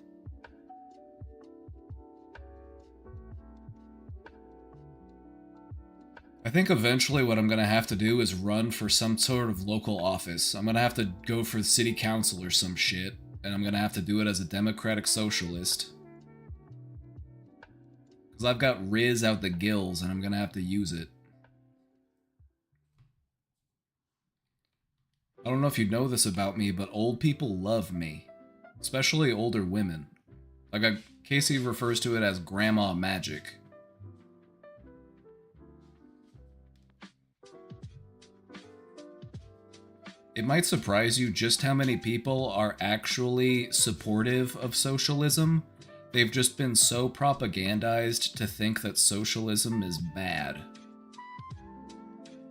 I think eventually what I'm going to have to do is run for some sort of local office. I'm going to have to go for the city council or some shit, and I'm going to have to do it as a democratic socialist. Because I've got Riz out the gills, and I'm going to have to use it. I don't know if you know this about me, but old people love me. Especially older women. Like, Casey refers to it as grandma magic. It might surprise you just how many people are actually supportive of socialism. They've just been so propagandized to think that socialism is bad.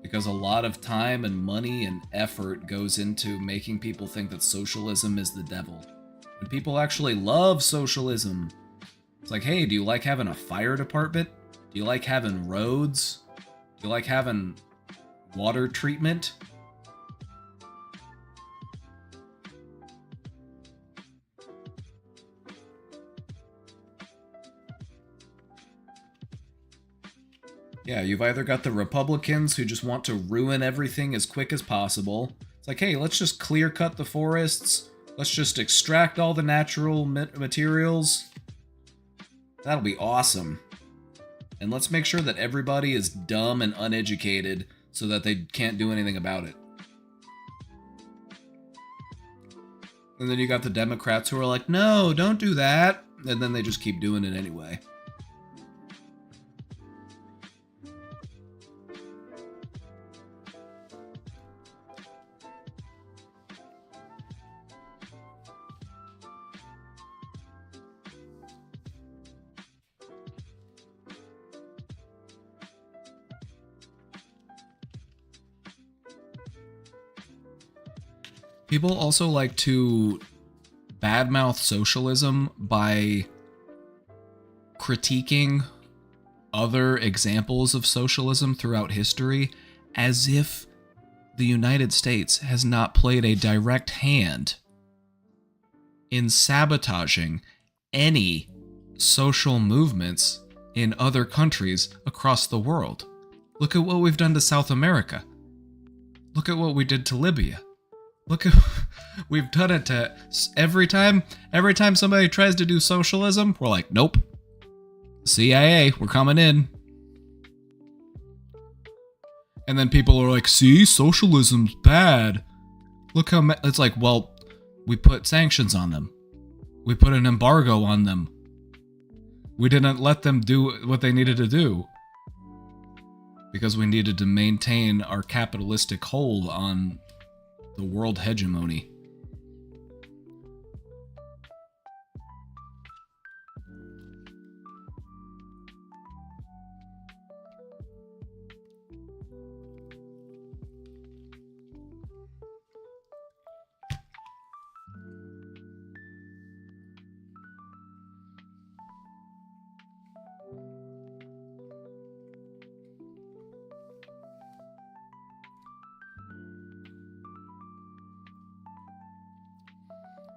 Because a lot of time and money and effort goes into making people think that socialism is the devil. And people actually love socialism. It's like, hey, do you like having a fire department? Do you like having roads? Do you like having water treatment? Yeah, you've either got the Republicans who just want to ruin everything as quick as possible. It's like, hey, let's just clear cut the forests. Let's just extract all the natural materials. That'll be awesome. And let's make sure that everybody is dumb and uneducated so that they can't do anything about it. And then you got the Democrats who are like, no, don't do that. And then they just keep doing it anyway. People also like to badmouth socialism by critiquing other examples of socialism throughout history as if the United States has not played a direct hand in sabotaging any social movements in other countries across the world. Look at what we've done to South America. Look at what we did to Libya. Look at, we've done it to every time somebody tries to do socialism, we're like, nope. CIA, we're coming in. And then people are like, see, socialism's bad. Look how, it's like, well, we put sanctions on them. We put an embargo on them. We didn't let them do what they needed to do. Because we needed to maintain our capitalistic hold on the world hegemony.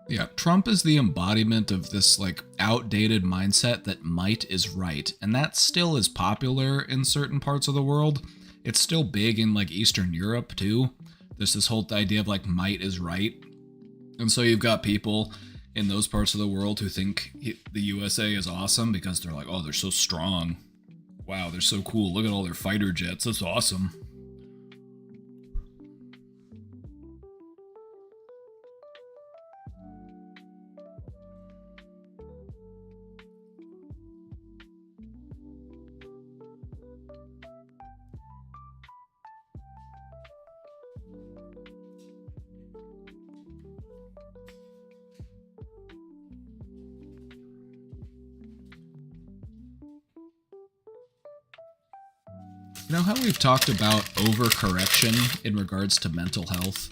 Yeah, Trump is the embodiment of this, like, outdated mindset that might is right. And that still is popular in certain parts of the world. It's still big in, like, Eastern Europe, too. There's this whole idea of, like, might is right. And so you've got people in those parts of the world who think the USA is awesome because they're like, oh, they're so strong. Wow, they're so cool. Look at all their fighter jets. That's awesome. You know how we've talked about overcorrection in regards to mental health?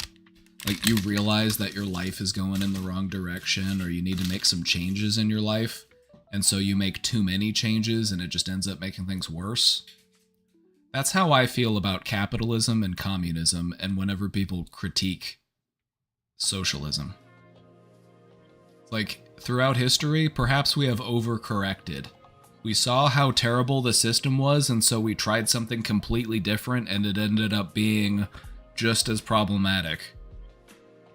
Like, you realize that your life is going in the wrong direction, or you need to make some changes in your life, and so you make too many changes and it just ends up making things worse. That's how I feel about capitalism and communism, and whenever people critique socialism. Like, throughout history, perhaps we have overcorrected. We saw how terrible the system was, and so we tried something completely different, and it ended up being just as problematic.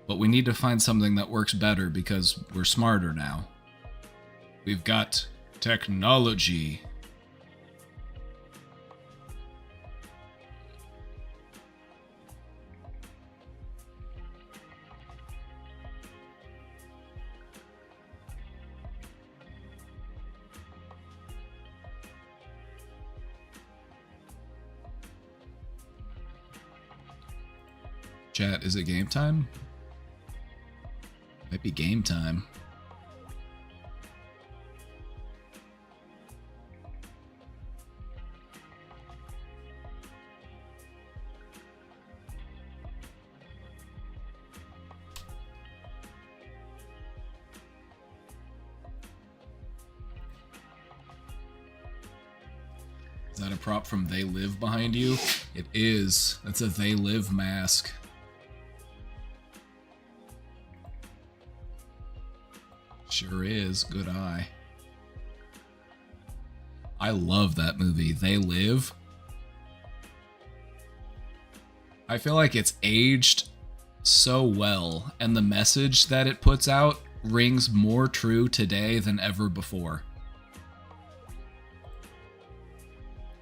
But we need to find something that works better because we're smarter now. We've got technology. Chat, is it game time? Might be game time. Is that a prop from They Live behind you? It is. That's a They Live mask. Sure is. Good eye. I love that movie. They Live. I feel like it's aged so well, and the message that it puts out rings more true today than ever before.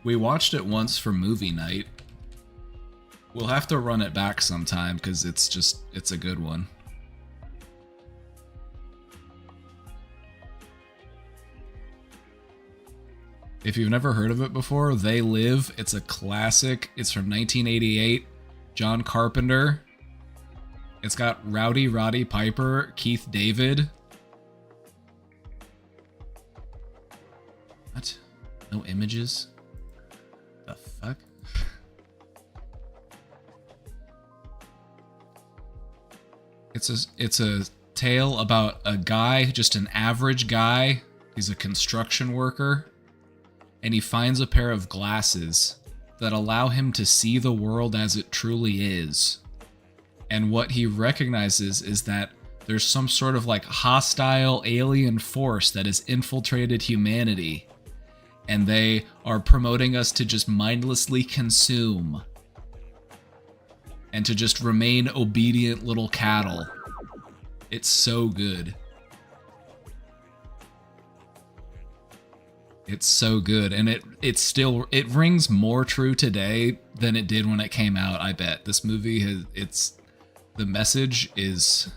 We watched it once for movie night. We'll have to run it back sometime because it's a good one. If you've never heard of it before, They Live. It's a classic. It's from 1988. John Carpenter. It's got Rowdy Roddy Piper, Keith David. What? No images? The fuck? It's a tale about a guy, just an average guy. He's a construction worker. And he finds a pair of glasses that allow him to see the world as it truly is. And what he recognizes is that there's some sort of like hostile alien force that has infiltrated humanity. And they are promoting us to just mindlessly consume. And to just remain obedient little cattle. It's so good. It's so good, and it rings more true today than it did when it came out. I bet this movie the message is.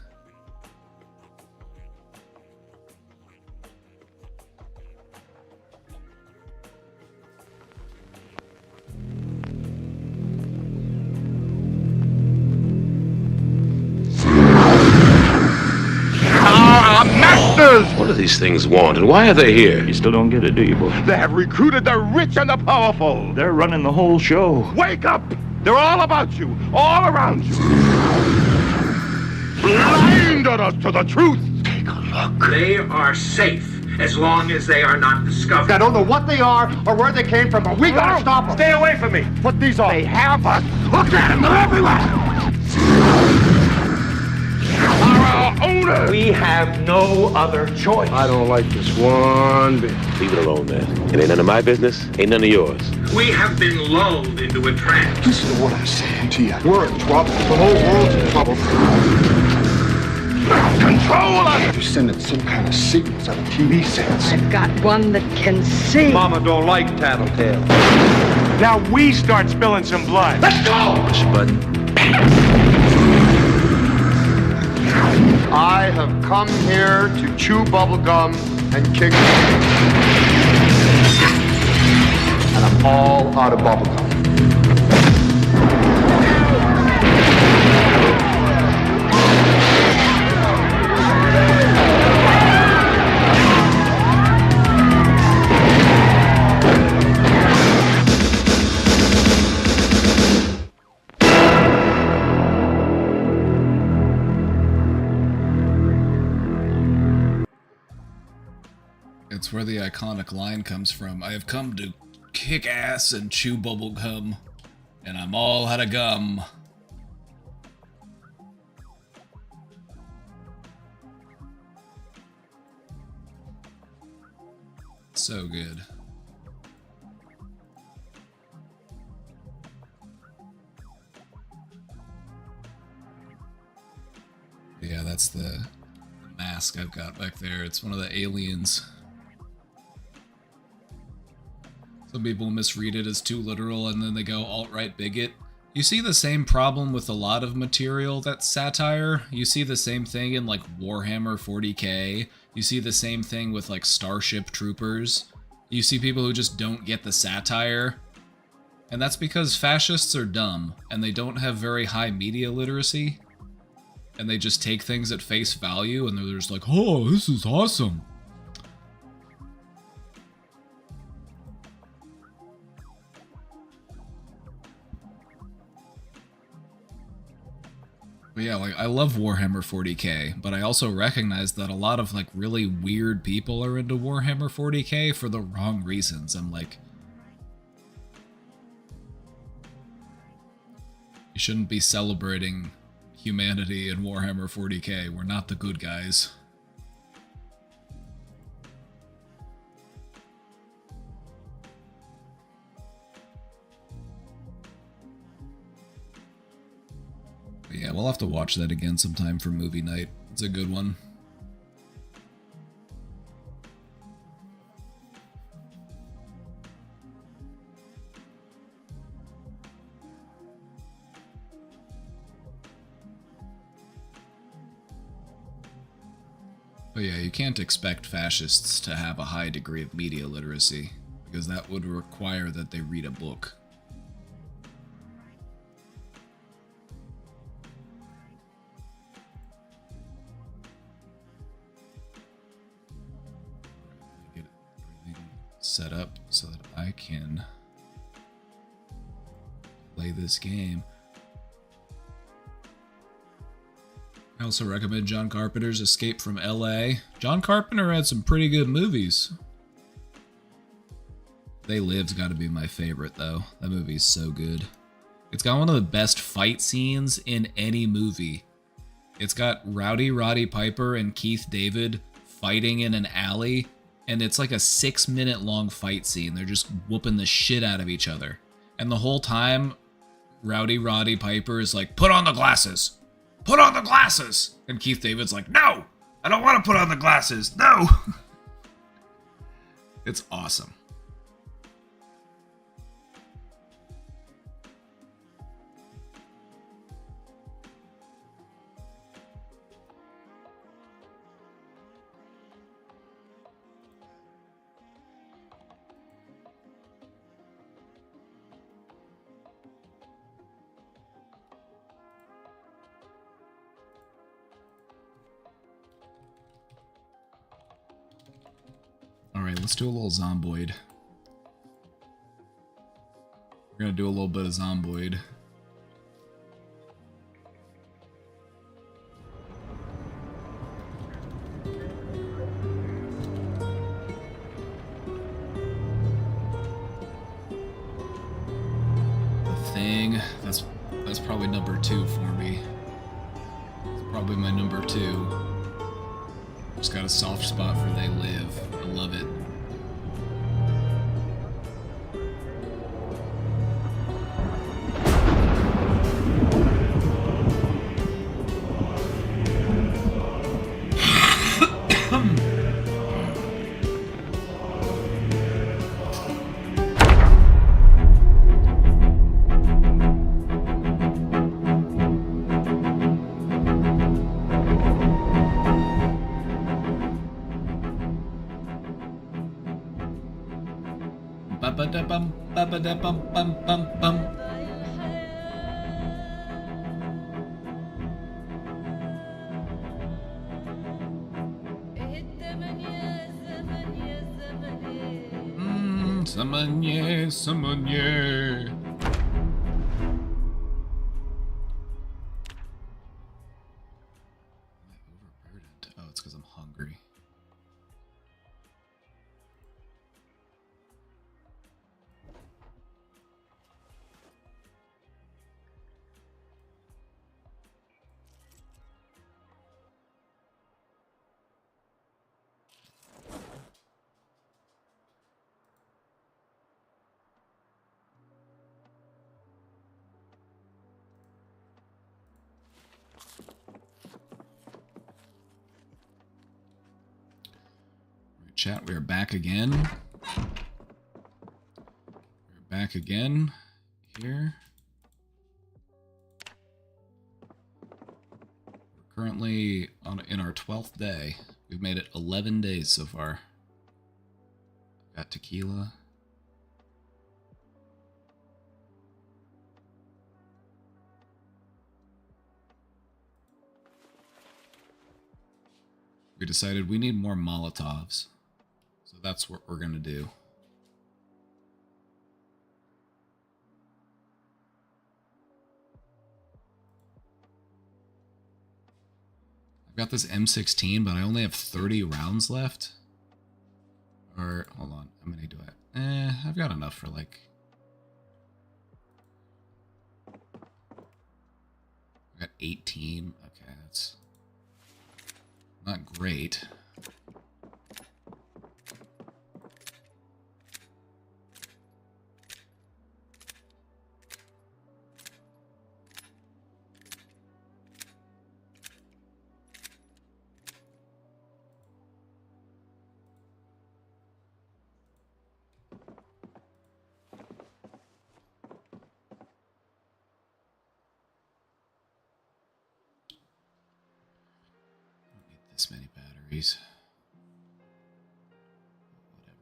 What do these things want, and why are they here? You still don't get it, do you, boy? They have recruited the rich and the powerful. They're running the whole show. Wake up! They're all about you, all around you. Blinded us to the truth. Take a look. They are safe as long as they are not discovered. I don't know what they are or where they came from, but we gotta stop them. Stay away from me. Put these on. They have us. Look at them. They're everywhere. Our owners. We have no other choice. I don't like this one bit. Leave it alone, man. It ain't none of my business. Ain't none of yours. We have been lulled into a trance. Listen to what I'm saying to you. We're in trouble. The whole world's in trouble. Control us! You're sending some kind of signals out of TV sets. I've got one that can see. Mama don't like tattletale. Now we start spilling some blood. Let's go! Push a button. I have come here to chew bubblegum and kick. And I'm all out of bubblegum. It's where the iconic line comes from. I have come to kick ass and chew bubble gum, and I'm all out of gum. So good. Yeah, that's the mask I've got back there. It's one of the aliens. Some people misread it as too literal and then they go alt-right bigot. You see the same problem with a lot of material that's satire. You see the same thing in like Warhammer 40k. You see the same thing with like Starship Troopers. You see people who just don't get the satire. And that's because fascists are dumb and they don't have very high media literacy. And they just take things at face value and they're just like, oh, this is awesome. But yeah, like I love Warhammer 40k, but I also recognize that a lot of like really weird people are into Warhammer 40k for the wrong reasons. I'm like, you shouldn't be celebrating humanity in Warhammer 40k. We're not the good guys. But yeah, we'll have to watch that again sometime for movie night. It's a good one. But yeah, you can't expect fascists to have a high degree of media literacy, because that would require that they read a book. Get everything set up so that I can play this game. I also recommend John Carpenter's Escape from LA. John Carpenter had some pretty good movies. They Live's got to be my favorite, though. That movie's so good. It's got one of the best fight scenes in any movie. It's got Rowdy Roddy Piper and Keith David fighting in an alley, and it's like a 6-minute long fight scene. They're just whooping the shit out of each other. And the whole time, Rowdy Roddy Piper is like, put on the glasses! Put on the glasses! And Keith David's like, no! I don't want to put on the glasses! No! It's awesome. Alright, let's do a little Zomboid. We're gonna do a little bit of Zomboid. The Thing, that's probably number 2 for me. It's probably my number 2. Just got a soft spot for They Live. I love it. Ba-ba-da-bum, ba-ba-da-bum, bum, bum, bum. Samanye, samanye. Am I overburdened? Oh, it's because I'm hungry. Chat, we are back again. We're back again here. We're currently in our 12th day. We've made it 11 days so far. Got tequila. We decided we need more Molotovs. So that's what we're going to do. I've got this M16, but I only have 30 rounds left. Or, hold on, how many do I... I've got enough for like... I've got 18. Okay, that's... not great. This many batteries. Whatever.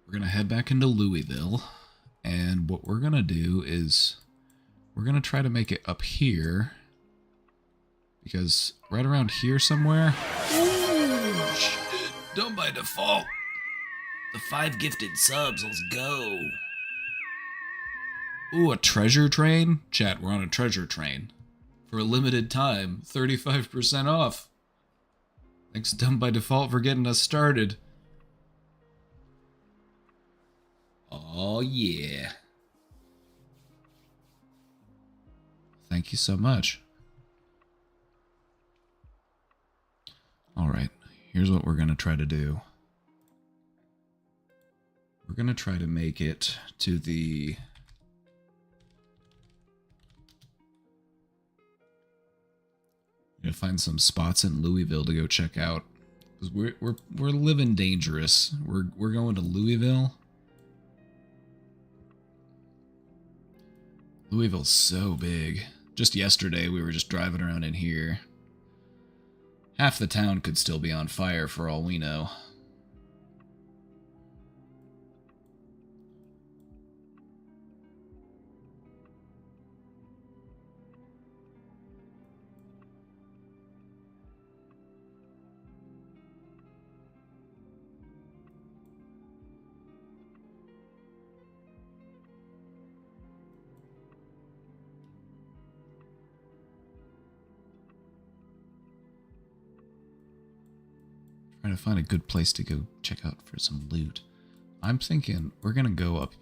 We're going to head back into Louisville, and what we're going to do is we're going to try to make it up here, because right around here somewhere... Ooh, shit, done by default. The 5 gifted subs, let's go. Ooh, a treasure train? Chat, we're on a treasure train. For a limited time, 35% off. Thanks, Done by Default, for getting us started. Oh, yeah. Thank you so much. Alright, here's what we're going to try to do. We're going to try to make it to the... I'm going to find some spots in Louisville to go check out. Because we're living dangerous. We're going to Louisville. Louisville's so big. Just yesterday, we were just driving around in here. Half the town could still be on fire for all we know. Trying to find a good place to go check out for some loot. I'm thinking we're gonna go up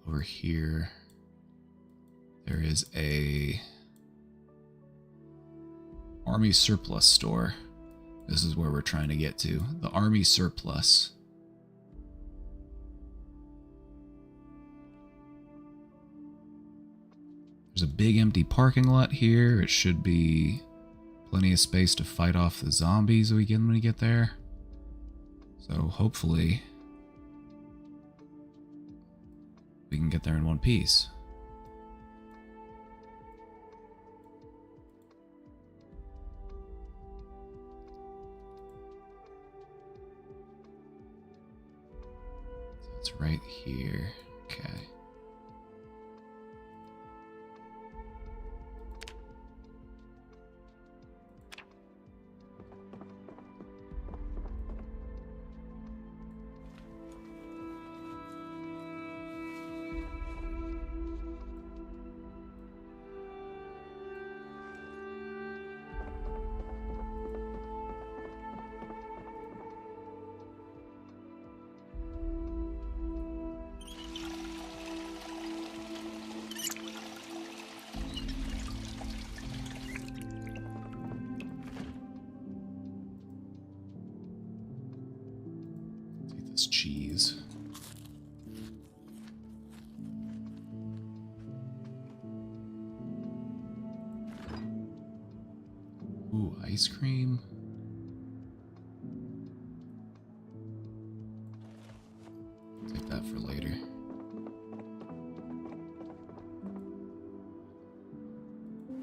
over here. There is a Army Surplus store. This is where we're trying to get to. The Army Surplus. There's a big empty parking lot here. It should be plenty of space to fight off the zombies we get when we get there. So hopefully we can get there in one piece. So it's right here. Okay. It's cheese. Ooh, ice cream. Take that for later.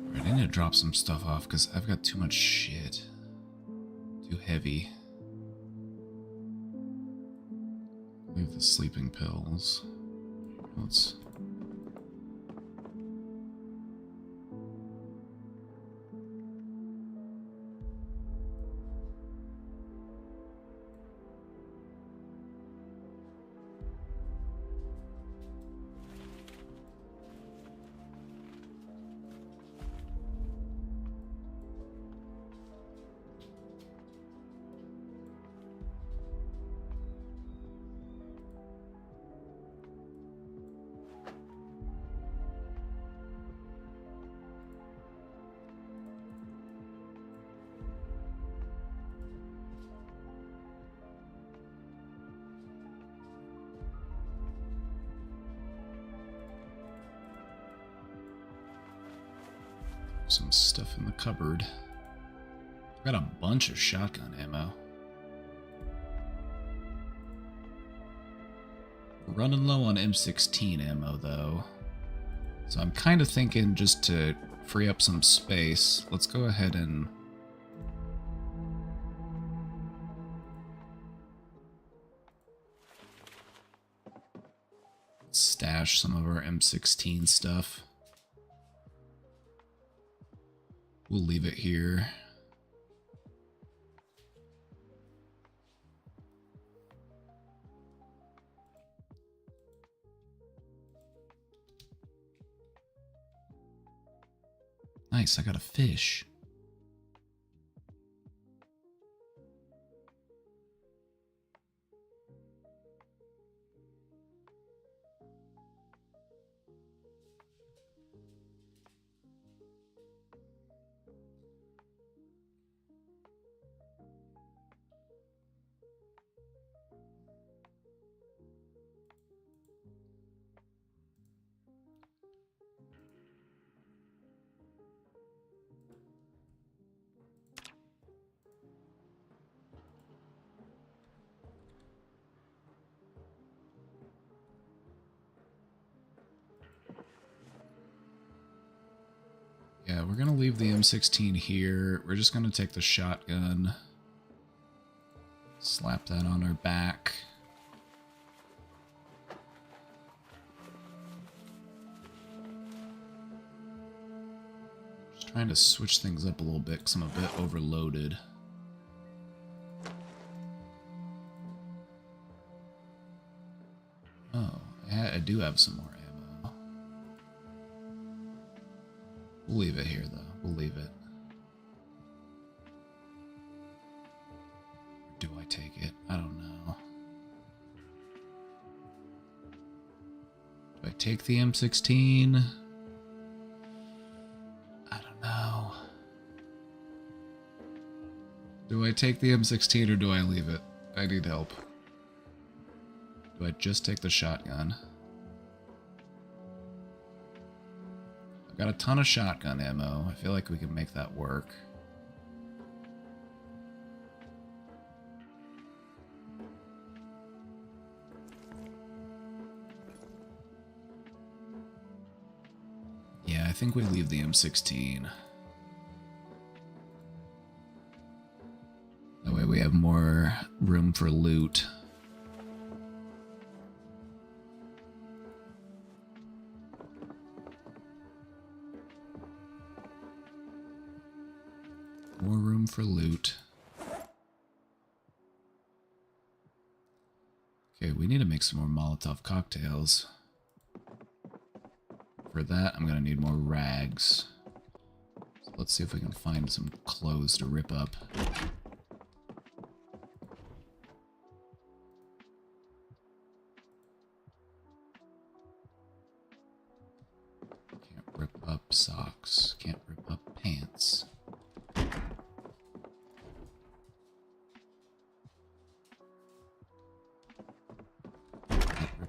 Alright, I need to drop some stuff off because I've got too much shit. Too heavy. Leave the sleeping pills. Let's... some stuff in the cupboard. Got a bunch of shotgun ammo. We're running low on M16 ammo though. So I'm kind of thinking just to free up some space, let's go ahead and stash some of our M16 stuff. We'll leave it here. Nice, I got a fish. Yeah, we're gonna leave the M16 here. We're just gonna take the shotgun, slap that on our back. Just trying to switch things up a little bit because I'm a bit overloaded. Oh, I do have some more ammo. We'll leave it here, though. We'll leave it. Do I take it? I don't know. Do I take the M16? I don't know. Do I take the M16 or do I leave it? I need help. Do I just take the shotgun? Got a ton of shotgun ammo. I feel like we can make that work. Yeah, I think we leave the M16. That way we have more room for loot. More room for loot. Okay, we need to make some more Molotov cocktails. For that, I'm gonna need more rags. So let's see if we can find some clothes to rip up. Can't rip up socks. Can't rip up pants.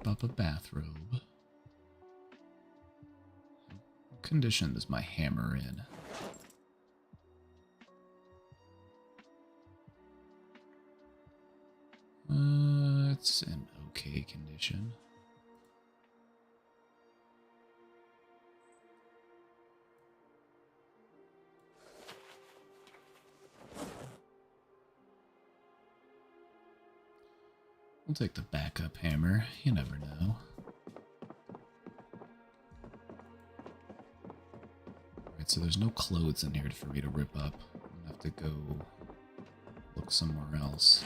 up a bathrobe. What condition is my hammer in? It's in okay condition. We'll take the backup hammer. You never know. Alright, so there's no clothes in here for me to rip up. I'm gonna have to go look somewhere else.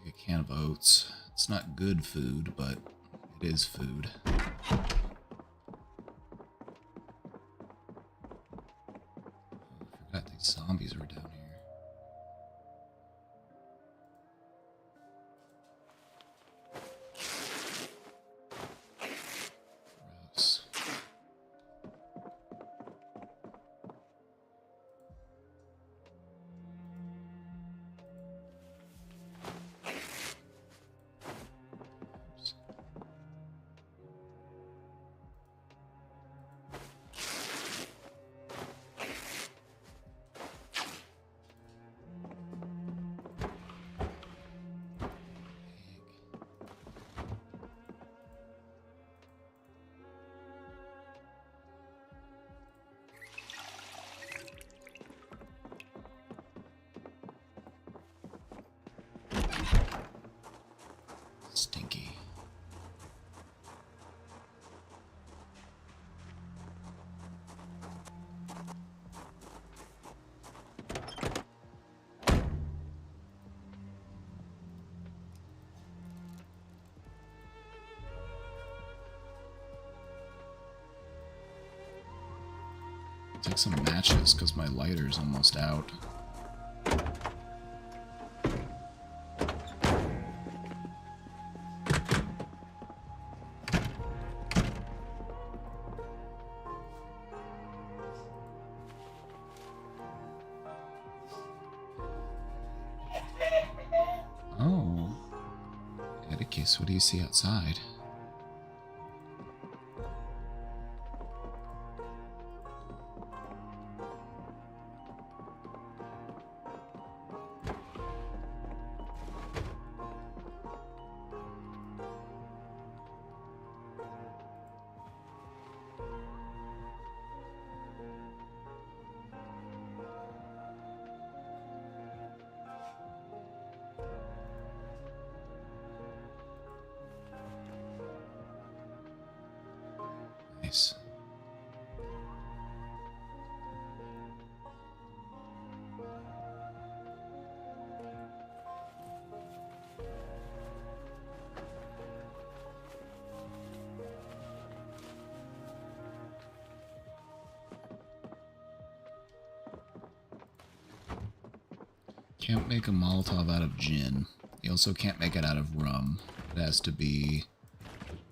Take a can of oats. It's not good food, but it is food. Oh, I forgot these zombies were down here. Gross. Oops. Stinky. Take some matches because my lighter's almost out. Oh. Atticus, what do you see outside? Nice. Can't make a Molotov out of gin. You also can't make it out of rum. It has to be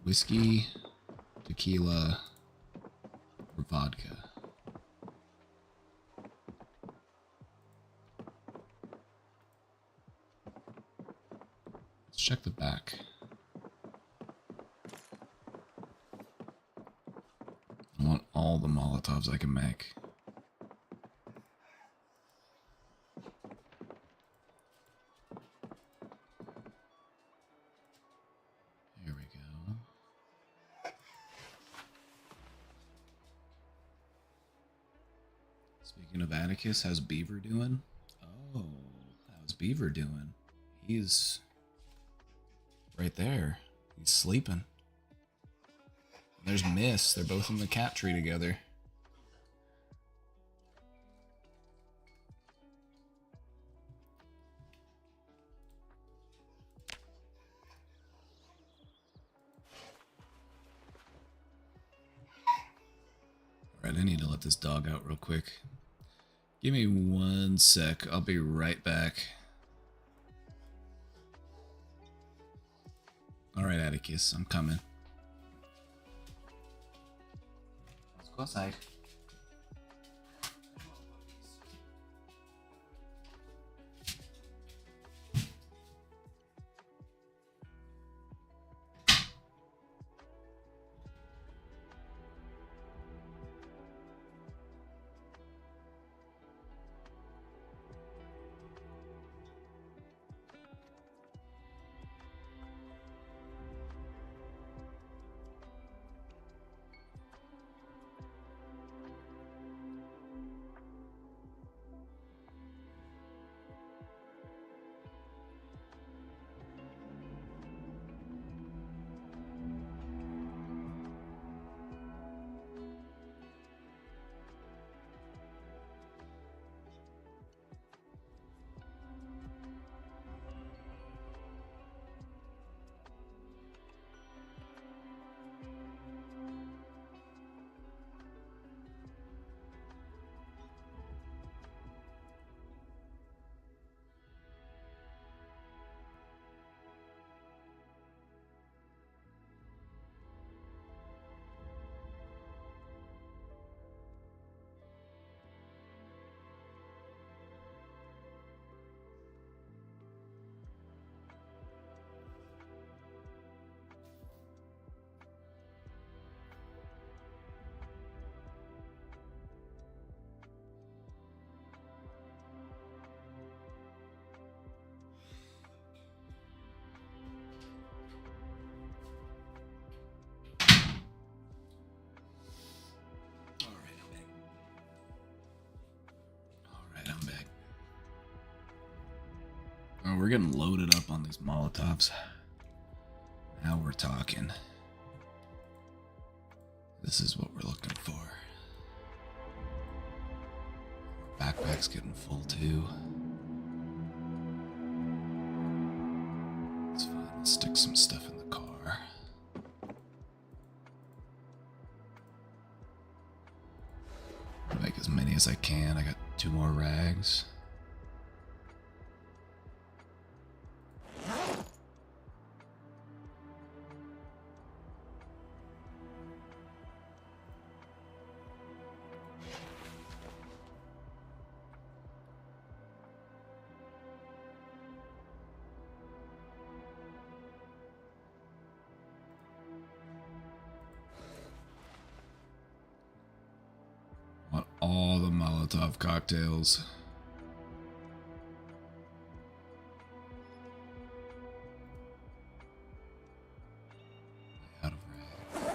whiskey, tequila, or vodka. Let's check the back. I want all the Molotovs I can make. Here we go. Speaking of Atticus, how's Beaver doing? Oh, how's Beaver doing? He's right there. He's sleeping. There's Miss. They're both in the cat tree together. I need to let this dog out real quick. Give me 1 sec. I'll be right back. Alright, Atticus, I'm coming. Let's go outside. Oh, we're getting loaded up on these Molotovs. Now we're talking. This is what we're looking for. Backpack's getting full too. It's fine. Let's stick some stuff in the car. I'll make as many as I can. I got 2 more rags. Want all the Molotov cocktails. Out of rag.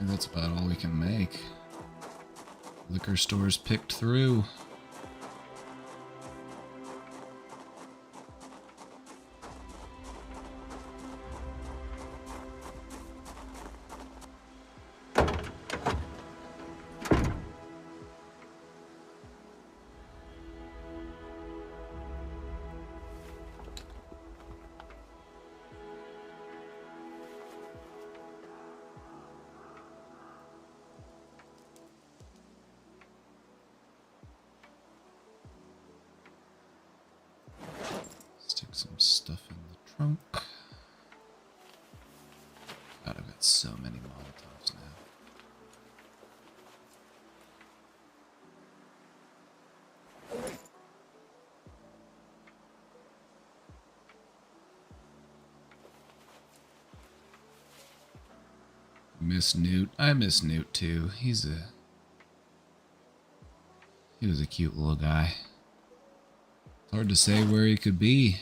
And that's about all we can make. Liquor stores picked through. Stick some stuff in the trunk. God, I've got so many Molotovs now. Miss Newt. I miss Newt too. He was a cute little guy. Hard to say where he could be.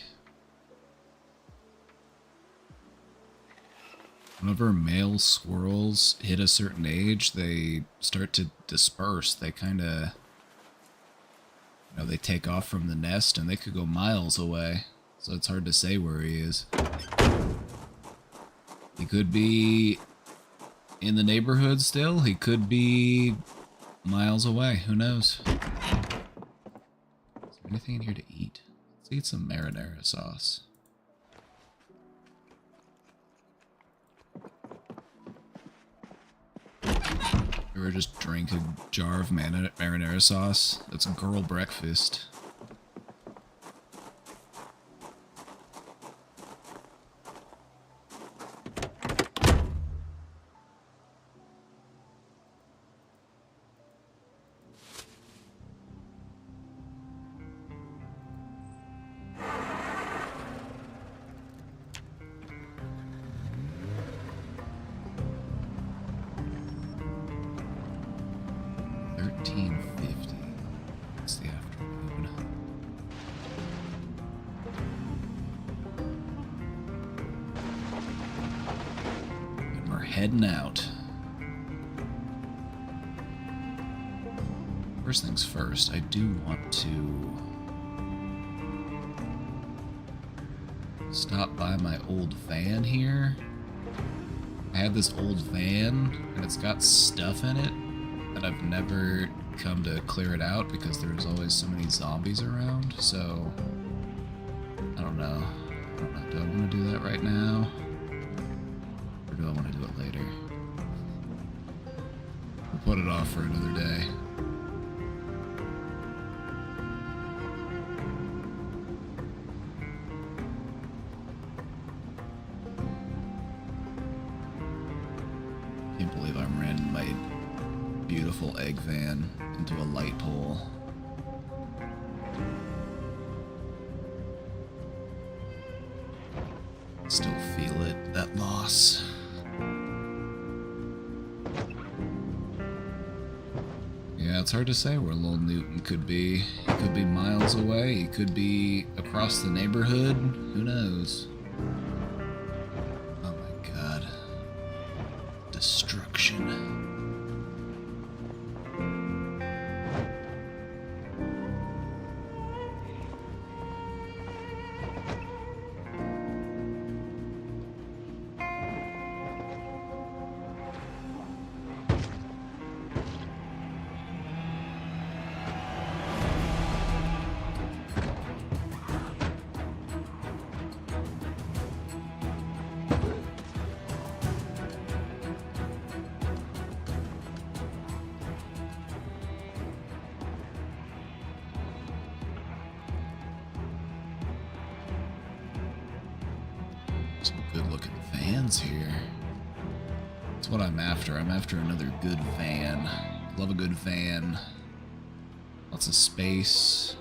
Whenever male squirrels hit a certain age, they start to disperse. They kind of, they take off from the nest and they could go miles away. So it's hard to say where he is. He could be in the neighborhood still. He could be miles away. Who knows? Is there anything in here to eat? Let's eat some marinara sauce. Or just drink a jar of marinara sauce. That's girl breakfast. It's the afternoon. And we're heading out. First things first, I do want to stop by my old van here. I had this old van, and it's got stuff in it that I've never come to clear it out because there's always so many zombies around, so I don't know. Do I want to do that right now? Or do I want to do it later? We'll put it off for another day. Can't believe I'm renting my beautiful egg van into a light pole. Still feel it, that loss. Yeah, it's hard to say where Lil Newton could be. He could be miles away, he could be across the neighborhood, who knows? Oh my god. Destruction. Some good looking vans here. That's what I'm after. I'm after another good van. Love a good van. Lots of space.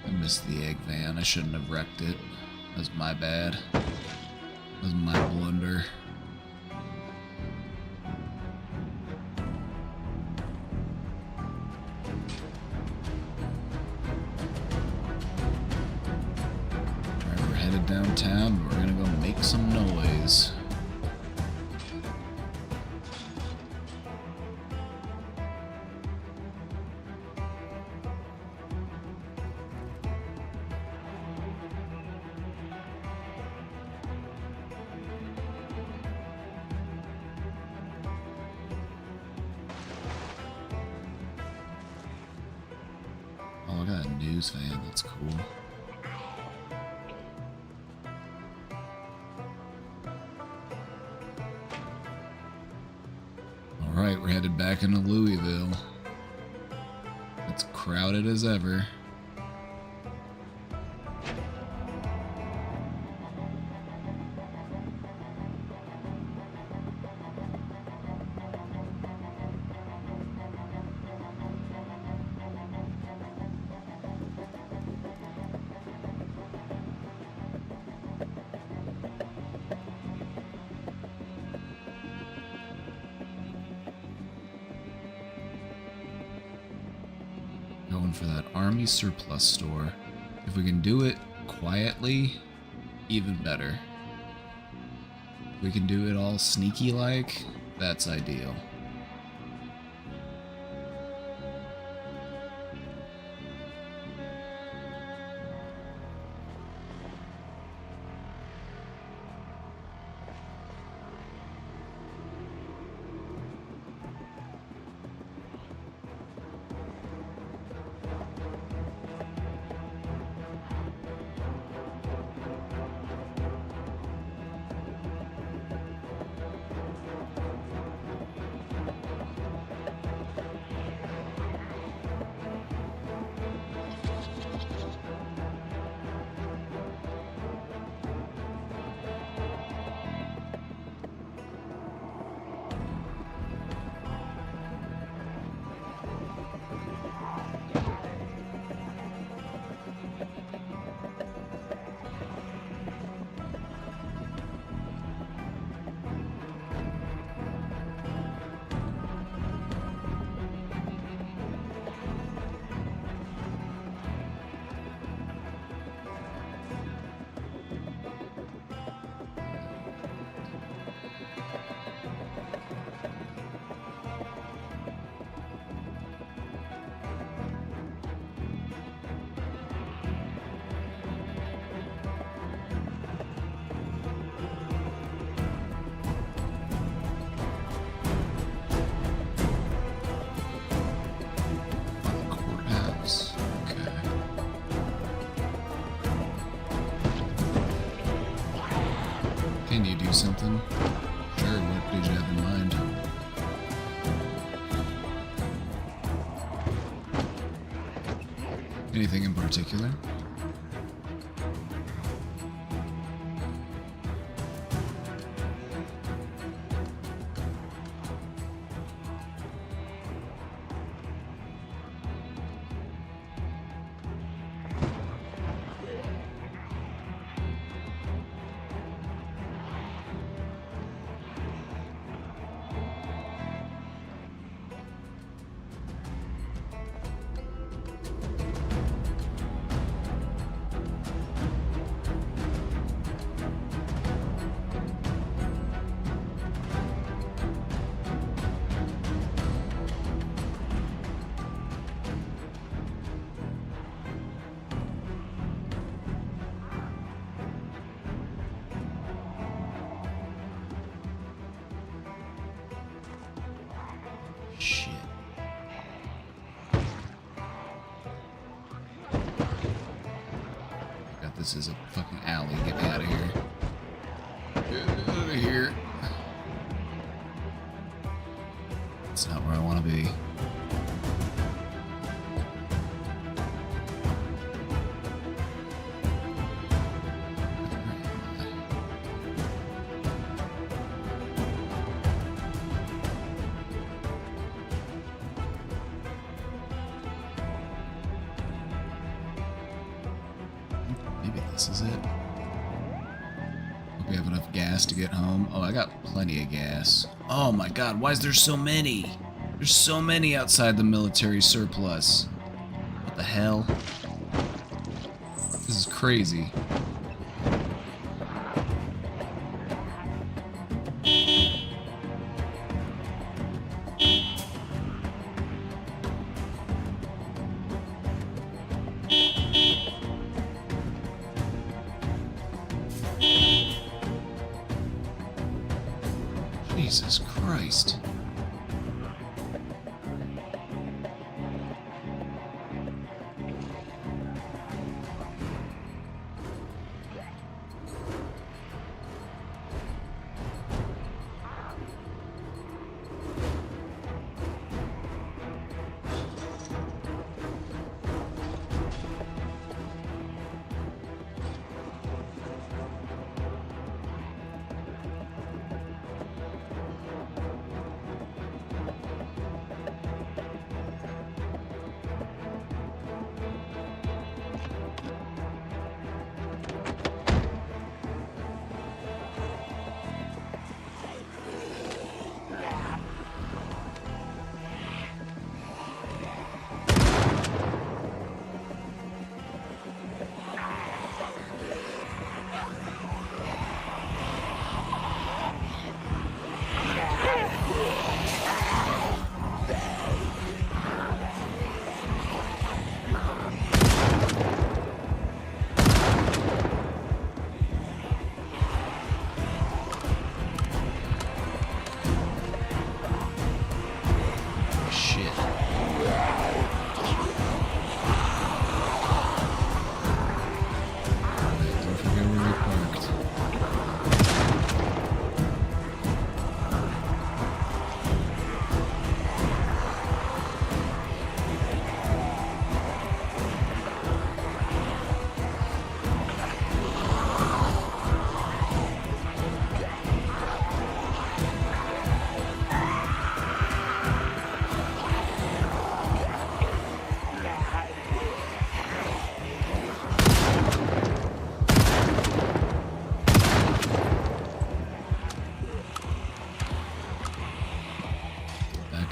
I missed the egg van. I shouldn't have wrecked it. That was my bad. That was my blunder. Downtown, we're gonna go make some noise. Oh, I got a news van, that's cool. Alright, we're headed back into Louisville. It's crowded as ever. going for that army surplus store. If we can do it quietly, even better. If we can do it all sneaky like, that's ideal. Courthouse. Okay. Can you do something? Sure, what did you have in mind? Anything in particular? Shit. God, this is a fucking alley. Get me out of here. Get out of here. It's not where I want to be. Maybe this is it. Hope we have enough gas to get home. Oh, I got plenty of gas. Oh my god, why is there so many? There's so many outside the military surplus. What the hell? This is crazy. Jesus Christ.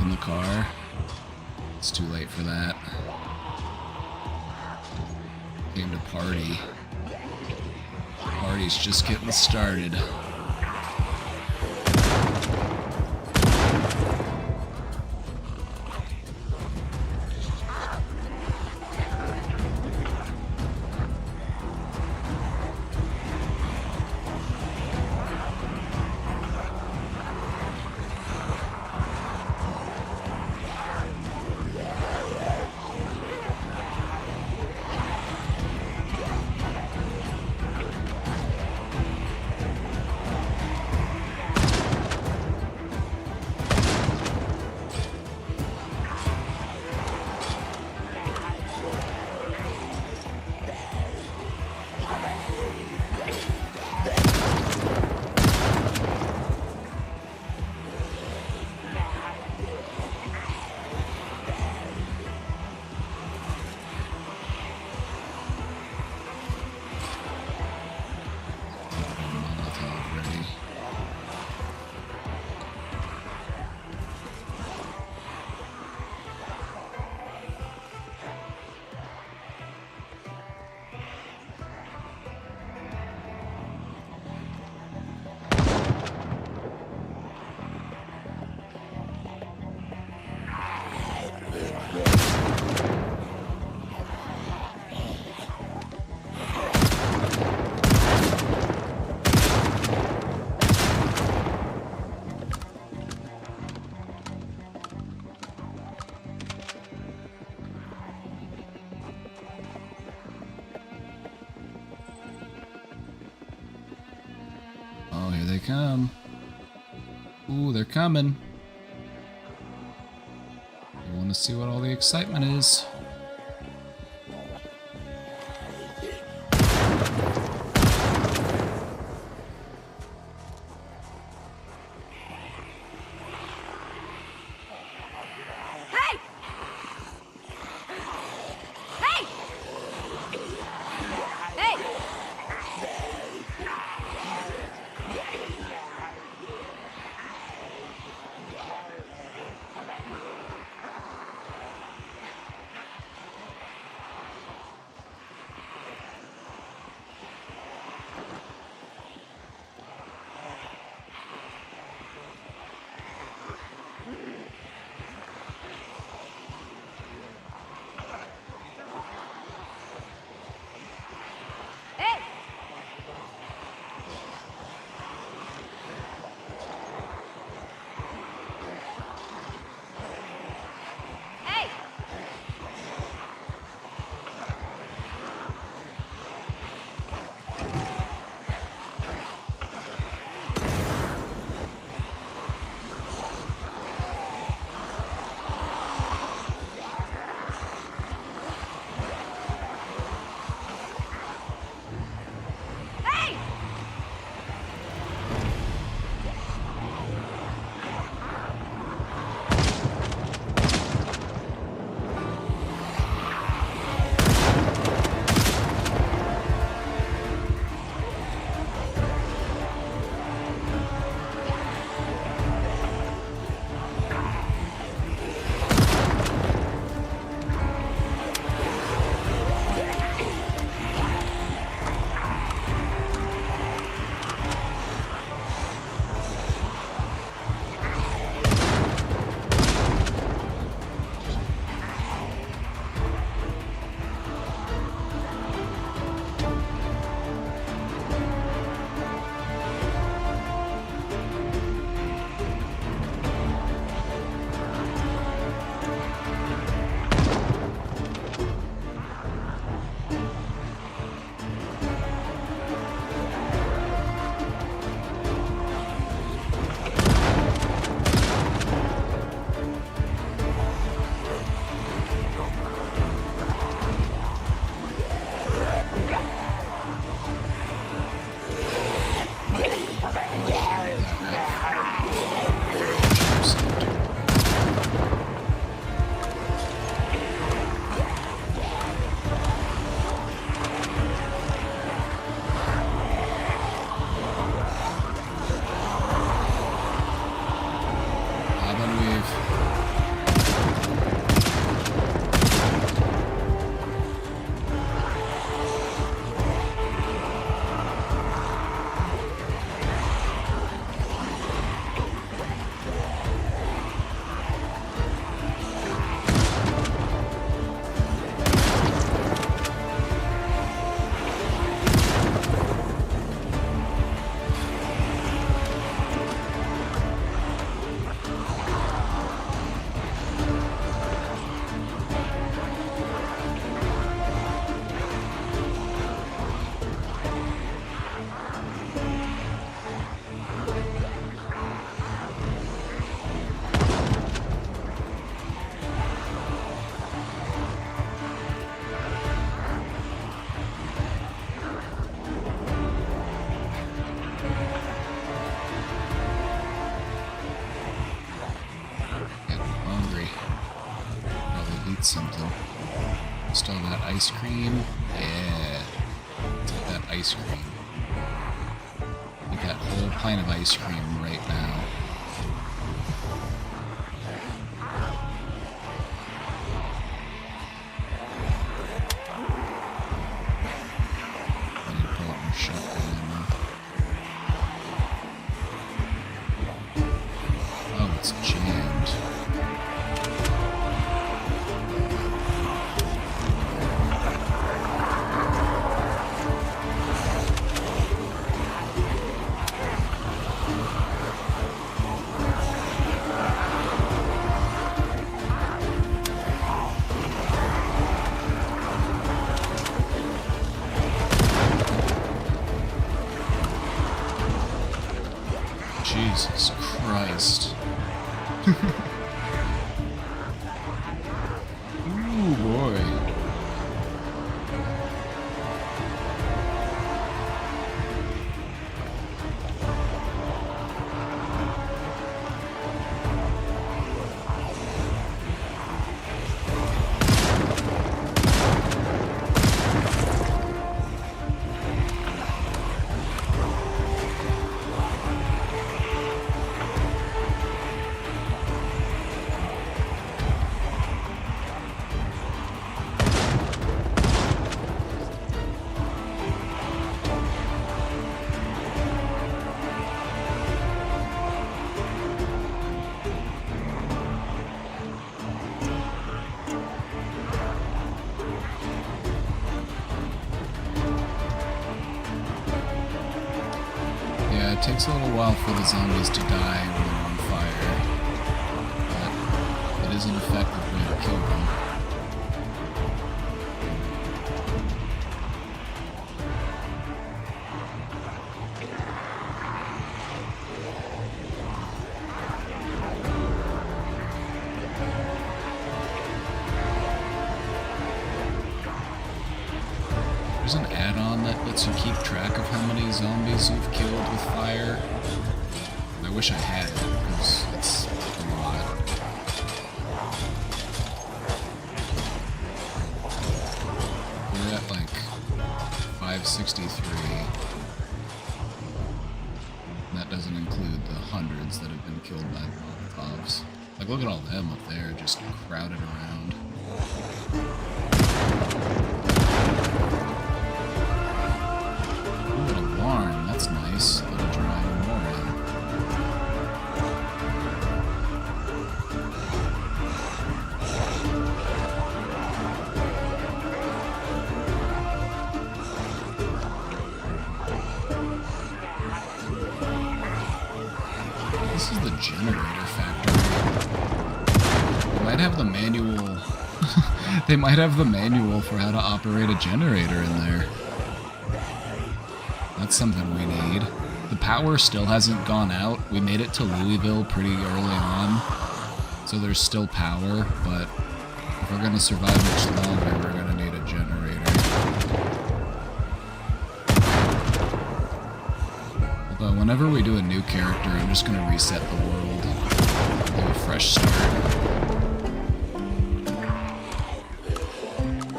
from the car. It's too late for that. Came to party. Party's just getting started. Oh, here they come. Ooh, they're coming. You want to see what all the excitement is? Hey! Hey! Hey! something. Still that ice cream? Yeah. Take that ice cream. Take that whole pint of ice cream right now. I need to pull out my shotgun ammo. Oh, it's jammed. Jesus Christ. Ooh, boy. Yeah, it takes a little while for the zombies to die when they're on fire, but it is an effective way to kill them. There's an add-on that lets you keep track of how many zombies you've killed with fire. I wish I had it, because it's a lot. We're at like 563. And that doesn't include the hundreds that have been killed by Molotovs. Like, look at all them up there, just crowded around. Ooh, an alarm. That's nice. That'll draw even more in. This is the generator factory. They might have the manual. They might have the manual for how to operate a generator in there. That's something we need. The power still hasn't gone out. We made it to Louisville pretty early on, so there's still power, but if we're gonna survive much longer, we're gonna need a generator. Although whenever we do a new character, I'm just gonna reset the world, do a fresh start.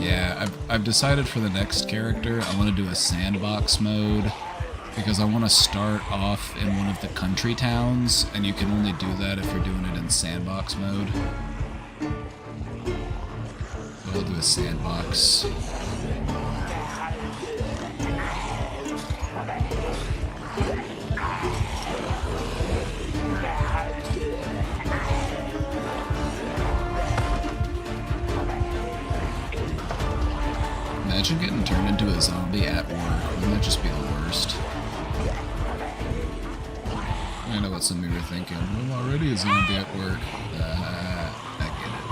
Yeah, I've decided for the next character, I want to do a sandbox mode, because I want to start off in one of the country towns, and you can only do that if you're doing it in sandbox mode. So I'll do a sandbox. Imagine getting turned into a zombie at work. Wouldn't that just be the worst? I know what some of you are thinking. I'm already a zombie at work. I get it.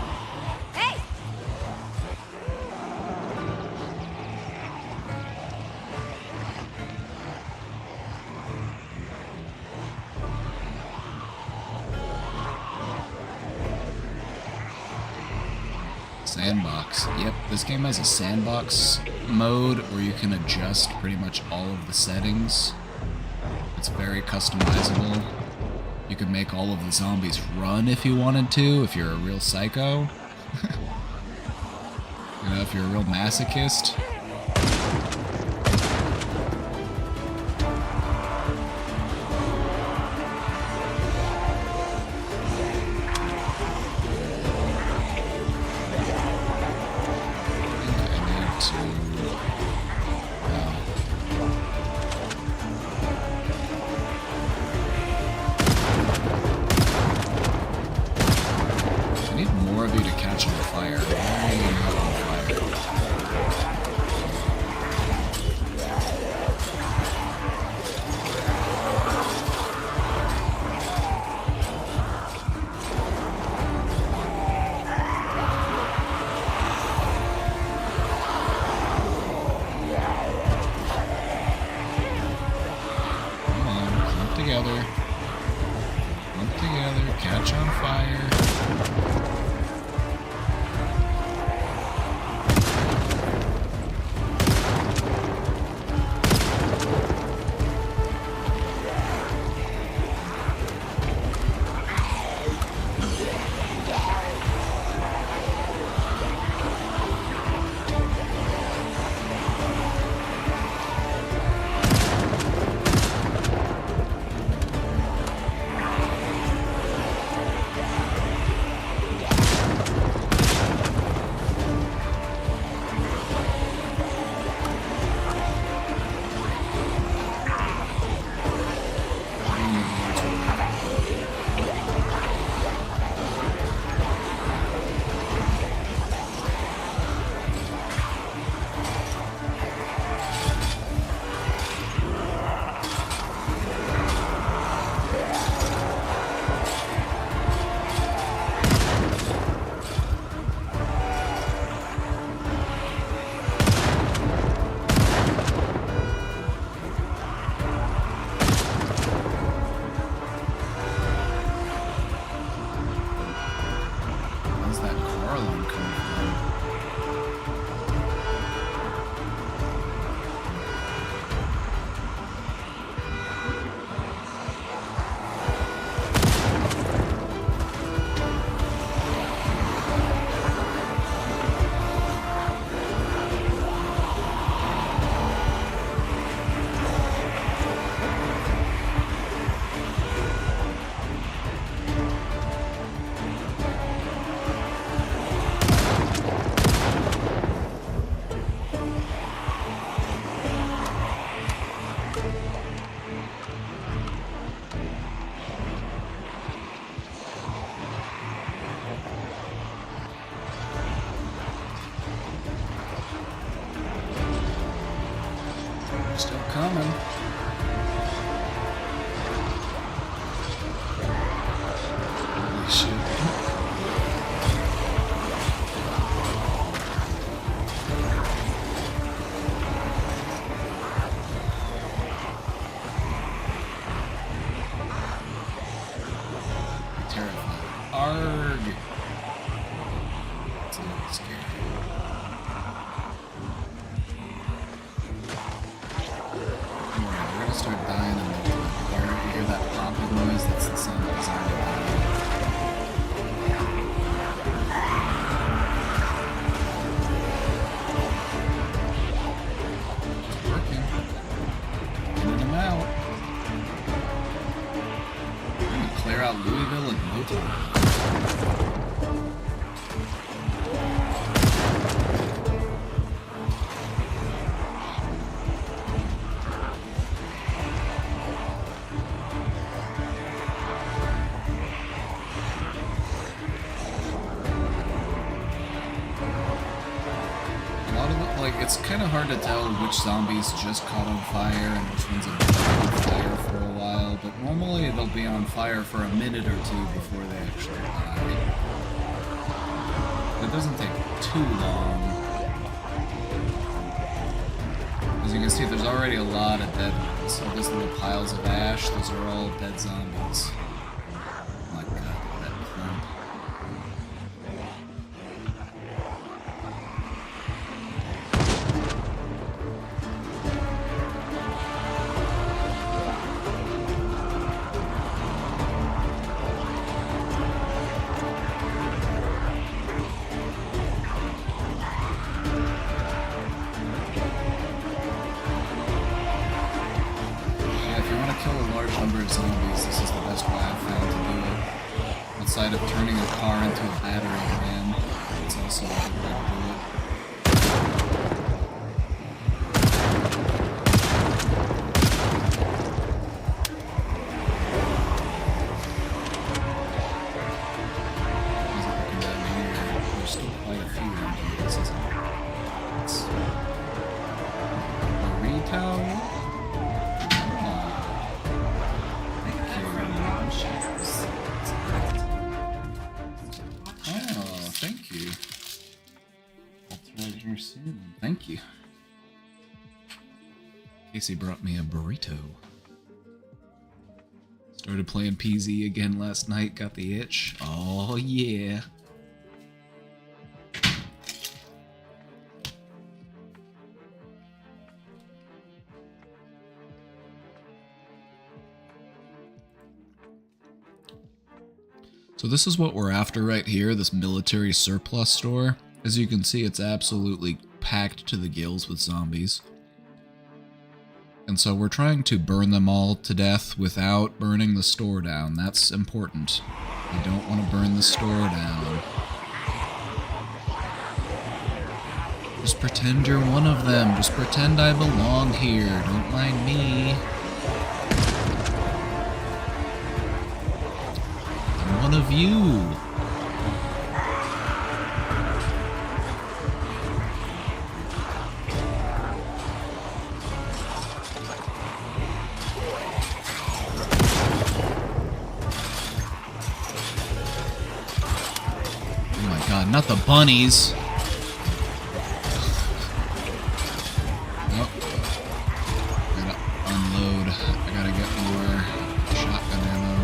Hey! Sandbox. Yep, this game has a sandbox mode where you can adjust pretty much all of the settings. It's very customizable. You could make all of the zombies run if you wanted to, if you're a real psycho. You know, if you're a real masochist. I need more of you to catch on fire. Why are you not on fire? Come on, clump together. Clump together, catch on fire. Where's that car alarm coming from? Still coming. Holy shit. Terrifying. Arg! It's a little scary. Alright, we're gonna start dying in the you hear that popping noise? That's the sound of the zombie dying. It's working. Getting them out. We're gonna clear out Louisville in no time. A lot of it, like, it's kind of hard to tell which zombies just caught on fire and which ones have been on fire for a while, but normally they'll be on fire for a minute or two before they actually die. It doesn't take too long. As you can see, there's already a lot of dead ones. So those little piles of ash, those are all dead zombies. Like that clump. Outside of turning a car into a battering ram, it's also a good way to do it. There's still quite a few empty places. It's burrito. Oh, thank you. That's right here soon. Thank you. Casey brought me a burrito. Started playing PZ again last night, got the itch. Oh yeah. So this is what we're after right here, this military surplus store. As you can see, it's absolutely packed to the gills with zombies. And so we're trying to burn them all to death without burning the store down. That's important. We don't want to burn the store down. Just pretend you're one of them. Just pretend I belong here. Don't mind me. I'm one of you. Oh my god, not the bunnies. Nope. Gotta unload. I gotta get more shotgun ammo.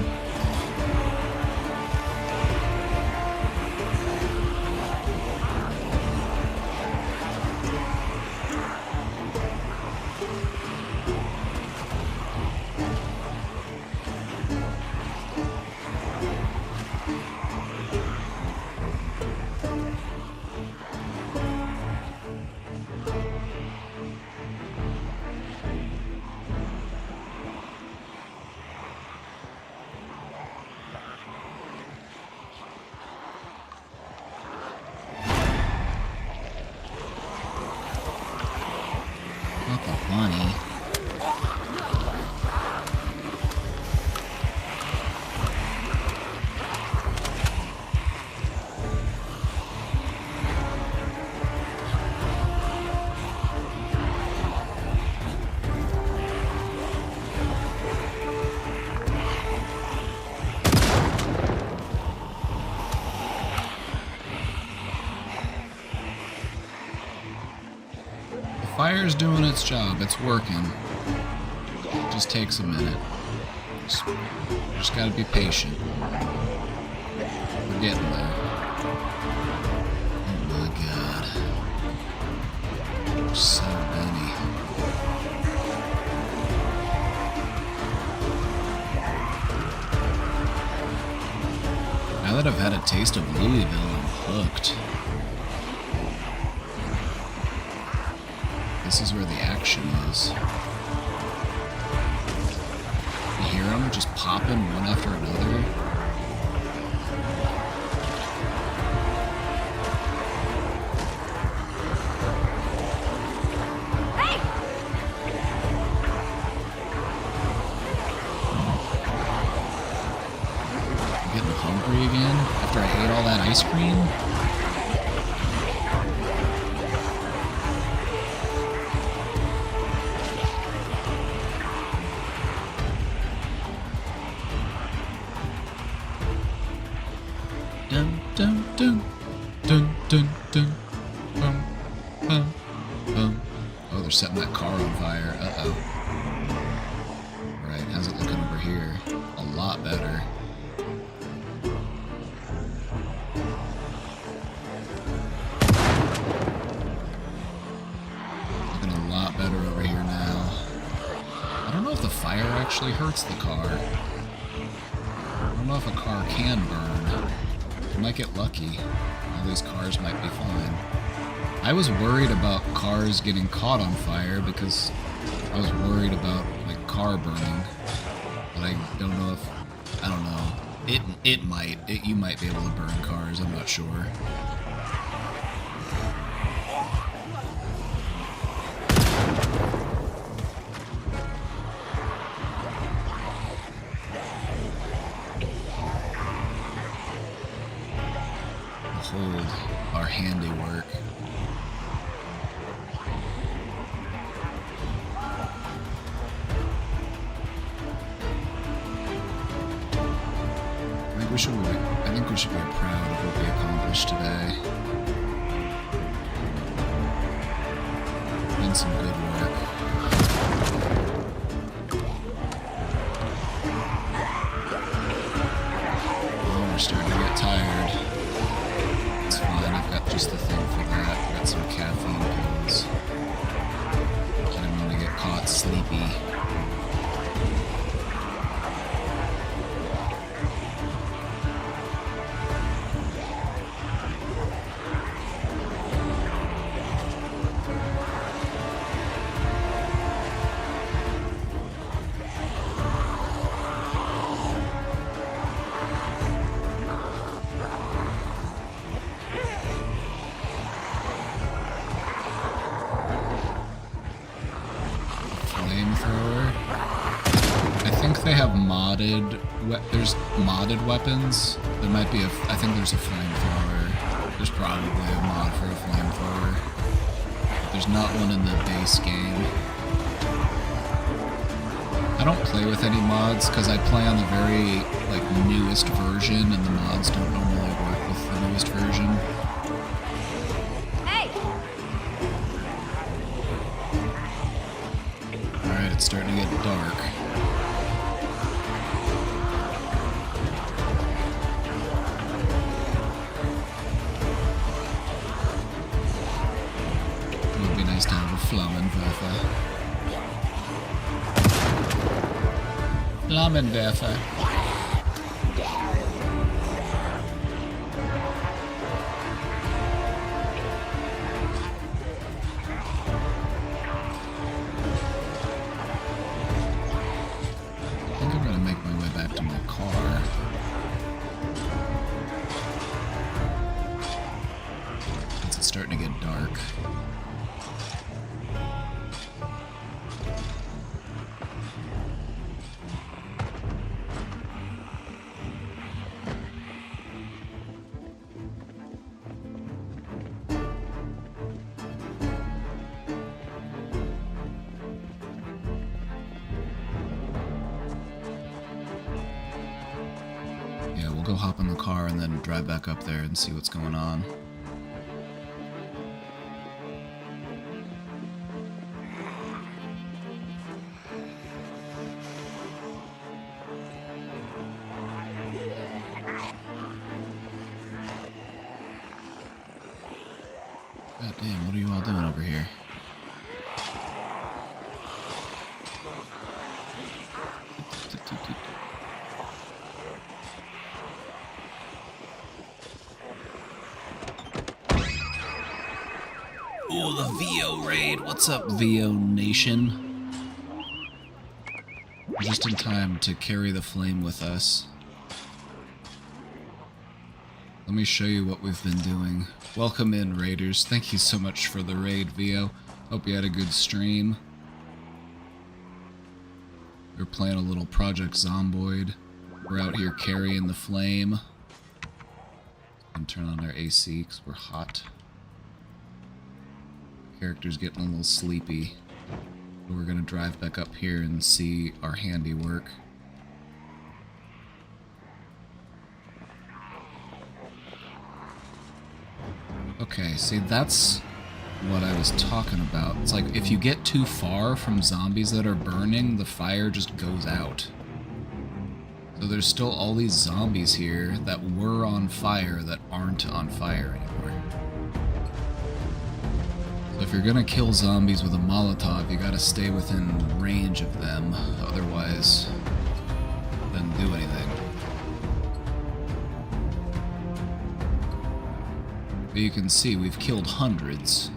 Not the bunny. Fire's doing its job. It's working. It just takes a minute. Just gotta be patient. We're getting there. Oh my god. There's so many. Now that I've had a taste of Louisville, I'm hooked. This is where the action is. You hear them just popping one after another? Hey! I'm getting hungry again after I ate all that ice cream? Dun dun dun dun dun dun bum bum bum. Oh, they're setting that car on fire. Uh-oh. Right, how's it looking over here? A lot better. Looking a lot better over here now. I don't know if the fire actually hurts the car. I don't know if a car can burn. I might get lucky. All these cars might be fine. I was worried about cars getting caught on fire because I was worried about my car burning. But I don't know if... I don't know. It might. You might be able to burn cars, I'm not sure. Behold our handiwork. I think we should be proud of what we accomplished today. Been some good work. Oh, we're starting to get tired. It's fine, I've got just the thing for that. I've got some caffeine pills. I don't want to get caught sleepy. There's modded weapons. There might be I think there's a flamethrower. There's probably a mod for a flamethrower. There's not one in the base game. I don't play with any mods because I play on the very newest version, and the mods don't normally work with the newest version. Hey! Alright, it's starting to get dark. Flammenwerfer. I think I'm gonna make my way back to my car. It's starting to get dark. We'll go hop in the car and then drive back up there and see what's going on. God damn, what are you all doing over here? Oh, the VO raid. What's up, VO Nation? Just in time to carry the flame with us. Let me show you what we've been doing. Welcome in, raiders. Thank you so much for the raid, VO. Hope you had a good stream. We're playing a little Project Zomboid. We're out here carrying the flame. And turn on our AC because we're hot. Character's getting a little sleepy. But we're gonna drive back up here and see our handiwork. Okay, see, that's what I was talking about. It's like, if you get too far from zombies that are burning, the fire just goes out. So there's still all these zombies here that were on fire that aren't on fire anymore. So if you're gonna kill zombies with a Molotov, you gotta stay within range of them, otherwise, it doesn't do anything. But you can see we've killed hundreds.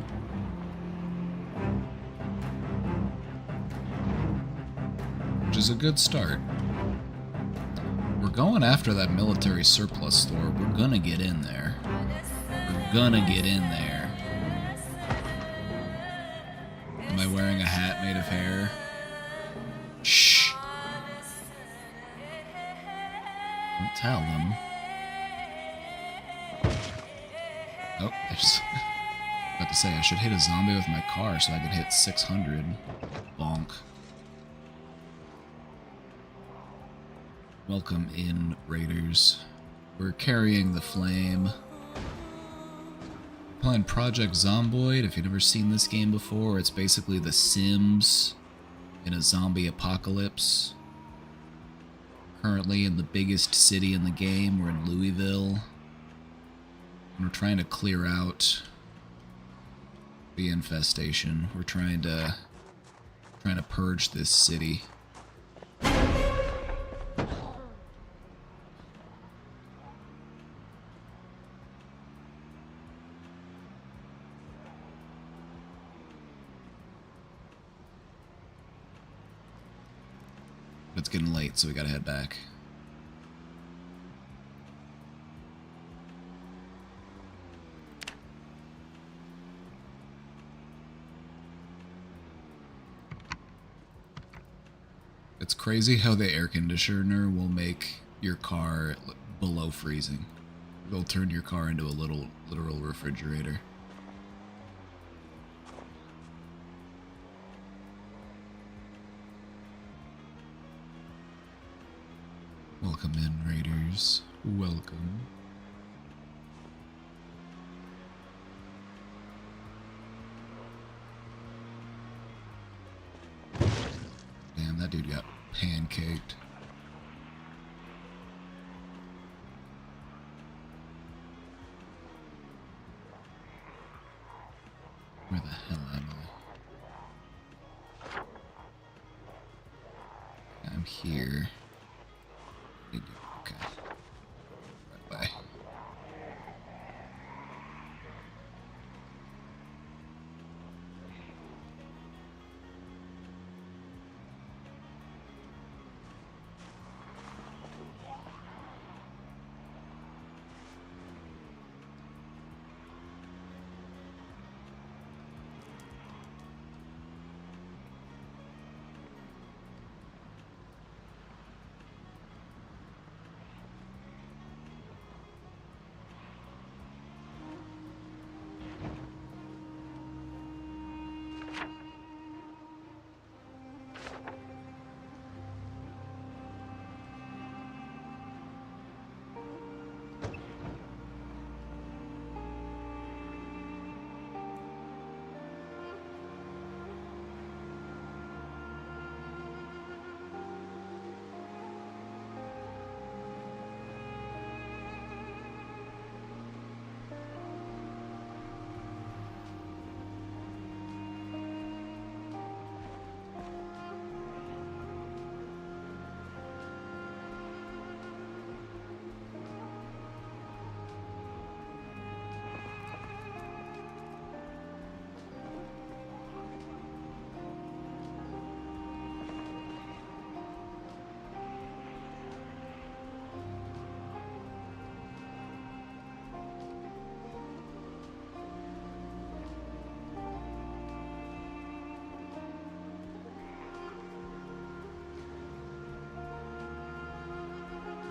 Which is a good start. We're going after that military surplus store. We're gonna get in there. We're gonna get in there. Am I wearing a hat made of hair? Shh. Don't tell them. Oh, I just... about to say, I should hit a zombie with my car so I could hit 600. Bonk. Welcome in, Raiders. We're carrying the flame. Playing Project Zomboid. If you've never seen this game before, it's basically The Sims in a zombie apocalypse. Currently in the biggest city in the game. We're in Louisville. And we're trying to clear out the infestation. We're trying to purge this city. It's getting late, so we gotta head back. It's crazy how the air conditioner will make your car below freezing. It'll turn your car into a literal refrigerator. Welcome in, Raiders. Welcome. Damn, that dude got pancaked. Where the hell am I? I'm here. Okay. Bye-bye.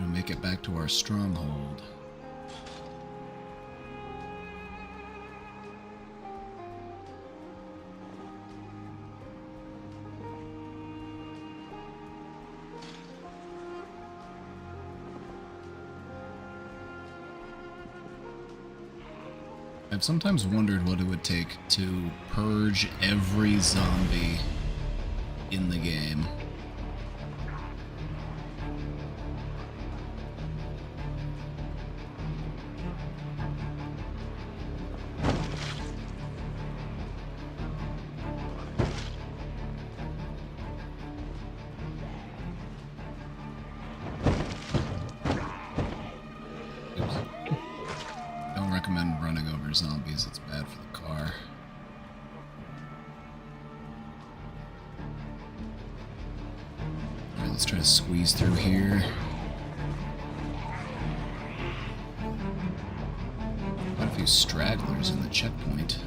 We'll make it back to our stronghold. I've sometimes wondered what it would take to purge every zombie in the game. Zombies, it's bad for the car. Alright, let's try to squeeze through here. few stragglers in the checkpoint.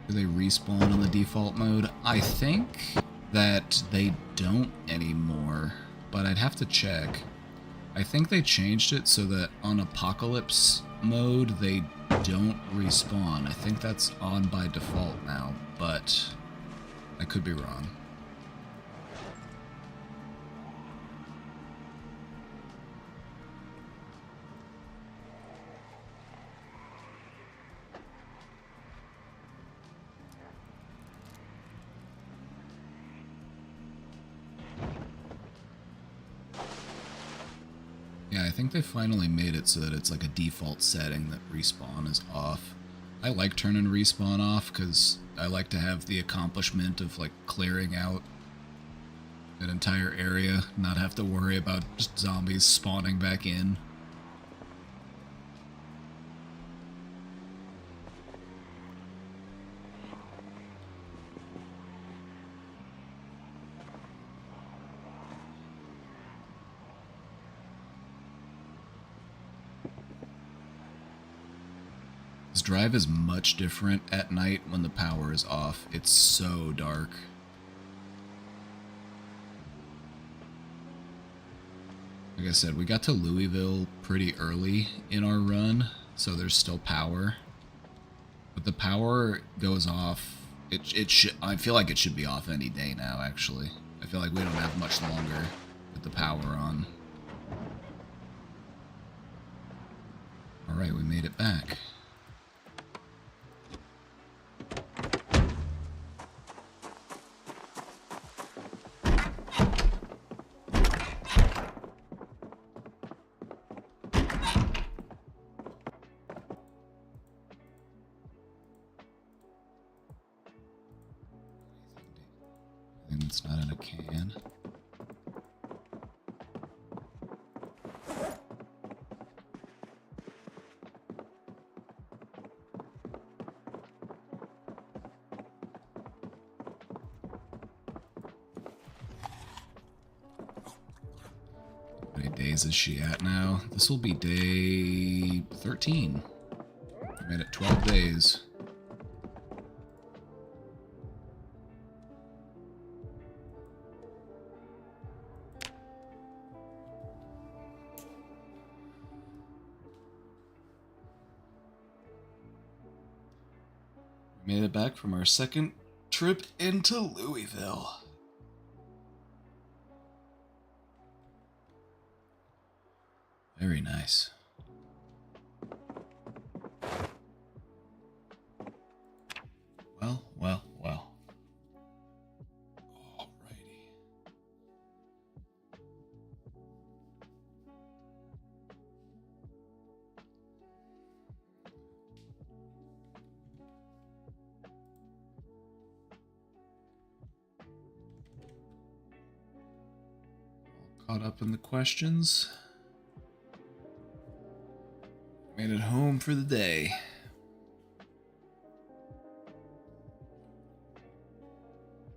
Do they respawn in the default mode? I think that they don't anymore, but I'd have to check. I think they changed it so that on Apocalypse mode they don't respawn. I think that's on by default now, but I could be wrong. Yeah, I think they finally made it so that it's like a default setting that respawn is off. I like turning respawn off because I like to have the accomplishment of like clearing out an entire area, not have to worry about just zombies spawning back in. This drive is much different at night when the power is off. It's so dark. Like I said, we got to Louisville pretty early in our run, so there's still power. But the power goes off. It should. I feel like it should be off any day now, actually. I feel like we don't have much longer with the power on. Alright, we made it back. It's not in a can. How many days is she at now? This will be day 13. I made it 12 days. Made it back from our second trip into Louisville. Very nice. Well. Alrighty. Caught up in the questions. Made it home for the day.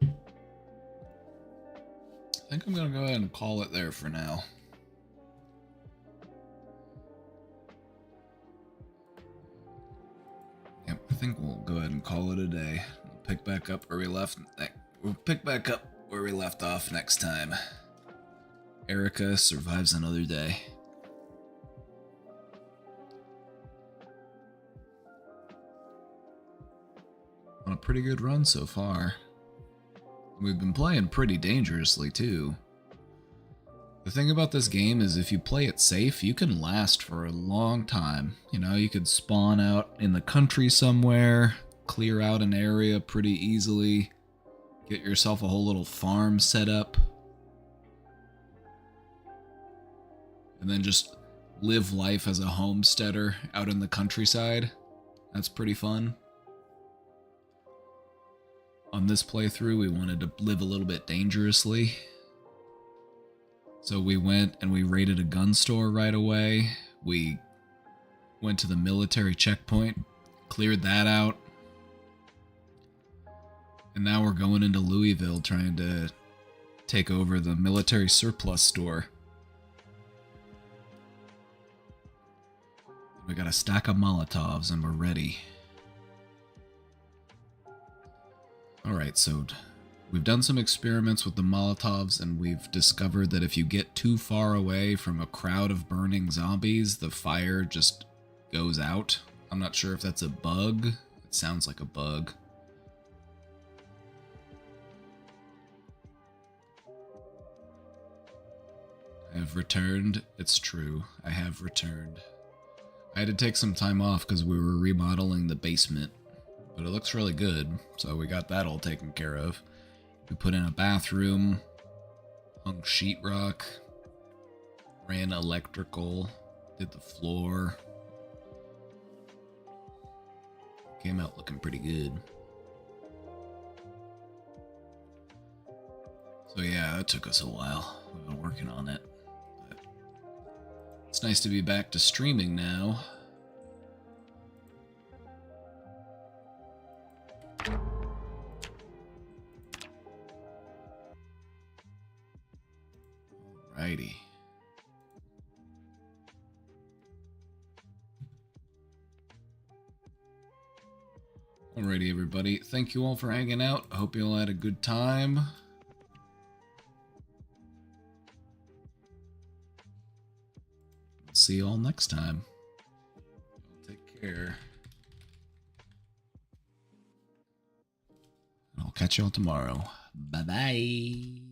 I think I'm gonna go ahead and call it there for now. Yep, I think we'll go ahead and call it a day. We'll pick back up where we left. We'll pick back up where we left off next time. Erica survives another day. On a pretty good run so far. We've been playing pretty dangerously too. The thing about this game is if you play it safe, you can last for a long time. You know, you could spawn out in the country somewhere, clear out an area pretty easily, get yourself a whole little farm set up, and then just live life as a homesteader out in the countryside. That's pretty fun. On this playthrough, we wanted to live a little bit dangerously. So we went and we raided a gun store right away. We went to the military checkpoint Cleared that out. And now we're going into Louisville trying to take over the military surplus store. We got a stack of Molotovs and we're ready. Alright, so we've done some experiments with the Molotovs and we've discovered that if you get too far away from a crowd of burning zombies, the fire just goes out. I'm not sure if that's a bug. It sounds like a bug. I have returned. It's true. I have returned. I had to take some time off because we were remodeling the basement, but it looks really good, so we got that all taken care of. We put in a bathroom, hung sheetrock, ran electrical, did the floor. Came out looking pretty good. So yeah, that took us a while. We've been working on it. But it's nice to be back to streaming now. Alrighty. Alrighty, everybody. Thank you all for hanging out. I hope you all had a good time. See you all next time. Take care. I'll catch you all tomorrow. Bye-bye.